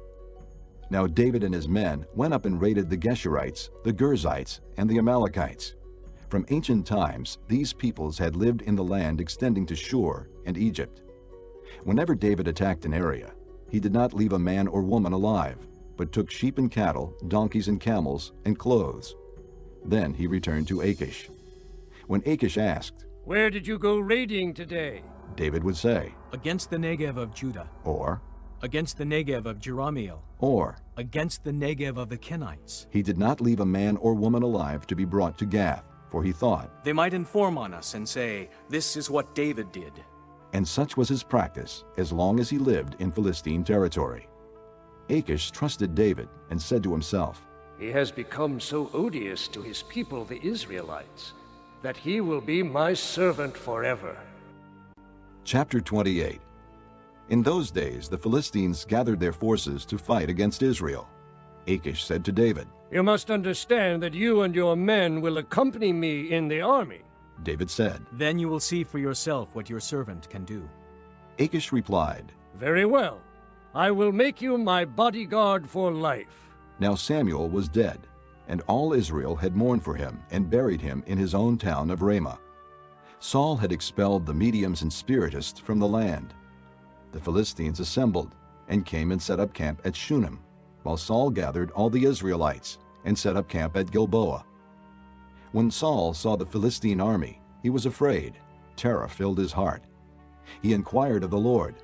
Now David and his men went up and raided the Geshurites, the Girzites, and the Amalekites. From ancient times, these peoples had lived in the land extending to Shur and Egypt. Whenever David attacked an area, he did not leave a man or woman alive, but took sheep and cattle, donkeys and camels, and clothes. Then he returned to Achish. When Achish asked, Where did you go raiding today? David would say, Against the Negev of Judah, or against the Negev of Jerahmeel, or against the Negev of the Kenites. He did not leave a man or woman alive to be brought to Gath, for he thought, They might inform on us and say, This is what David did. And such was his practice as long as he lived in Philistine territory. Achish trusted David and said to himself, He has become so odious to his people, the Israelites, that he will be my servant forever. Chapter 28. In those days the Philistines gathered their forces to fight against Israel. Achish said to David, You must understand that you and your men will accompany me in the army. David said, Then you will see for yourself what your servant can do. Achish replied, Very well. I will make you my bodyguard for life. Now Samuel was dead, and all Israel had mourned for him and buried him in his own town of Ramah. Saul had expelled the mediums and spiritists from the land. The Philistines assembled and came and set up camp at Shunem, while Saul gathered all the Israelites and set up camp at Gilboa. When Saul saw the Philistine army, he was afraid. Terror filled his heart. He inquired of the Lord,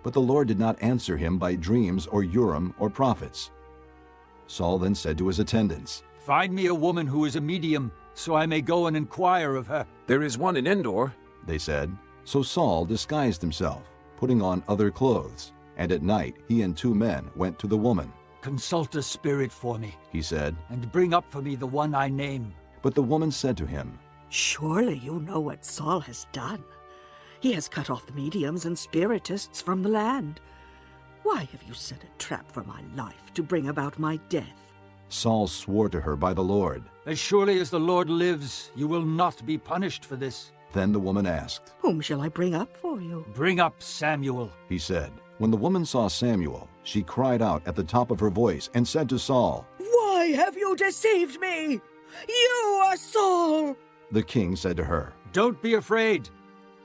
but the Lord did not answer him by dreams or Urim or prophets. Saul then said to his attendants, Find me a woman who is a medium, so I may go and inquire of her. There is one in Endor, they said. So Saul disguised himself, putting on other clothes, and at night he and 2 men went to the woman. Consult a spirit for me, he said, and bring up for me the one I name. But the woman said to him, Surely you know what Saul has done. He has cut off the mediums and spiritists from the land. Why have you set a trap for my life to bring about my death? Saul swore to her by the Lord, As surely as the Lord lives, you will not be punished for this. Then the woman asked, Whom shall I bring up for you? Bring up Samuel, he said. When the woman saw Samuel, she cried out at the top of her voice and said to Saul, Why have you deceived me? You are Saul! The king said to her, Don't be afraid.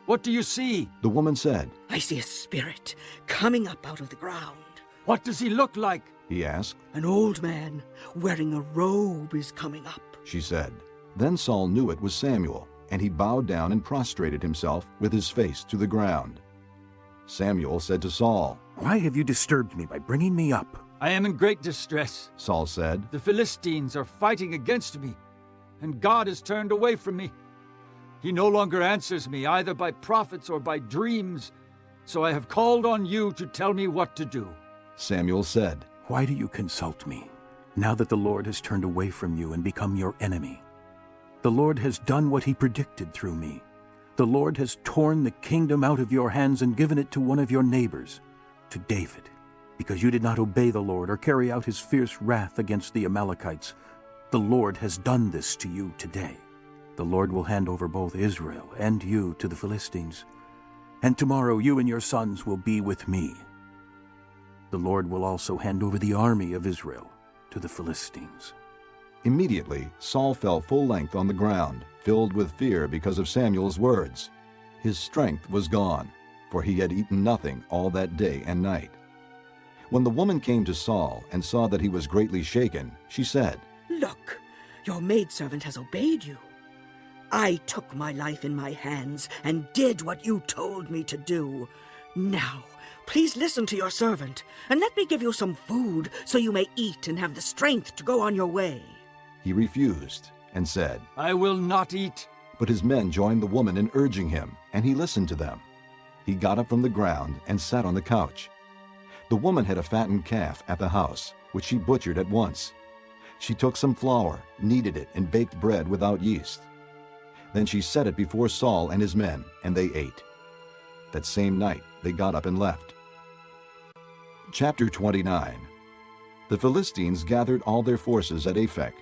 What do you see? The woman said, I see a spirit coming up out of the ground. What does he look like? He asked. An old man wearing a robe is coming up, she said. Then Saul knew it was Samuel, and he bowed down and prostrated himself with his face to the ground. Samuel said to Saul, Why have you disturbed me by bringing me up? I am in great distress, Saul said. The Philistines are fighting against me. and God has turned away from me. He no longer answers me, either by prophets or by dreams, so I have called on you to tell me what to do." Samuel said, "Why do you consult me, now that the Lord has turned away from you and become your enemy? The Lord has done what he predicted through me. The Lord has torn the kingdom out of your hands and given it to one of your neighbors, to David, because you did not obey the Lord or carry out his fierce wrath against the Amalekites. The Lord has done this to you today. The Lord will hand over both Israel and you to the Philistines, and tomorrow you and your sons will be with me. The Lord will also hand over the army of Israel to the Philistines." Immediately Saul fell full length on the ground, filled with fear because of Samuel's words. His strength was gone, for he had eaten nothing all that day and night. When the woman came to Saul and saw that he was greatly shaken, she said, "Look, your maidservant has obeyed you. I took my life in my hands and did what you told me to do. Now, please listen to your servant, and let me give you some food so you may eat and have the strength to go on your way." He refused and said, "I will not eat." But his men joined the woman in urging him, and he listened to them. He got up from the ground and sat on the couch. The woman had a fattened calf at the house, which she butchered at once. She took some flour, kneaded it, and baked bread without yeast. Then she set it before Saul and his men, and they ate. That same night they got up and left. Chapter 29. The Philistines gathered all their forces at Aphek,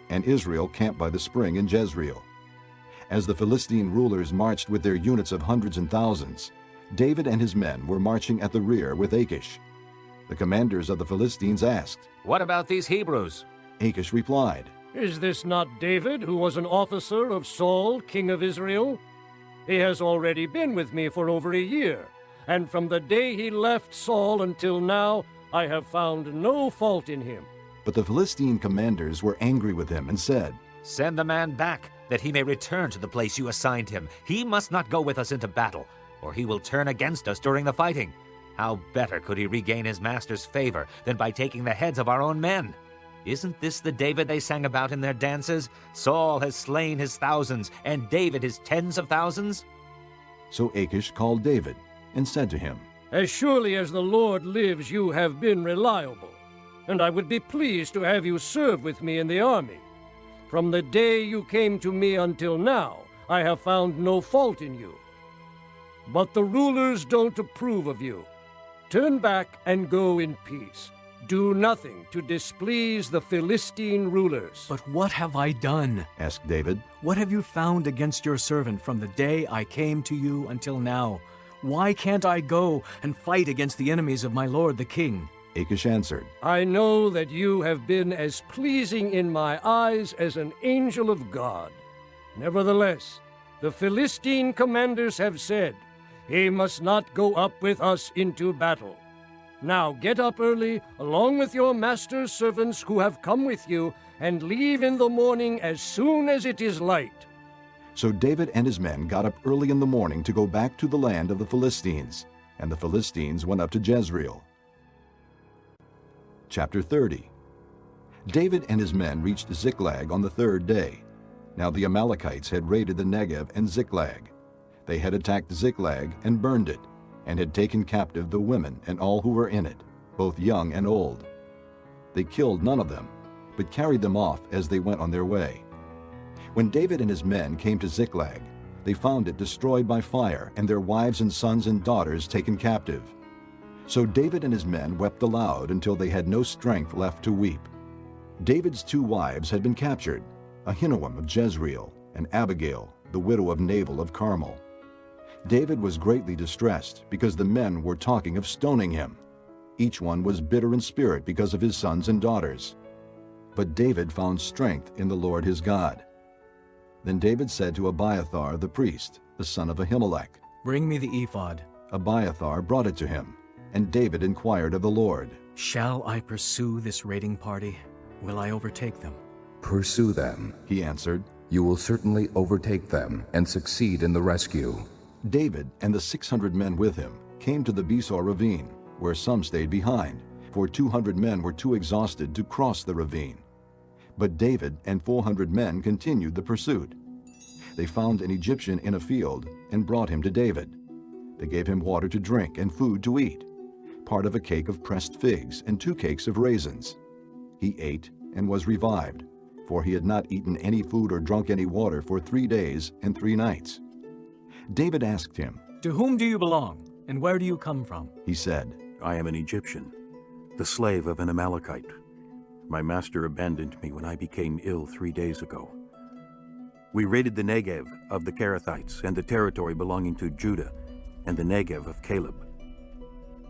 and Israel camped by the spring in Jezreel. As the Philistine rulers marched with their units of hundreds and thousands, David and his men were marching at the rear with Achish. The commanders of the Philistines asked, "What about these Hebrews?" Achish replied, "Is this not David, who was an officer of Saul, king of Israel? He has already been with me for over a year, and from the day he left Saul until now, I have found no fault in him." But the Philistine commanders were angry with him and said, "Send the man back, that he may return to the place you assigned him. He must not go with us into battle, or he will turn against us during the fighting. How better could he regain his master's favor than by taking the heads of our own men? Isn't this the David they sang about in their dances? Saul has slain his thousands, and David his tens of thousands?" So Achish called David and said to him, "As surely as the Lord lives, you have been reliable, and I would be pleased to have you serve with me in the army. From the day you came to me until now, I have found no fault in you. But the rulers don't approve of you. Turn back and go in peace. Do nothing to displease the Philistine rulers." "But what have I done?" asked David. "What have you found against your servant from the day I came to you until now? Why can't I go and fight against the enemies of my lord the king?" Achish answered, "I know that you have been as pleasing in my eyes as an angel of God. Nevertheless, the Philistine commanders have said, 'He must not go up with us into battle.' Now get up early, along with your master's servants who have come with you, and leave in the morning as soon as it is light." So David and his men got up early in the morning to go back to the land of the Philistines, and the Philistines went up to Jezreel. Chapter 30. David and his men reached Ziklag on the third day. Now the Amalekites had raided the Negev and Ziklag. They had attacked Ziklag and burned it, and had taken captive the women and all who were in it, both young and old. They killed none of them, but carried them off as they went on their way. When David and his men came to Ziklag, they found it destroyed by fire, and their wives and sons and daughters taken captive. So David and his men wept aloud until they had no strength left to weep. David's 2 wives had been captured, Ahinoam of Jezreel, and Abigail, the widow of Nabal of Carmel. David was greatly distressed because the men were talking of stoning him. Each one was bitter in spirit because of his sons and daughters. But David found strength in the Lord his God. Then David said to Abiathar the priest, the son of Ahimelech, "Bring me the ephod." Abiathar brought it to him, and David inquired of the Lord, "Shall I pursue this raiding party? Will I overtake them?" "Pursue them," he answered. "You will certainly overtake them and succeed in the rescue." David and the 600 men with him came to the Besor ravine, where some stayed behind, for 200 men were too exhausted to cross the ravine. But David and 400 men continued the pursuit. They found an Egyptian in a field and brought him to David. They gave him water to drink and food to eat, part of a cake of pressed figs and 2 cakes of raisins. He ate and was revived, for he had not eaten any food or drunk any water for 3 days and 3 nights. David asked him, "To whom do you belong, and where do you come from?" He said, "I am an Egyptian, the slave of an Amalekite. My master abandoned me when I became ill 3 days ago. We raided the Negev of the Kerethites and the territory belonging to Judah and the Negev of Caleb.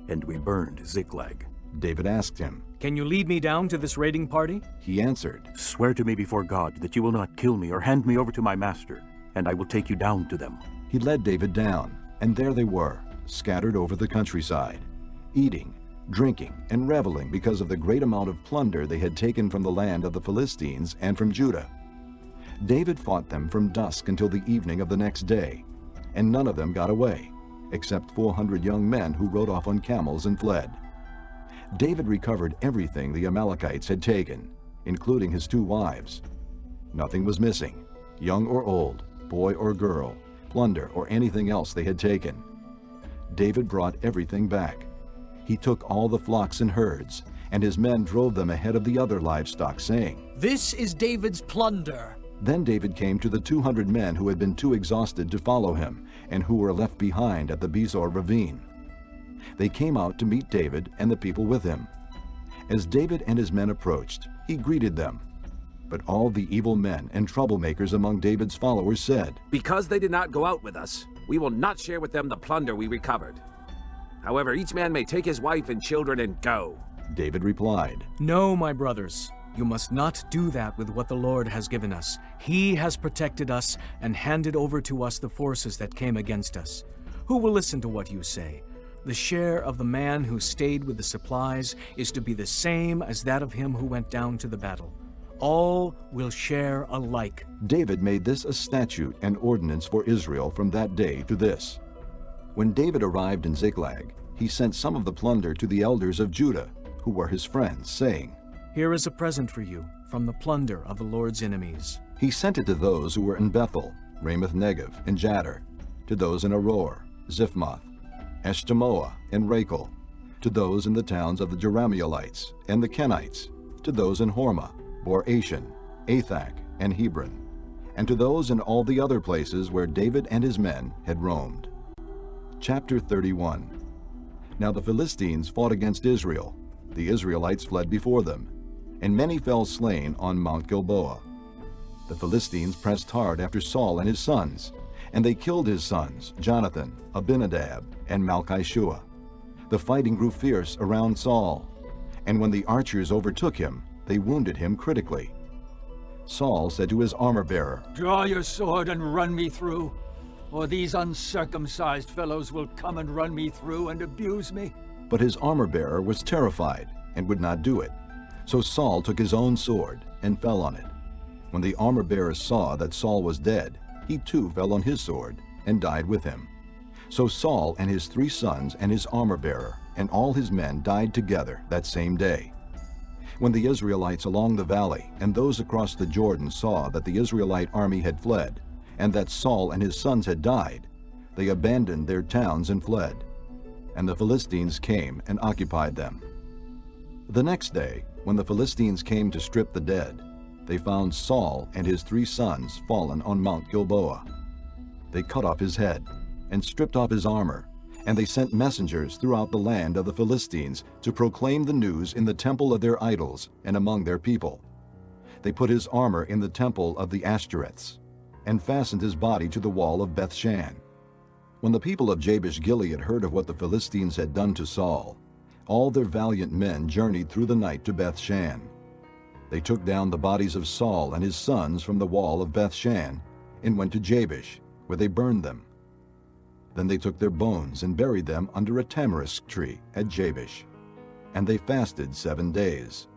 And we burned Ziklag." David asked him, "Can you lead me down to this raiding party?" He answered, "Swear to me before God that you will not kill me or hand me over to my master, and I will take you down to them." He led David down, and there they were, scattered over the countryside, eating, drinking, and reveling because of the great amount of plunder they had taken from the land of the Philistines and from Judah. David fought them from dusk until the evening of the next day, and none of them got away, except 400 young men who rode off on camels and fled. David recovered everything the Amalekites had taken, including his 2 wives. Nothing was missing, young or old, boy or girl, plunder or anything else they had taken. David brought everything back. He took all the flocks and herds, and his men drove them ahead of the other livestock, saying, "This is David's plunder." Then David came to the 200 men who had been too exhausted to follow him, and who were left behind at the Besor ravine. They came out to meet David and the people with him. As David and his men approached, he greeted them. But all the evil men and troublemakers among David's followers said, "Because they did not go out with us, we will not share with them the plunder we recovered. However, each man may take his wife and children and go." David replied, "No, my brothers, you must not do that with what the Lord has given us. He has protected us and handed over to us the forces that came against us. Who will listen to what you say? The share of the man who stayed with the supplies is to be the same as that of him who went down to the battle. All will share alike." David made this a statute and ordinance for Israel from that day to this. When David arrived in Ziklag, he sent some of the plunder to the elders of Judah, who were his friends, saying, "Here is a present for you from the plunder of the Lord's enemies." He sent it to those who were in Bethel, Ramoth Negev, and Jadar, to those in Aror, Ziphmoth, Eshtemoa, and Rachel, to those in the towns of the Jerahmeelites and the Kenites, to those in Hormah, Bor-Ashan, Athak, and Hebron, and to those in all the other places where David and his men had roamed. Chapter 31. Now the Philistines fought against Israel. The Israelites fled before them, and many fell slain on Mount Gilboa. The Philistines pressed hard after Saul and his sons, and they killed his sons, Jonathan, Abinadab, and Malchishua. The fighting grew fierce around Saul, and when the archers overtook him, they wounded him critically. Saul said to his armor-bearer, "Draw your sword and run me through, or these uncircumcised fellows will come and run me through and abuse me." But his armor-bearer was terrified and would not do it. So Saul took his own sword and fell on it. When the armor-bearer saw that Saul was dead, he too fell on his sword and died with him. So Saul and his 3 sons and his armor-bearer and all his men died together that same day. When the Israelites along the valley and those across the Jordan saw that the Israelite army had fled, and that Saul and his sons had died, they abandoned their towns and fled. And the Philistines came and occupied them. The next day, when the Philistines came to strip the dead, they found Saul and his 3 sons fallen on Mount Gilboa. They cut off his head and stripped off his armor, and they sent messengers throughout the land of the Philistines to proclaim the news in the temple of their idols and among their people. They put his armor in the temple of the Ashtoreths, and fastened his body to the wall of Bethshan. When the people of Jabesh Gilead heard of what the Philistines had done to Saul, all their valiant men journeyed through the night to Bethshan. They took down the bodies of Saul and his sons from the wall of Bethshan and went to Jabesh, where they burned them. Then they took their bones and buried them under a tamarisk tree at Jabesh. And they fasted 7 days.